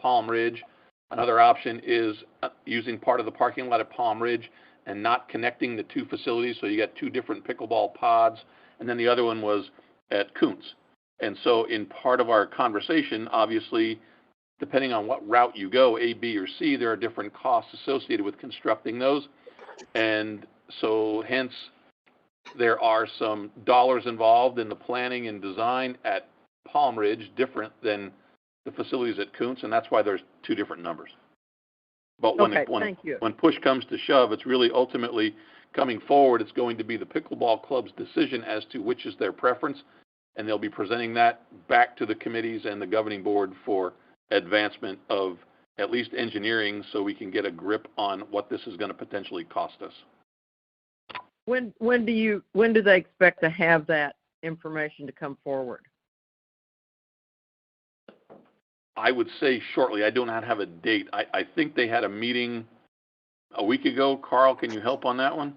Palm Ridge. Another option is using part of the parking lot at Palm Ridge and not connecting the two facilities, so you got two different pickleball pods. And then the other one was at Kuntz. And so in part of our conversation, obviously, depending on what route you go, A, B, or C, there are different costs associated with constructing those. And so hence, there are some dollars involved in the planning and design at Palm Ridge, different than the facilities at Kuntz, and that's why there's two different numbers. But Thank you. when push comes to shove, it's really ultimately coming forward, it's going to be the pickleball club's decision as to which is their preference, and they'll be presenting that back to the committees and the governing board for advancement of at least engineering so we can get a grip on what this is going to potentially cost us. When do they expect to have that information to come forward? I would say shortly. I do not have a date. I think they had a meeting a week ago. Carl, can you help on that one?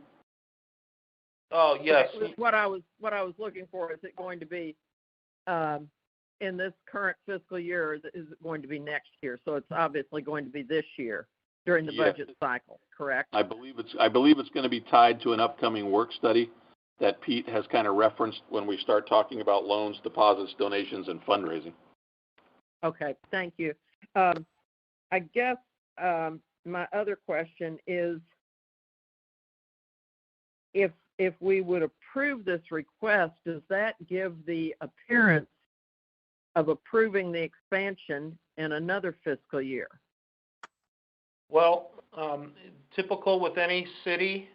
Oh, yes. Okay, what I was looking for, is it going to be in this current fiscal year, or is it going to be next year? So it's obviously going to be this year during the Yes. budget cycle, correct? I believe it's going to be tied to an upcoming work study that Pete has kind of referenced when we start talking about loans, deposits, donations, and fundraising. Okay, thank you. I guess my other question is, if we would approve this request, does that give the appearance of approving the expansion in another fiscal year? Well, typical with any city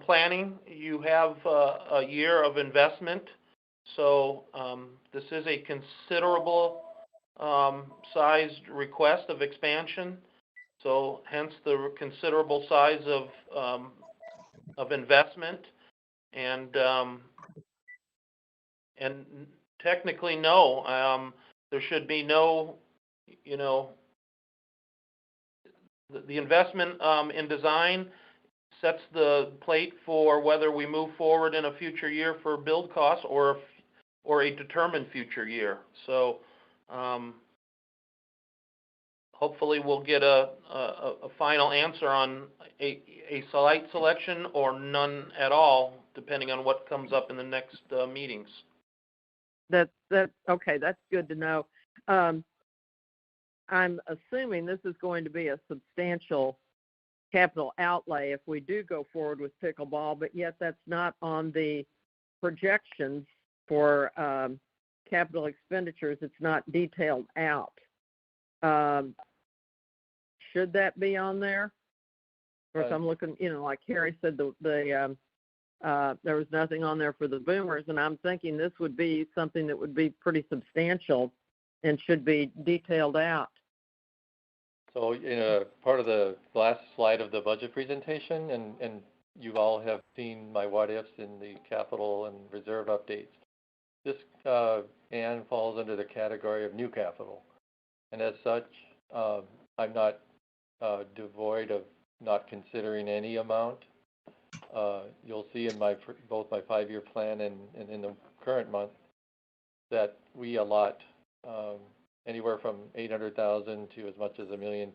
planning, you have a year of investment. So this is a considerable sized request of expansion. So hence the considerable size of investment. And technically, no, there should be no, the investment in design sets the plate for whether we move forward in a future year for build costs or a determined future year. So hopefully we'll get a final answer on a site selection or none at all, depending on what comes up in the next meetings. That's okay. That's good to know. I'm assuming this is going to be a substantial capital outlay if we do go forward with pickleball, but yet that's not on the projections for capital expenditures. It's not detailed out. Should that be on there? Of course, I'm looking, like Harry said, there was nothing on there for the boomers, and I'm thinking this would be something that would be pretty substantial and should be detailed out. So, part of the last slide of the budget presentation, and you all have seen my what ifs in the capital and reserve updates. This, Ann, falls under the category of new capital. And as such, I'm not devoid of not considering any amount. You'll see in both my 5-year plan and in the current month that we allot anywhere from $800,000 to as much as $1.2 million,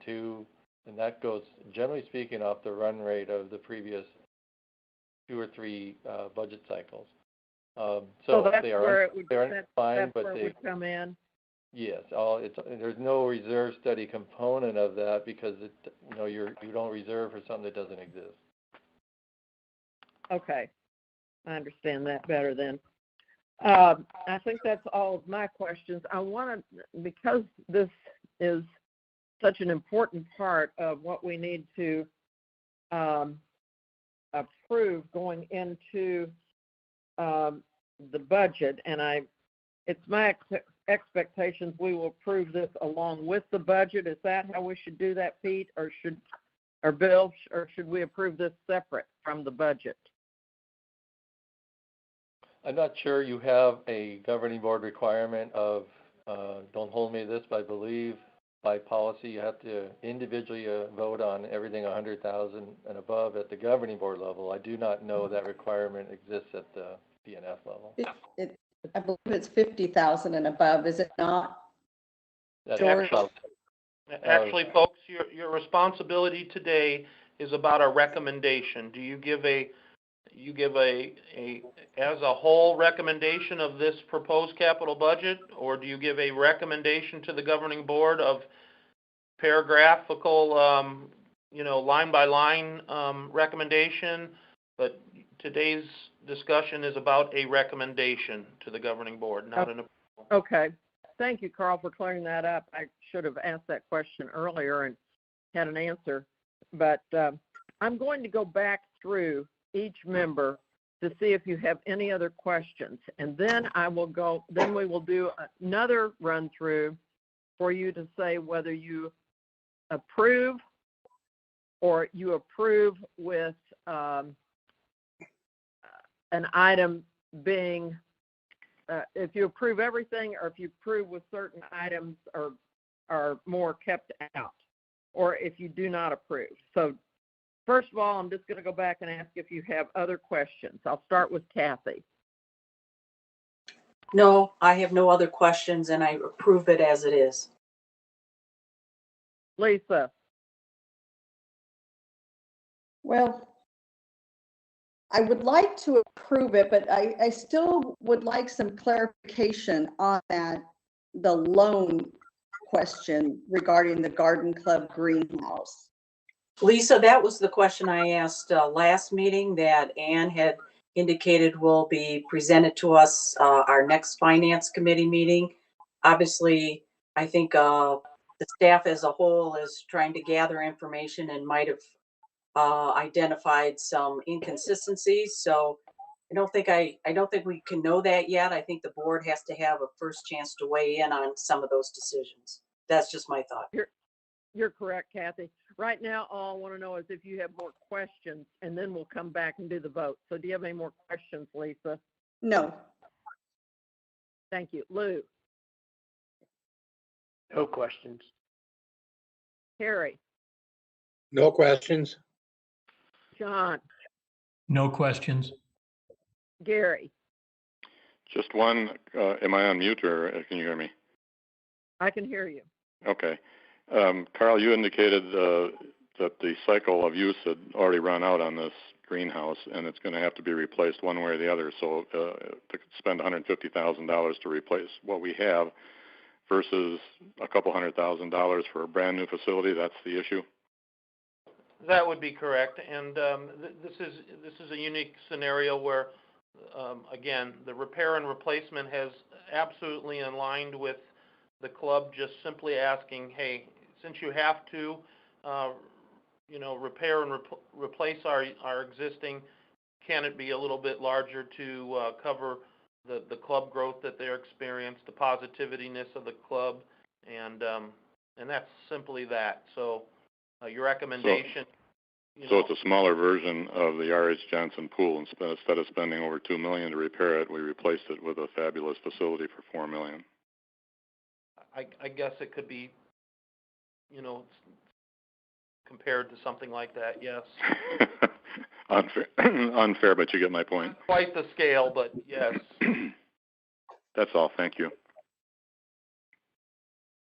and that goes, generally speaking, off the run rate of the previous 2 or 3 budget cycles. So So that's they are, where it would, they are that's fine, but where it they, would come in. yes, there's no reserve study component of that because you don't reserve for something that doesn't exist. Okay, I understand that better then. I think that's all of my questions. I want to, because this is such an important part of what we need to approve going into the budget, and it's my expectations we will approve this along with the budget. Is that how we should do that, Pete, or Bill, or should we approve this separate from the budget? I'm not sure you have a governing board requirement of, don't hold me to this, but I believe by policy you have to individually vote on everything 100,000 and above at the governing board level. I do not know that requirement exists at the BNF level. I believe it's 50,000 and above, is it not? That's George? Actually, folks, your responsibility today is about a recommendation. Do you give a as a whole recommendation of this proposed capital budget, or do you give a recommendation to the governing board of paragraphical, line by line recommendation? But today's discussion is about a recommendation to the governing board, not an approval. Okay. Thank you, Carl, for clearing that up. I should have asked that question earlier and had an answer. But I'm going to go back through each member to see if you have any other questions. And then we will do another run through for you to say whether you approve or you approve with an item being, if you approve everything or if you approve with certain items are more kept out, or if you do not approve. So first of all, I'm just going to go back and ask if you have other questions. I'll start with Kathy. No, I have no other questions, and I approve it as it is. Lisa. Well, I would like to approve it, but I still would like some clarification on the loan question regarding the Garden Club greenhouse. Lisa, that was the question I asked last meeting that Ann had indicated will be presented to us our next finance committee meeting. Obviously, I think the staff as a whole is trying to gather information and might have identified some inconsistencies. So I don't think we can know that yet. I think the board has to have a first chance to weigh in on some of those decisions. That's just my thought. You're correct, Kathy. Right now, all I want to know is if you have more questions, and then we'll come back and do the vote. So do you have any more questions, Lisa? No. Thank you. Lou? No questions. Harry? No questions. John? No questions. Gary? Just one, am I on mute or can you hear me? I can hear you. Okay. Carl, you indicated that the cycle of use had already run out on this greenhouse, and it's going to have to be replaced one way or the other. So to spend $150,000 to replace what we have versus a couple $100,000 for a brand new facility, that's the issue? That would be correct. And this is a unique scenario where, again, the repair and replacement has absolutely aligned with the club just simply asking, hey, since you have to, repair and replace our existing, can it be a little bit larger to cover the club growth that they're experiencing, the positiveness of the club, and that's simply that. So your recommendation. So it's a smaller version of the R.H. Johnson pool. Instead of spending over $2 million to repair it, we replaced it with a fabulous facility for $4 million. I guess it could be, compared to something like that, yes. Unfair, but you get my point. Not quite the scale, but yes. That's all. Thank you.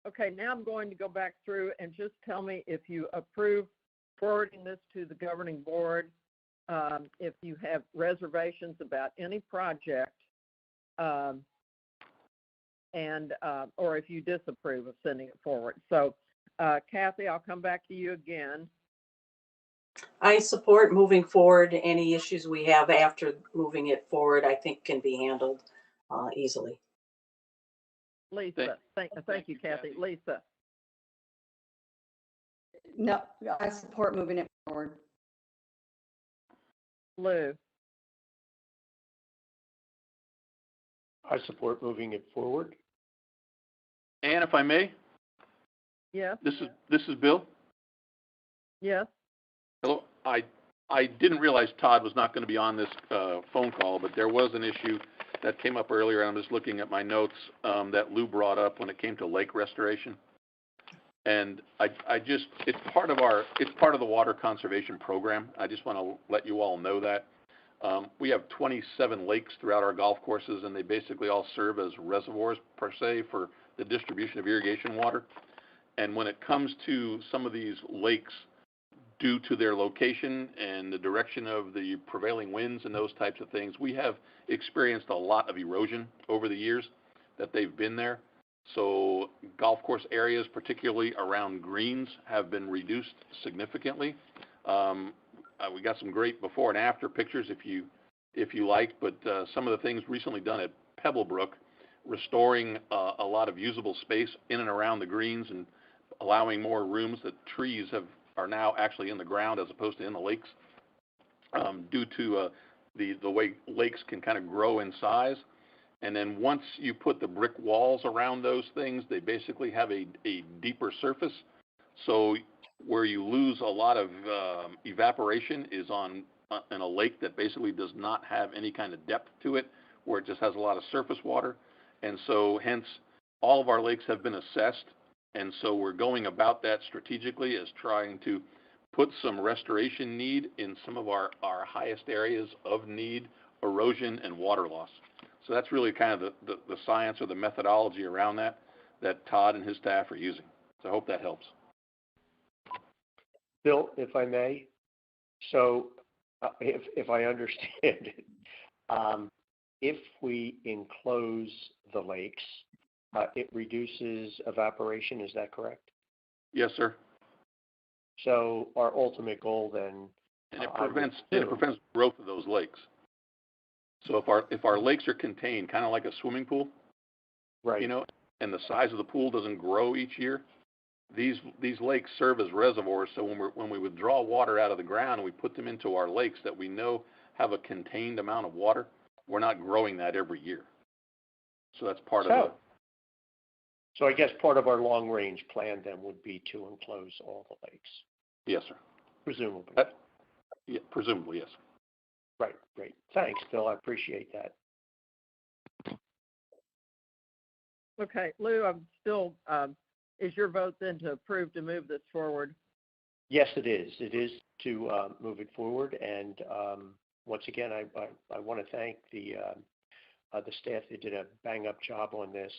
Okay, now I'm going to go back through and just tell me if you approve forwarding this to the governing board, if you have reservations about any project or if you disapprove of sending it forward. So, Kathy, I'll come back to you again. I support moving forward. Any issues we have after moving it forward, I think can be handled easily. Lisa, thank you, Kathy. Lisa, No, I support moving it forward. Lou, I support moving it forward. And if I may, yes, this is Bill. yes, Hello. I didn't realize Todd was not going to be on this phone call, but there was an issue that came up earlier. I'm just looking at my notes that Lou brought up when it came to lake restoration. And it's part of the water conservation program. I just want to let you all know that. We have 27 lakes throughout our golf courses, and they basically all serve as reservoirs per se for the distribution of irrigation water. And when it comes to some of these lakes, due to their location and the direction of the prevailing winds and those types of things, we have experienced a lot of erosion over the years that they've been there. So golf course areas, particularly around greens, have been reduced significantly. We got some great before and after pictures if you like, but some of the things recently done at Pebblebrook, restoring a lot of usable space in and around the greens and allowing more rooms that trees are now actually in the ground as opposed to in the lakes, due to the way lakes can kind of grow in size. And then once you put the brick walls around those things, they basically have a deeper surface. So where you lose a lot of evaporation is in a lake that basically does not have any kind of depth to it, where it just has a lot of surface water. And so hence all of our lakes have been assessed. And so we're going about that strategically as trying to put some restoration need in some of our highest areas of need, erosion and water loss. So that's really kind of the science or the methodology around that Todd and his staff are using. So I hope that helps. Bill, if I may, so if I understand it, if we enclose the lakes, it reduces evaporation, is that correct? Yes, sir. So our ultimate goal then, and it prevents growth of those lakes. So if our lakes are contained, kind of like a swimming pool, right? You know, and the size of the pool doesn't grow each year, these lakes serve as reservoirs. So when we withdraw water out of the ground and we put them into our lakes that we know have a contained amount of water, we're not growing that every year. So that's part of it. So I guess part of our long-range plan then would be to enclose all the lakes. Yes, sir. Presumably. Yeah, presumably, yes. Right, great. Thanks, Bill. I appreciate that. okay, Lou, I'm still, is your vote then to approve to move this forward? Yes, it is. It is to move it forward. And once again, I want to thank the staff. They did a bang-up job on this,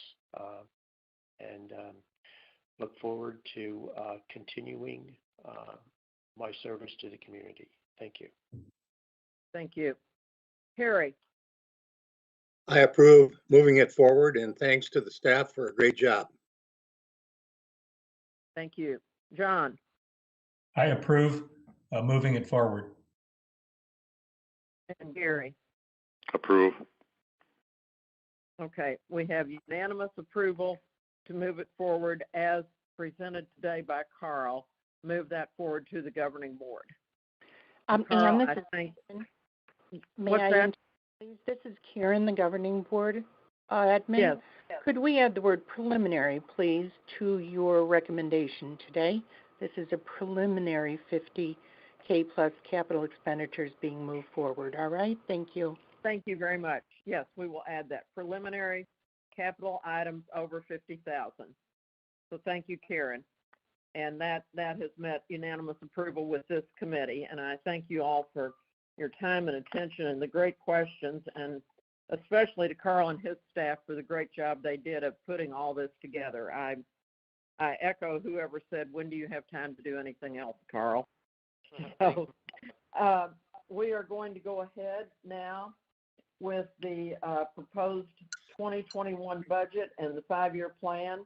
and look forward to continuing my service to the community. Thank you. Thank you. Harry? I approve moving it forward, and thanks to the staff for a great job. Thank you. John? I approve moving it forward. And Gary? Approve. Okay, we have unanimous approval to move it forward as presented today by Carl. Move that forward to the governing board. Carl, Ann, I think, may what's I that? interrupt, please? This is Karen, the governing board admin. Yes. Could we add the word preliminary, please, to your recommendation today? This is a preliminary 50K plus capital expenditures being moved forward. All right, thank you. Thank you very much. Yes, we will add that. Preliminary capital items over 50,000. So thank you, Karen. And that has met unanimous approval with this committee. And I thank you all for your time and attention and the great questions, and especially to Carl and his staff for the great job they did of putting all this together. I echo whoever said, when do you have time to do anything else, Carl? So we are going to go ahead now with the proposed 2021 budget and the 5-year plan.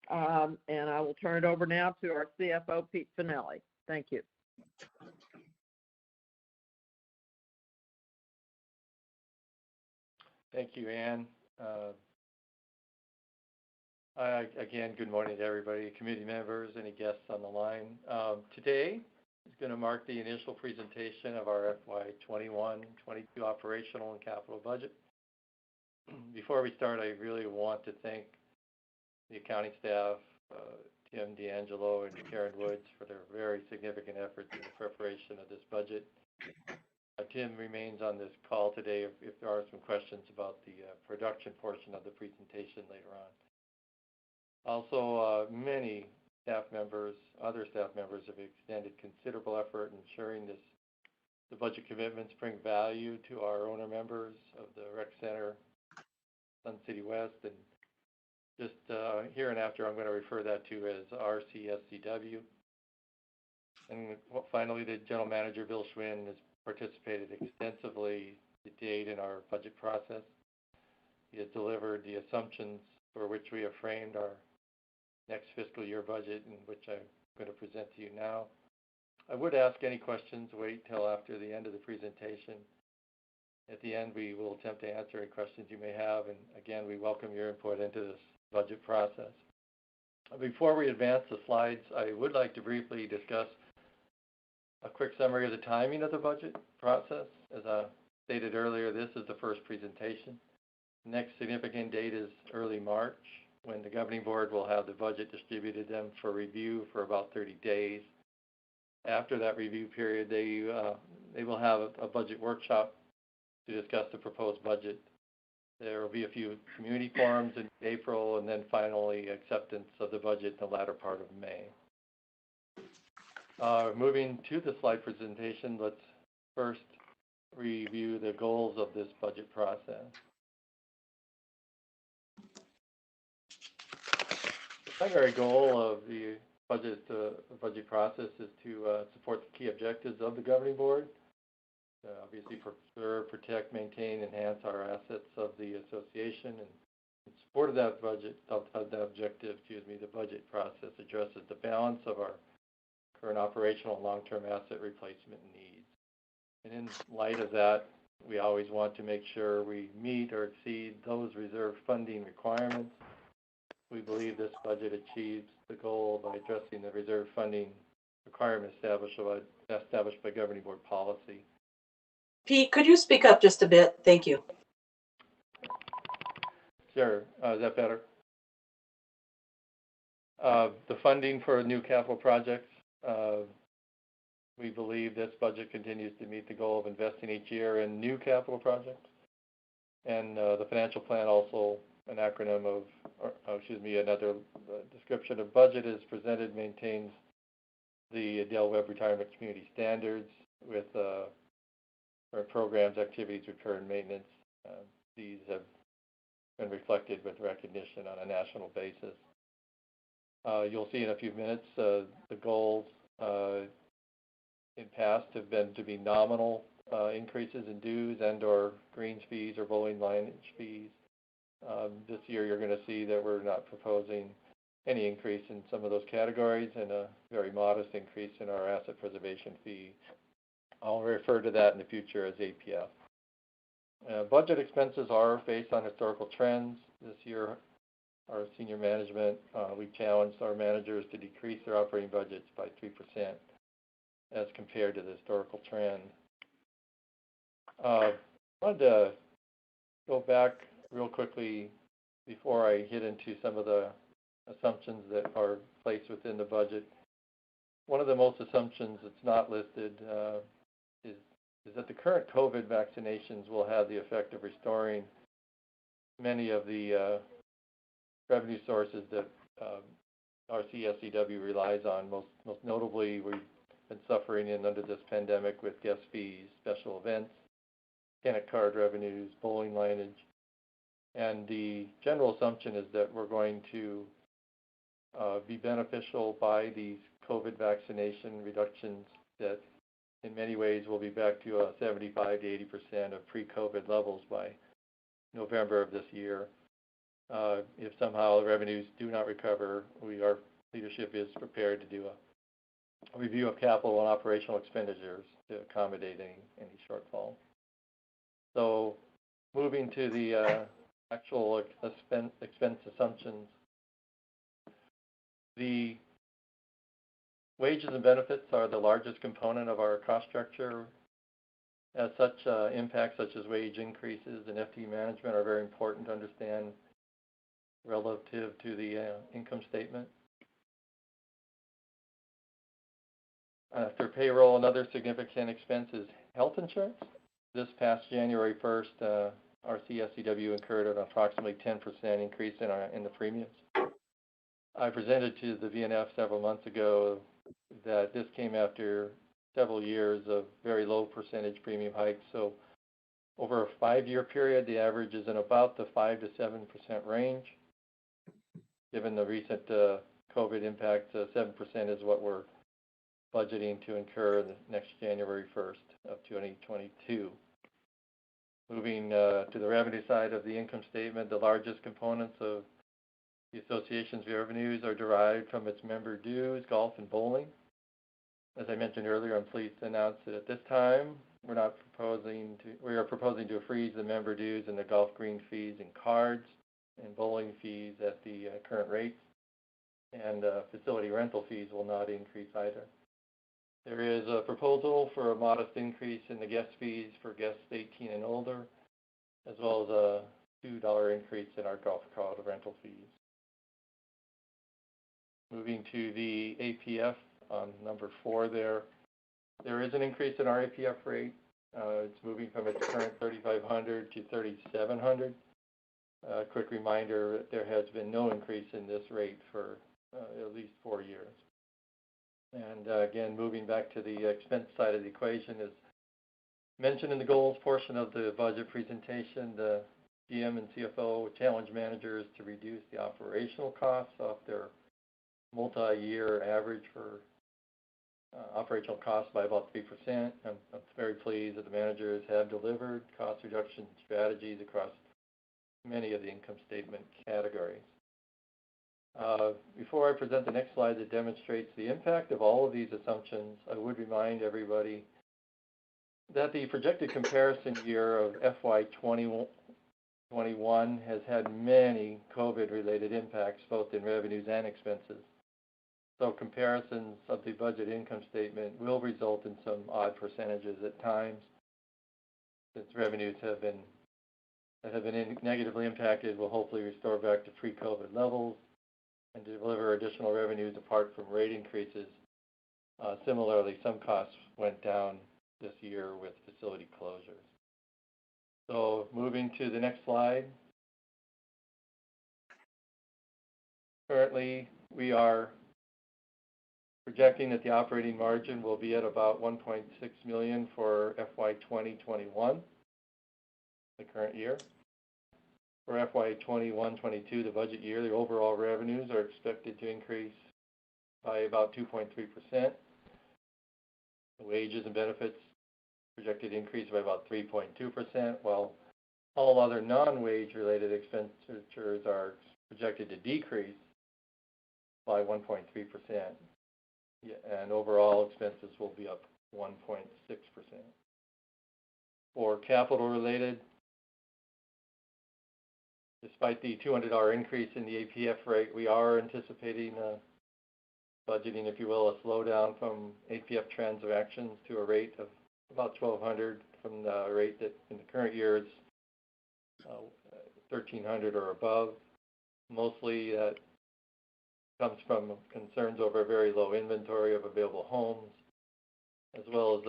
And I will turn it over now to our CFO, Pete Finelli. Thank you. Thank you, Ann. Again, good morning to everybody, committee members, any guests on the line. Today is going to mark the initial presentation of our FY21-22 operational and capital budget. Before we start, I really want to thank the accounting staff, Tim D'Angelo and Karen Woods, for their very significant efforts in the preparation of this budget. Tim remains on this call today if there are some questions about the production portion of the presentation later on. Also, many staff members, other staff members have extended considerable effort in ensuring the budget commitments bring value to our owner members of the Rec Center, Sun City West, and just here and after I'm going to refer that to as RCSCW. And finally, the General Manager, Bill Schwinn, has participated extensively to date in our budget process. He has delivered the assumptions for which we have framed our next fiscal year budget, in which I'm going to present to you now. I would ask any questions, wait till after the end of the presentation. At the end, we will attempt to answer any questions you may have, and again, we welcome your input into this budget process. Before we advance the slides, I would like to briefly discuss a quick summary of the timing of the budget process. As I stated earlier, this is the first presentation. The next significant date is early March, when the governing board will have the budget distributed to them for review for about 30 days. After that review period, they will have a budget workshop to discuss the proposed budget. There will be a few community forums in April, and then finally acceptance of the budget in the latter part of May. Moving to the slide presentation, let's first review the goals of this budget process. The primary goal of the budget process is to support the key objectives of the governing board. Obviously, preserve, protect, maintain, enhance our assets of the association, and in support of that objective, the budget process addresses the balance of our current operational and long-term asset replacement needs. And in light of that, we always want to make sure we meet or exceed those reserve funding requirements. We believe this budget achieves the goal by addressing the reserve funding requirement established by governing board policy. Pete, could you speak up just a bit? Thank you. Sure. Is that better? The funding for new capital projects. We believe this budget continues to meet the goal of investing each year in new capital projects. And the financial plan, also an acronym of, another description of budget is presented, maintains the Dale Webb Retirement Community Standards with programs, activities, repair, and maintenance. These have been reflected with recognition on a national basis. You'll see in a few minutes the goals in past have been to be nominal increases in dues and or greens fees or bowling lineage fees. This year you're going to see that we're not proposing any increase in some of those categories and a very modest increase in our asset preservation fee. I'll refer to that in the future as APF. Budget expenses are based on historical trends. This year, our senior management, we challenged our managers to decrease their operating budgets by 3% as compared to the historical trend. I wanted to go back real quickly before I hit into some of the assumptions that are placed within the budget. One of the most assumptions that's not listed is that the current COVID vaccinations will have the effect of restoring many of the revenue sources that RCSCW relies on. Most notably, we've been suffering under this pandemic with guest fees, special events, Kennet card revenues, bowling lineage. And the general assumption is that we're going to be beneficial by these COVID vaccination reductions that in many ways, we'll be back to 75 to 80% of pre-COVID levels by November of this year. If somehow the revenues do not recover, our leadership is prepared to do a review of capital and operational expenditures to accommodate any shortfall. So moving to the actual expense assumptions, the wages and benefits are the largest component of our cost structure. As such, impacts such as wage increases and FTE management are very important to understand relative to the income statement. After payroll, another significant expense is health insurance. This past January 1st, our CSCW incurred an approximately 10% increase in the premiums. I presented to the VNF several months ago that this came after several years of very low percentage premium hikes. So over a 5-year period, the average is in about the 5 to 7% range. Given the recent COVID impact, 7% is what we're budgeting to incur the next January 1st of 2022. Moving to the revenue side of the income statement, the largest components of the association's revenues are derived from its member dues, golf, and bowling. As I mentioned earlier, I'm pleased to announce that at this time, we are proposing to freeze the member dues and the golf green fees and cards and bowling fees at the current rates, and facility rental fees will not increase either. There is a proposal for a modest increase in the guest fees for guests 18 and older, as well as a $2 increase in our golf cart rental fees. Moving to the APF on number 4 there is an increase in our APF rate. It's moving from its current $3,500 to $3,700. Quick reminder, there has been no increase in this rate for at least 4 years. And again, moving back to the expense side of the equation, as mentioned in the goals portion of the budget presentation, the GM and CFO challenge managers to reduce the operational costs off their multi-year average for operational costs by about 3%. I'm very pleased that the managers have delivered cost reduction strategies across many of the income statement categories. Before I present the next slide that demonstrates the impact of all of these assumptions, I would remind everybody that the projected comparison year of FY 2021 has had many COVID-related impacts, both in revenues and expenses. So comparisons of the budget income statement will result in some odd percentages at times, since revenues that have been negatively impacted will hopefully restore back to pre-COVID levels and deliver additional revenues apart from rate increases. Similarly, some costs went down this year with facility closures. So moving to the next slide. Currently, we are projecting that the operating margin will be at about $1.6 million for FY 2021, the current year. For FY 21-22, the budget year, the overall revenues are expected to increase by about 2.3%. The wages and benefits projected to increase by about 3.2%, while all other non-wage related expenditures are projected to decrease by 1.3%. And overall expenses will be up 1.6%. For capital related, despite the $200 increase in the APF rate, we are anticipating budgeting, if you will, a slowdown from APF transactions to a rate of about $1,200 from the rate that in the current year is $1,300 or above. Mostly that comes from concerns over a very low inventory of available homes, as well as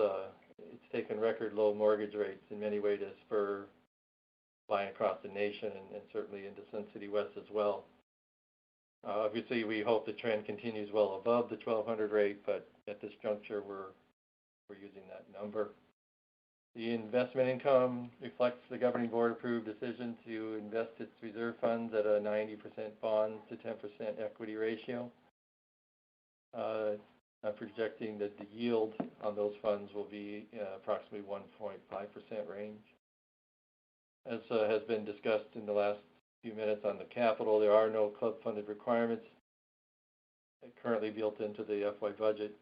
it's taken record low mortgage rates in many ways to spur buying across the nation and certainly into Sun City West as well. Obviously, we hope the trend continues well above the $1,200 rate, but at this juncture, we're using that number. The investment income reflects the governing board approved decision to invest its reserve funds at a 90% bonds to 10% equity ratio. I'm projecting that the yield on those funds will be approximately 1.5% range. As has been discussed in the last few minutes on the capital, there are no club-funded requirements currently built into the FY budget.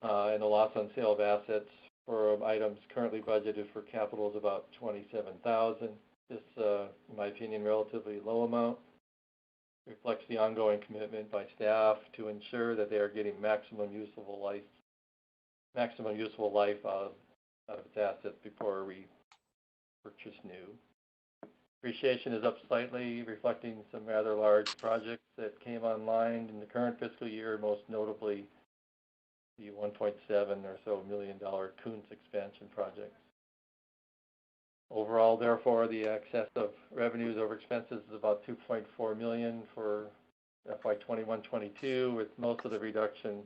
And the loss on sale of assets for items currently budgeted for capital is about $27,000. This, in my opinion, relatively low amount reflects the ongoing commitment by staff to ensure that they are getting maximum useful life out of its assets before we purchase new. Depreciation is up slightly, reflecting some rather large projects that came online in the current fiscal year, most notably the $1.7 or so million Coons expansion project. Overall, therefore, the excess of revenues over expenses is about $2.4 million for FY 21-22, with most of the reduction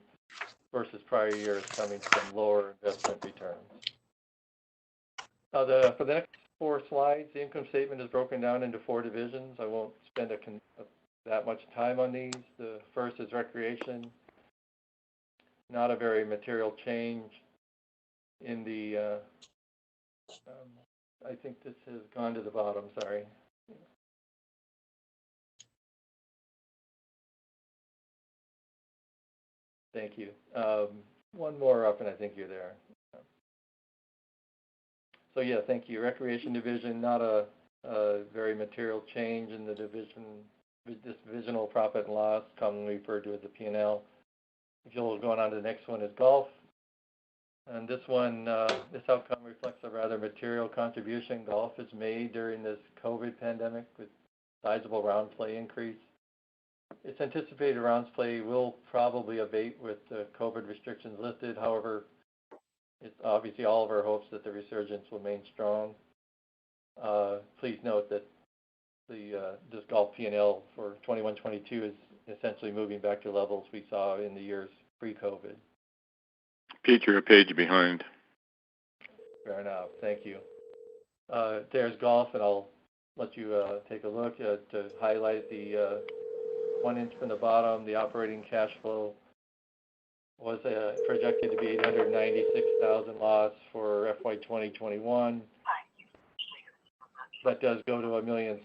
versus prior years coming from lower investment returns. For the next 4 slides, the income statement is broken down into 4 divisions. I won't spend that much time on these. The first is recreation. Not a very material change in the, I think this has gone to the bottom, sorry. Thank you. One more up and I think you're there. So yeah, thank you. Recreation division, not a very material change in the divisional profit and loss, commonly referred to as the P&L. If you'll go on to the next one is golf. And this one, this outcome reflects a rather material contribution golf has made during this COVID pandemic with sizable round play increase. It's anticipated rounds play will probably abate with the COVID restrictions lifted. However, it's obviously all of our hopes that the resurgence will remain strong. Please note that this golf P&L for 21-22 is essentially moving back to levels we saw in the years pre-COVID. Pete, you're a page behind. Fair enough. Thank you. There's golf, and I'll let you take a look to highlight the 1 inch from the bottom. The operating cash flow was projected to be $896,000 loss for FY 2021. That does go to $1.6 million,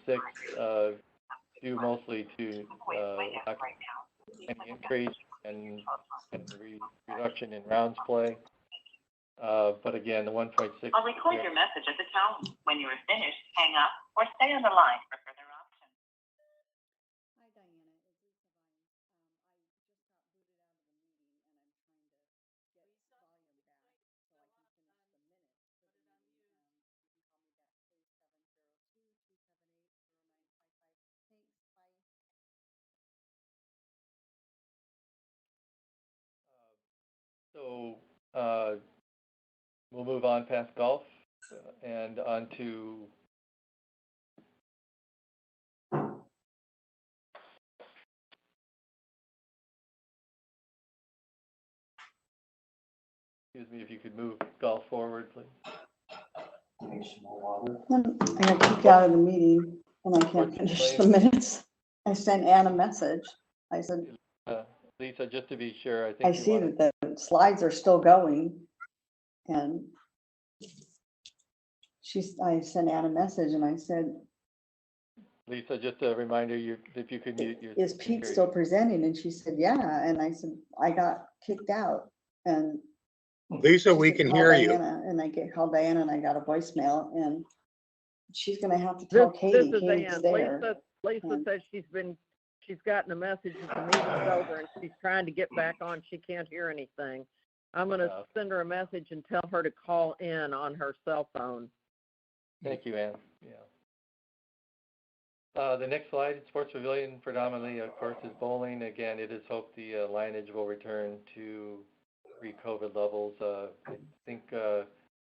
due mostly to an increase and reduction in rounds play. But again, the 1.6. I'll record your message at the tone. When you are finished, hang up or stay on the line for further options. Hi, Diana. It's Lisa Vine. I just got booted out of the meeting and I'm trying to get volume back so I can finish the minutes for the meeting. You can call me back, please, 702-278-0955. Thanks, bye. So we'll move on past golf and on to excuse me, if you could move golf forward, please. I got kicked out of the meeting and I can't finish the minutes. I sent Ann a message. I said, Lisa, just to be sure, I think I see that the slides are still going. And I sent Ann a message and I said, Lisa, just a reminder, if you could mute your. is Pete still presenting? And she said, yeah. And I said, I got kicked out. And Lisa, we can hear you. And I called Diana and I got a voicemail and she's going to have to tell Katie. This is Katie's Ann. there. Lisa says she's gotten a message that the meeting's over and she's trying to get back on. She can't hear anything. I'm going to send her a message and tell her to call in on her cell phone. Thank you, Ann. Yeah. The next slide, Sports Pavilion, predominantly, of course, is bowling. Again, it is hoped the lineage will return to pre-COVID levels. I think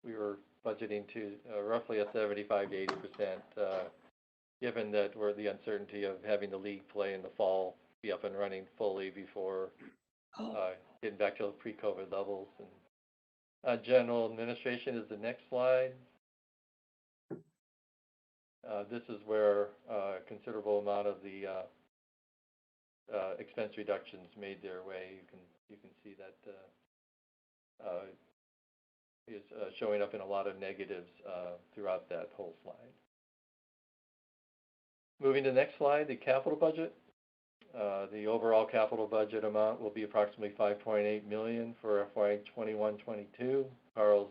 we were budgeting to roughly a 75 to 80%, given that we're the uncertainty of having the league play in the fall, be up and running fully before getting back to pre-COVID levels. And general administration is the next slide. This is where a considerable amount of the expense reductions made their way. You can you can see that is showing up in a lot of negatives throughout that whole slide. Moving to the next slide, the capital budget. The overall capital budget amount will be approximately $5.8 million for FY 21-22. Carl's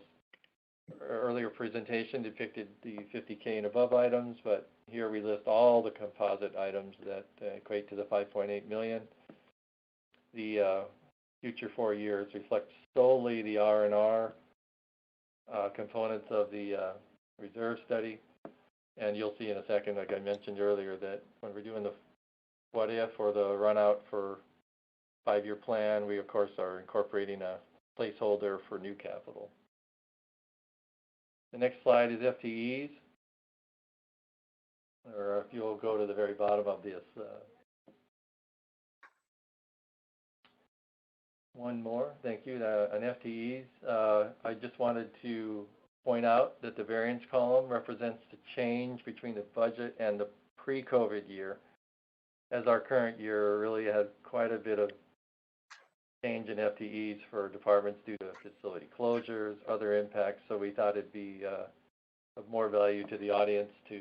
earlier presentation depicted the 50K and above items, but here we list all the composite items that equate to the $5.8 million. The future 4 years reflect solely the R&R components of the reserve study. And you'll see in a second, like I mentioned earlier, that when we're doing the what if or the run out for 5-year plan, we of course are incorporating a placeholder for new capital. The next slide is FTEs, or if you'll go to the very bottom of this. One more, thank you, on FTEs. I just wanted to point out that the variance column represents the change between the budget and the pre-COVID year, as our current year really had quite a bit of change in FTEs for departments due to facility closures, other impacts. So we thought it'd be of more value to the audience to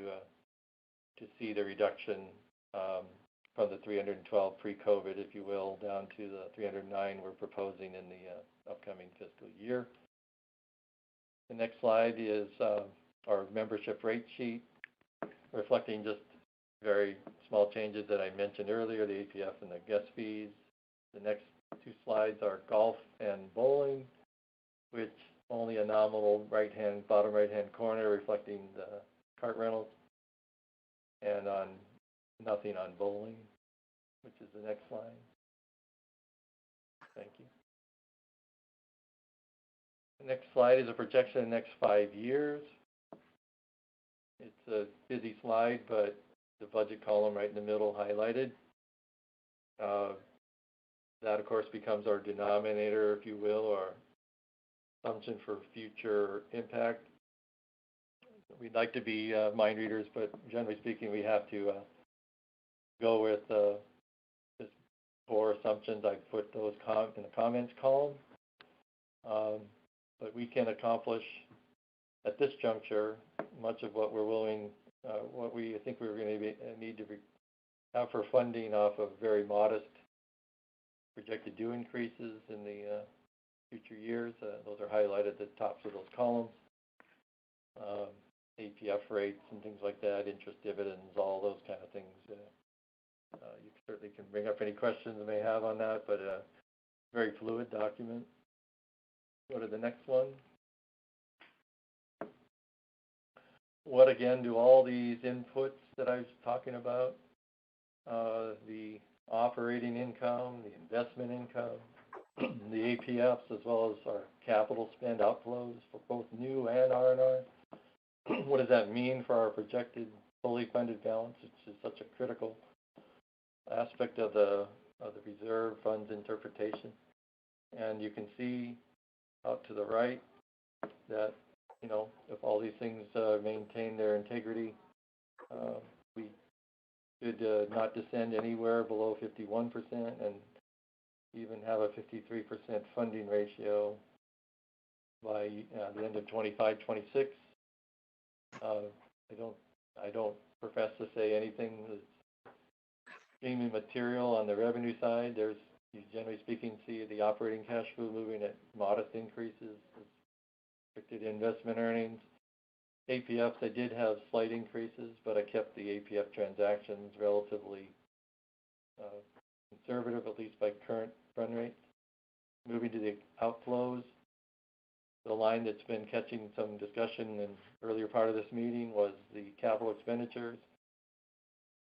see the reduction from the 312 pre-COVID, if you will, down to the 309 we're proposing in the upcoming fiscal year. The next slide is our membership rate sheet, reflecting just very small changes that I mentioned earlier, the APF and the guest fees. The next 2 slides are golf and bowling, which only a nominal bottom right-hand corner reflecting the cart rentals, and on nothing on bowling, which is the next slide. Thank you. The next slide is a projection of the next 5 years. It's a busy slide, but the budget column right in the middle highlighted. That, of course, becomes our denominator, if you will, or assumption for future impact. We'd like to be mind readers, but generally speaking, we have to go with just 4 assumptions. I put those in the comments column. But we can accomplish at this juncture much of what we're willing, what we think we're going to need to have for funding off of very modest projected due increases in the future years. Those are highlighted at the tops of those columns. APF rates and things like that, interest dividends, all those kind of things. You certainly can bring up any questions you may have on that, but very fluid document. Go to the next one. What again do all these inputs that I was talking about, the operating income, the investment income, the APFs, as well as our capital spend outflows for both new and R&R, what does that mean for our projected fully funded balance? It's just such a critical aspect of the reserve funds interpretation. And you can see out to the right that, you know, if all these things maintain their integrity, we should not descend anywhere below 51% and even have a 53% funding ratio by the end of 25-26. I don't profess to say anything that's extremely material on the revenue side. You generally speaking see the operating cash flow moving at modest increases, restricted investment earnings. APFs, I did have slight increases, but I kept the APF transactions relatively conservative, at least by current run rates. Moving to the outflows, the line that's been catching some discussion in the earlier part of this meeting was the capital expenditures.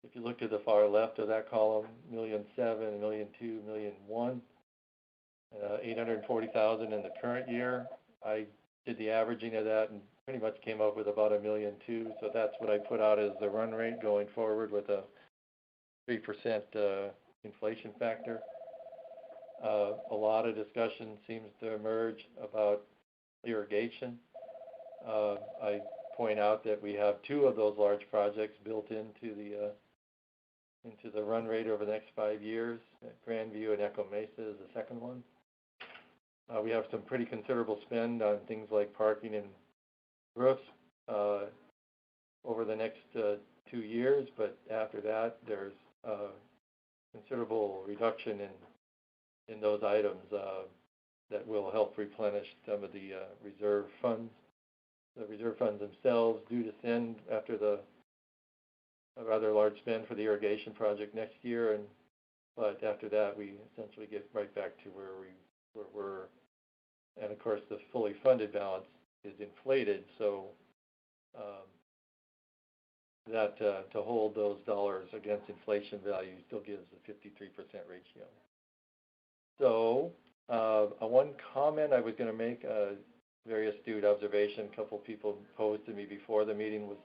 If you look to the far left of that column, $1,007,000, $1,002,000, $1,001,000, $840,000 in the current year. I did the averaging of that and pretty much came up with about $1,002,000. So that's what I put out as the run rate going forward with a 3% inflation factor. A lot of discussion seems to emerge about irrigation. I point out that we have 2 of those large projects built into the run rate over the next 5 years. Grandview and Echo Mesa is the second one. We have some pretty considerable spend on things like parking and roofs over the next 2 years, but after that, there's considerable reduction in those items that will help replenish some of the reserve funds. The reserve funds themselves due to send after a rather large spend for the irrigation project next year, but after that, we essentially get right back to where we were. And of course, the fully funded balance is inflated, so that to hold those dollars against inflation value still gives a 53% ratio. So one comment I was going to make, a very astute observation a couple people posed to me before the meeting was,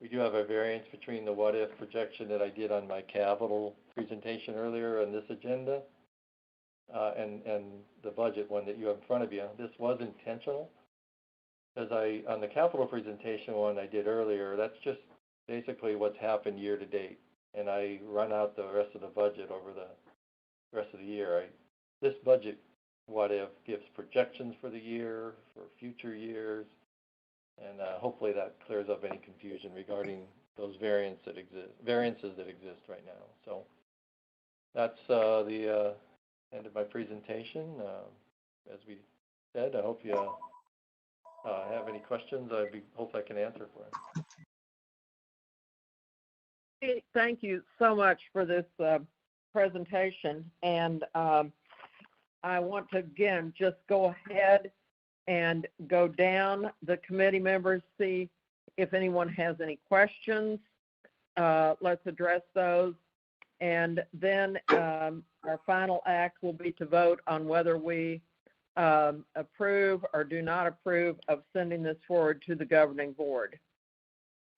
we do have a variance between the what-if projection that I did on my capital presentation earlier on this agenda and the budget one that you have in front of you. This was intentional, because on the capital presentation one I did earlier, that's just basically what's happened year to date. And I run out the rest of the budget over the rest of the year. This budget what-if gives projections for the year, for future years, and hopefully that clears up any confusion regarding those variances that exist right now. So that's the end of my presentation. As we said, I hope you have any questions. Hope I can answer for them. Thank you so much for this presentation, and I want to again just go ahead and go down the committee members, see if anyone has any questions. Let's address those. And then our final act will be to vote on whether we approve or do not approve of sending this forward to the governing board.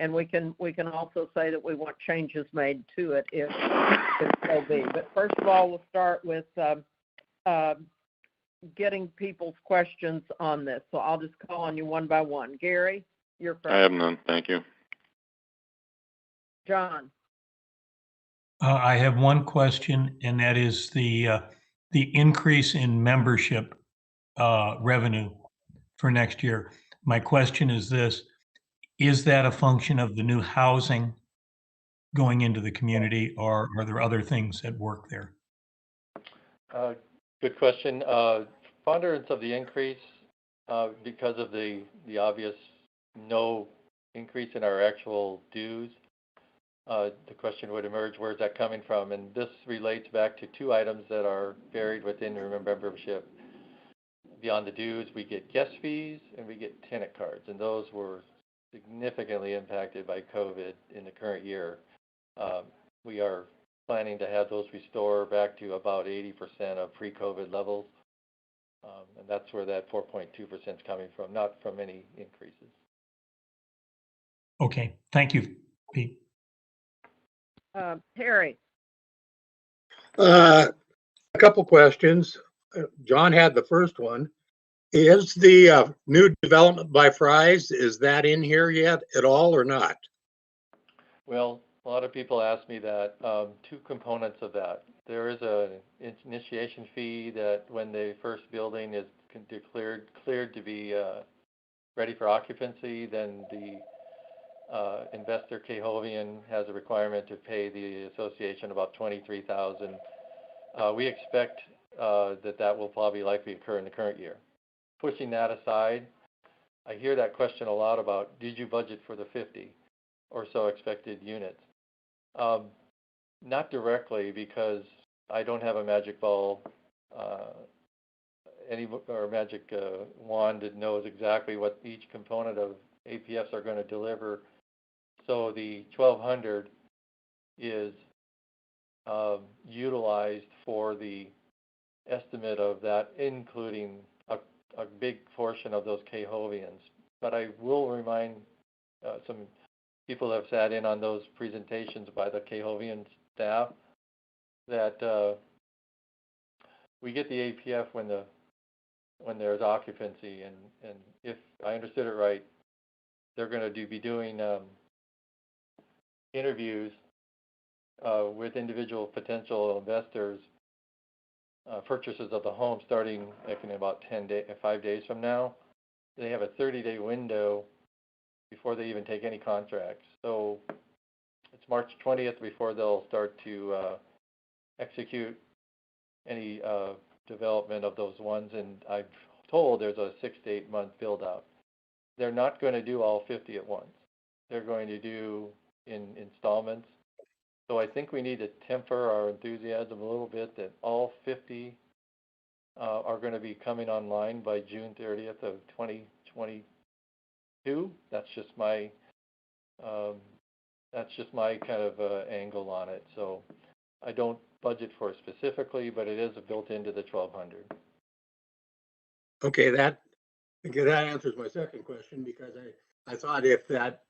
And we can also say that we want changes made to it if so be. But first of all, we'll start with getting people's questions on this. So I'll just call on you one by one. Gary, you're first. I have none. Thank you. John. I have one question, and that is the increase in membership revenue for next year. My question is this: is that a function of the new housing going into the community, or are there other things at work there? Good question. Preponderance of the increase, because of the obvious no increase in our actual dues, the question would emerge, where's that coming from? And this relates back to two items that are buried within the membership. Beyond the dues, we get guest fees and we get tenant cards, and those were significantly impacted by COVID in the current year. We are planning to have those restore back to about 80% of pre-COVID levels. And that's where that 4.2% is coming from, not from any increases. Okay, thank you, Pete. Terry. A couple questions. John had the first one. Is the new development by Fry's, is that in here yet at all or not? Well, a lot of people ask me that. Two components of that. There is an initiation fee that when the first building is cleared to be ready for occupancy, then the investor Cahovian has a requirement to pay the association about $23,000. We expect that will probably likely occur in the current year. Pushing that aside, I hear that question a lot about, did you budget for the 50 or so expected units? Not directly, because I don't have a magic bulb or magic wand that knows exactly what each component of APFs are going to deliver. So the 1,200 is utilized for the estimate of that, including a big portion of those Cahovians. But I will remind some people have sat in on those presentations by the Cahovian staff that we get the APF when there's occupancy, and if I understood it right, they're going to be doing interviews with individual potential investors purchases of the home starting like in about 5 days from now. They have a 30-day window before they even take any contracts. So it's March 20th before they'll start to execute any development of those ones. And I've told there's a 6 to 8 month build out. They're not going to do all 50 at once. They're going to do in installments. So I think we need to temper our enthusiasm a little bit that all 50 are going to be coming online by June 30th of 2022. That's just my kind of angle on it. So I don't budget for it specifically, but it is built into the 1,200. Okay, that answers my second question, because I thought if that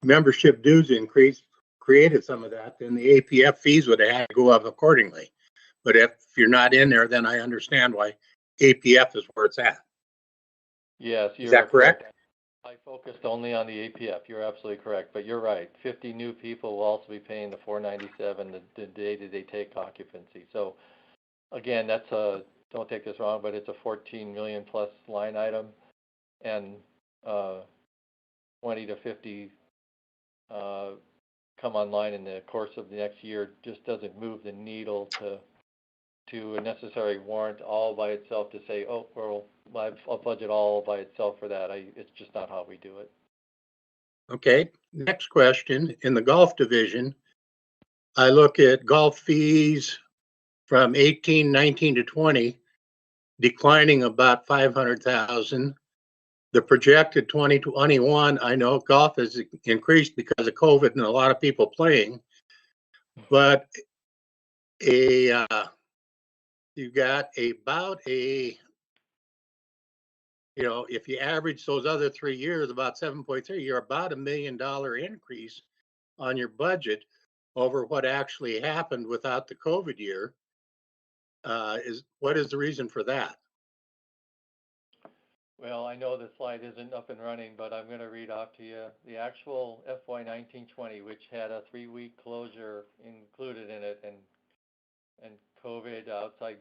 membership dues increase created some of that, then the APF fees would have had to go up accordingly. But if you're not in there, then I understand why APF is where it's at. Yes, Is that correct? I focused only on the APF. You're absolutely correct, but you're right. 50 new people will also be paying the $497 the day that they take occupancy. So again, that's don't take this wrong, but it's a 14 million plus line item, and 20 to 50 come online in the course of the next year just doesn't move the needle to a necessary warrant all by itself to say, oh, well, I'll budget all by itself for that. It's just not how we do it. Okay, next question. In the golf division, I look at golf fees from 18, 19 to 20, declining about 500,000. The projected 2021, I know golf has increased because of COVID and a lot of people playing, but you got about a, if you average those other 3 years, about 7.3, you're about $1 million increase on your budget over what actually happened without the COVID year. What is the reason for that? Well, I know the slide isn't up and running, but I'm going to read off to you the actual FY 19-20, which had a 3-week closure included in it, and COVID outside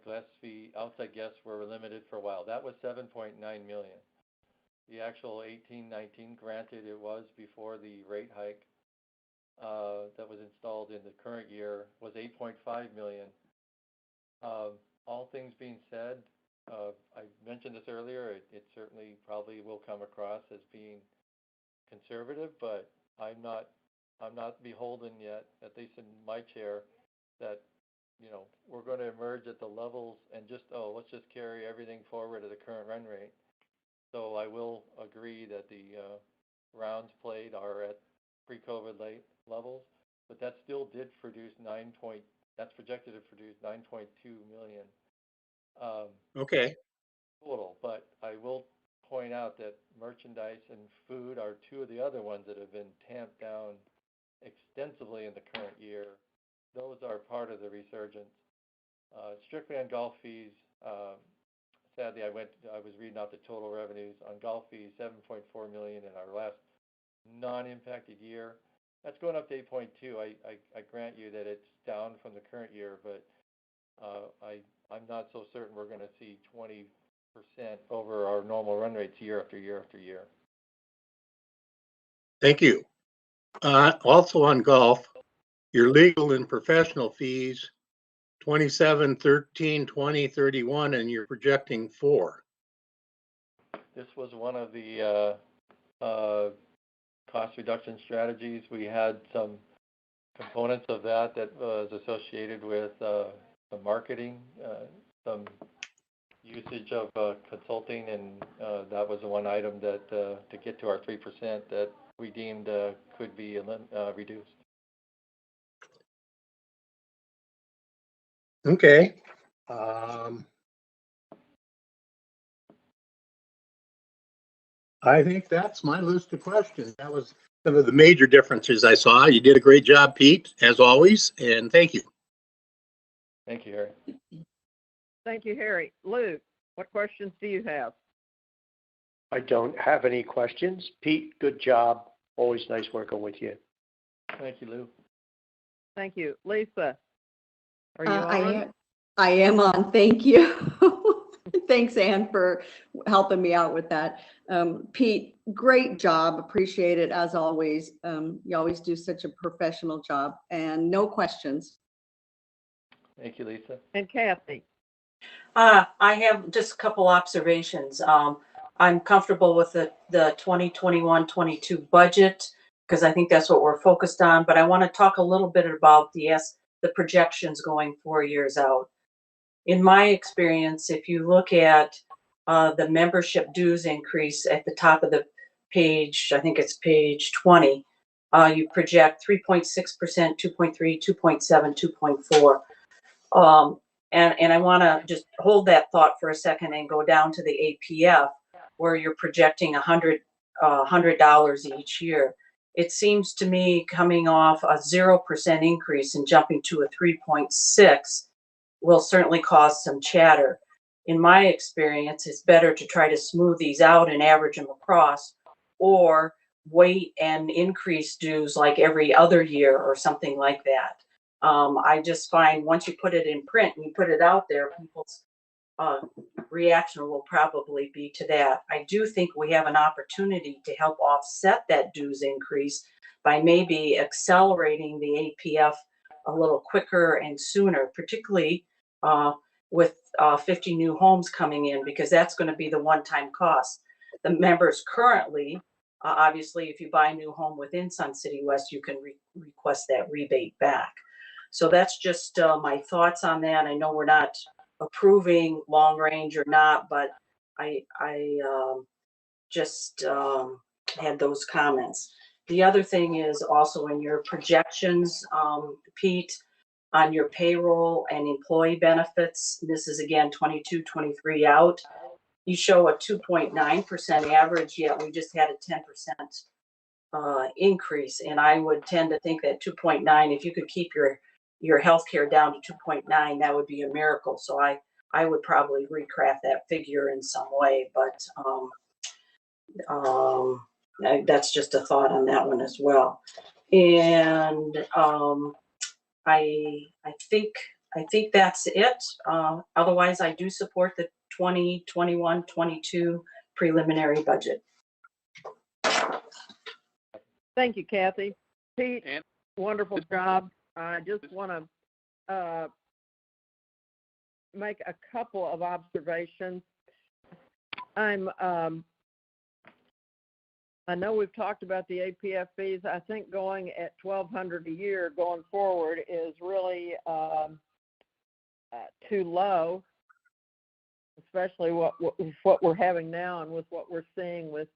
guests were limited for a while. That was 7.9 million. The actual 18-19, granted it was before the rate hike that was installed in the current year, was 8.5 million. All things being said, I mentioned this earlier, it certainly probably will come across as being conservative, but I'm not beholden yet, at least in my chair, that we're going to emerge at the levels and let's just carry everything forward at the current run rate. So I will agree that the rounds played are at pre-COVID levels, but that still did produce that's projected to produce 9.2 million. Okay. Total, but I will point out that merchandise and food are two of the other ones that have been tamped down extensively in the current year. Those are part of the resurgence. Strictly on golf fees, sadly, I was reading out the total revenues on golf fees, 7.4 million in our last non-impacted year. That's going up to 8.2. I grant you that it's down from the current year, but I'm not so certain we're going to see 20% over our normal run rates year after year after year. Thank you. Also on golf, your legal and professional fees, 27, 13, 20, 31, and you're projecting 4. This was one of the cost reduction strategies. We had some components of that was associated with the marketing, some usage of consulting, and that was the one item that to get to our 3% that we deemed could be reduced. Okay. I think that's my list of questions. That was some of the major differences I saw. You did a great job, Pete, as always, and thank you. Thank you, Harry. Thank you, Harry. Lou, what questions do you have? I don't have any questions. Pete, good job. Always nice working with you. Thank you, Lou. Thank you. Lisa, are you on? I am on, thank you. Thanks, Ann, for helping me out with that. Pete, great job, appreciate it as always. You always do such a professional job, and no questions. Thank you, Lisa. And Kathy? I have just a couple observations. I'm comfortable with the 2021-22 budget because I think that's what we're focused on, but I want to talk a little bit about the projections going 4 years out. In my experience, if you look at the membership dues increase at the top of the page, I think it's page 20, you project 3.6%, 2.3, 2.7, 2.4. And I want to just hold that thought for a second and go down to the APF where you're projecting $100 each year. It seems to me coming off a 0% increase and jumping to a 3.6 will certainly cause some chatter. In my experience, it's better to try to smooth these out and average them across, or wait and increase dues like every other year or something like that. I just find once you put it in print and you put it out there, people's reaction will probably be to that. I do think we have an opportunity to help offset that dues increase by maybe accelerating the APF a little quicker and sooner, particularly with 50 new homes coming in, because that's going to be the one-time cost. The members currently, obviously, if you buy a new home within Sun City West, you can request that rebate back. So that's just my thoughts on that. I know we're not approving long range or not, but I just had those comments. The other thing is also in your projections, Pete, on your payroll and employee benefits, this is again 22, 23 out. You show a 2.9% average, yet we just had a 10% increase. And I would tend to think that 2.9, if you could keep your healthcare down to 2.9, that would be a miracle. So I would probably recraft that figure in some way, but that's just a thought on that one as well. And I think that's it. Otherwise, I do support the 2021-22 preliminary budget. Thank you, Kathy. Pete, And- wonderful job. I just want to make a couple of observations. I know we've talked about the APF fees. I think going at $1,200 a year going forward is really too low, especially what we're having now and with what we're seeing with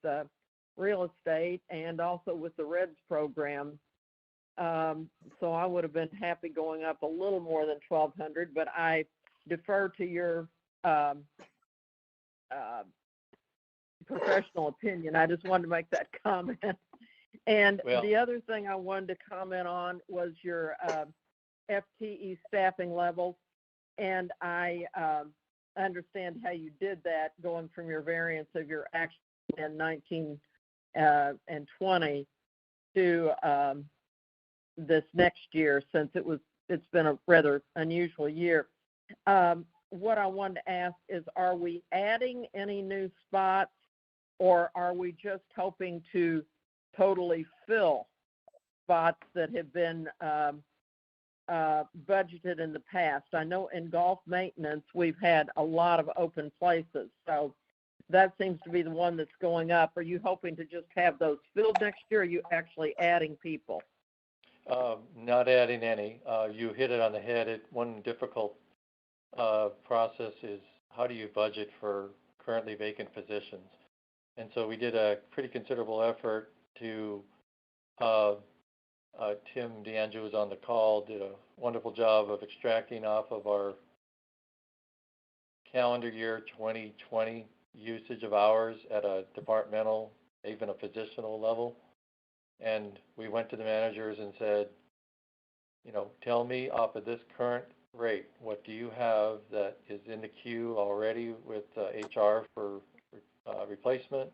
real estate and also with the REDS program. So I would have been happy going up a little more than $1,200, but I defer to your professional opinion. I just wanted to make that comment. And the other thing I wanted to comment on was your FTE staffing levels. And I understand how you did that, going from your variance of your action in 19 and 20 to this next year, since it's been a rather unusual year. What I wanted to ask is, are we adding any new spots, or are we just hoping to totally fill spots that have been budgeted in the past? I know in golf maintenance, we've had a lot of open places, so that seems to be the one that's going up. Are you hoping to just have those filled next year, or are you actually adding people? Not adding any. You hit it on the head. One difficult process is, how do you budget for currently vacant positions? And so we did a pretty considerable effort to, Tim DeAngelo was on the call, did a wonderful job of extracting off of our calendar year 2020 usage of hours at a departmental, even a positional level. And we went to the managers and said, tell me off of this current rate, what do you have that is in the queue already with HR for replacement?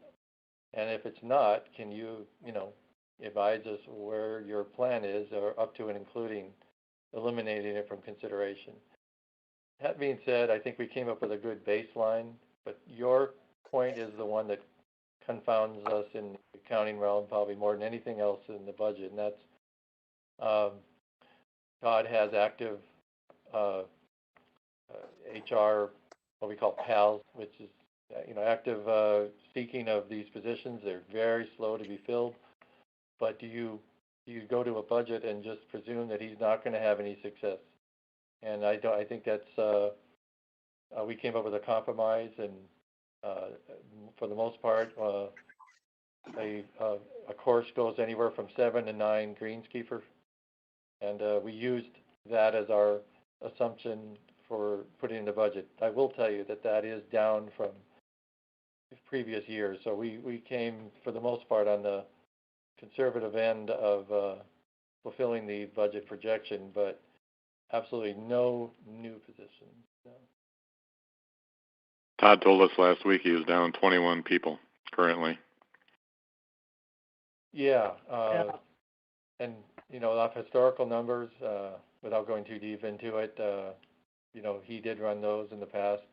And if it's not, can you, advise us where your plan is, or up to and including eliminating it from consideration? That being said, I think we came up with a good baseline, but your point is the one that confounds us in the accounting realm probably more than anything else in the budget, and that's Todd has active HR, what we call PALs, which is active seeking of these positions. They're very slow to be filled. But do you go to a budget and just presume that he's not going to have any success? And I think that's we came up with a compromise, and for the most part, a course goes anywhere from 7 to 9 greenskeeper, and we used that as our assumption for putting in the budget. I will tell you that is down from previous years. So we came, for the most part, on the conservative end of fulfilling the budget projection, but absolutely no new positions. No. Todd told us last week he was down 21 people currently. Yeah. And, off historical numbers, without going too deep into it, he did run those in the past.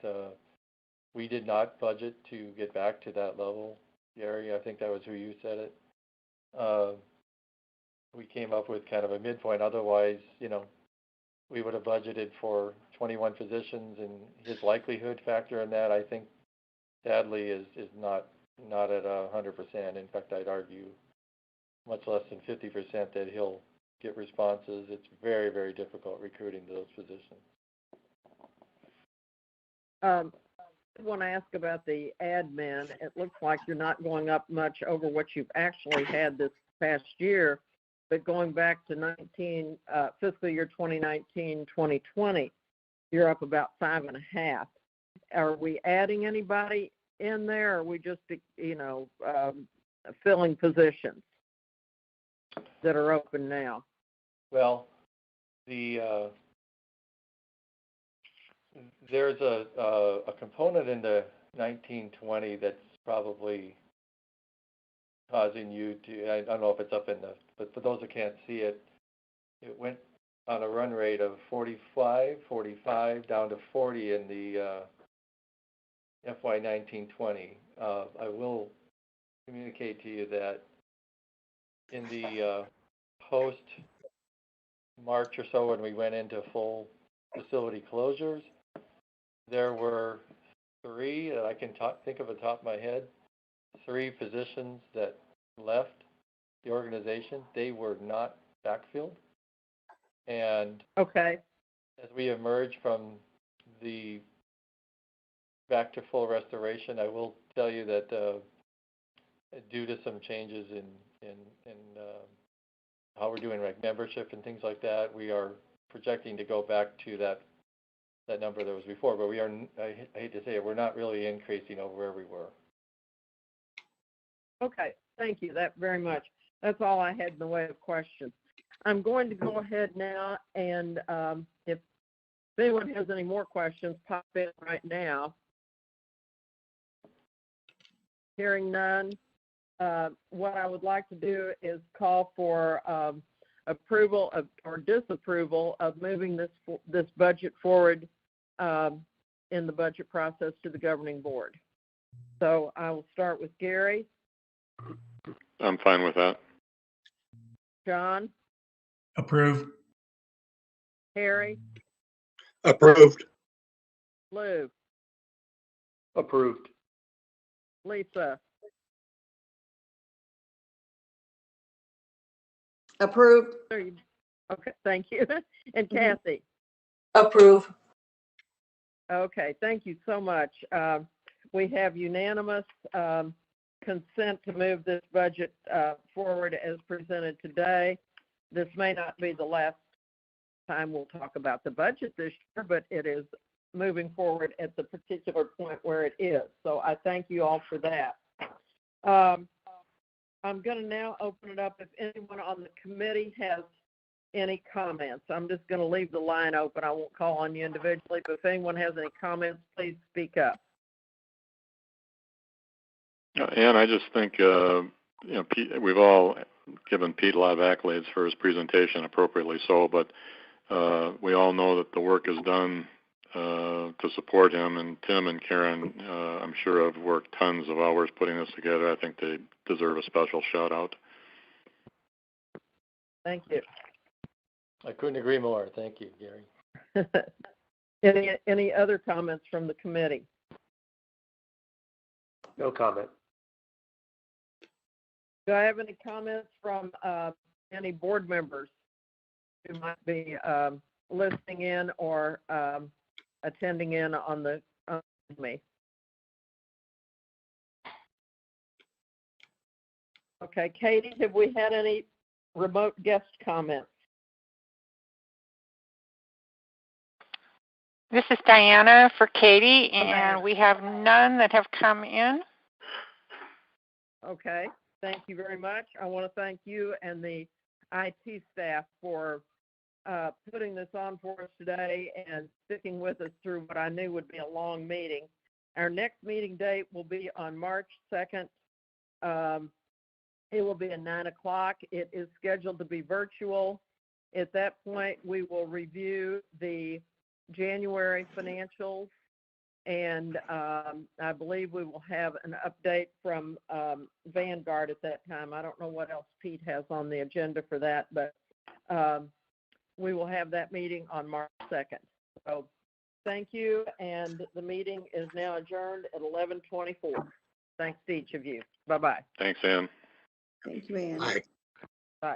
We did not budget to get back to that level, Gary. I think that was who you said it. We came up with kind of a midpoint. Otherwise, we would have budgeted for 21 positions, and his likelihood factor in that, I think, sadly, is not at 100%. In fact, I'd argue much less than 50% that he'll get responses. It's very, very difficult recruiting those positions. I want to ask about the admin. It looks like you're not going up much over what you've actually had this past year, but going back to fiscal year 2019-2020, you're up about 5.5. Are we adding anybody in there, or are we just, filling positions that are open now? Well, there's a component in the 1920 that's probably causing you to, I don't know if it's up but for those that can't see it, it went on a run rate of 45 down to 40 in the FY 1920. I will communicate to you that in the post-March or so, when we went into full facility closures, there were 3 that I can think of at the top of my head, 3 positions that left the organization. They were not backfilled. And okay, as we emerge from the back to full restoration, I will tell you that due to some changes in how we're doing like membership and things like that, we are projecting to go back to that number that was before. But we are, I hate to say it, we're not really increasing over where we were. Okay, thank you that very much. That's all I had in the way of questions. I'm going to go ahead now, and if anyone has any more questions, pop in right now. Hearing none, what I would like to do is call for approval or disapproval of moving this budget forward in the budget process to the governing board. So I will start with Gary. I'm fine with that. John? Approve. Harry? Approved. Lou? Approved. Lisa? Approved. Okay, thank you. And Kathy? Approve. Okay, thank you so much. We have unanimous consent to move this budget forward as presented today. This may not be the last time we'll talk about the budget this year, but it is moving forward at the particular point where it is. So I thank you all for that. I'm going to now open it up if anyone on the committee has any comments. I'm just going to leave the line open. I won't call on you individually, but if anyone has any comments, please speak up. And I just think, Pete, we've all given Pete a lot of accolades for his presentation, appropriately so, but we all know that the work is done to support him. And Tim and Karen, I'm sure have worked tons of hours putting this together. I think they deserve a special shout out. Thank you. I couldn't agree more. Thank you, Gary. Any other comments from the committee? No comment. Do I have any comments from any board members who might be listening in or attending in on the me? Okay, Katie, have we had any remote guest comments? This is Diana for Katie, Diana. and we have none that have come in. Okay, thank you very much. I want to thank you and the IT staff for putting this on for us today and sticking with us through what I knew would be a long meeting. Our next meeting date will be on March 2nd. It will be at 9 o'clock. It is scheduled to be virtual. At that point, we will review the January financials, and I believe we will have an update from Vanguard at that time. I don't know what else Pete has on the agenda for that, but we will have that meeting on March 2nd. So thank you, and the meeting is now adjourned at 11:24. Thanks to each of you. Bye-bye. Thanks, Ann. Thank you, Ann. Aye.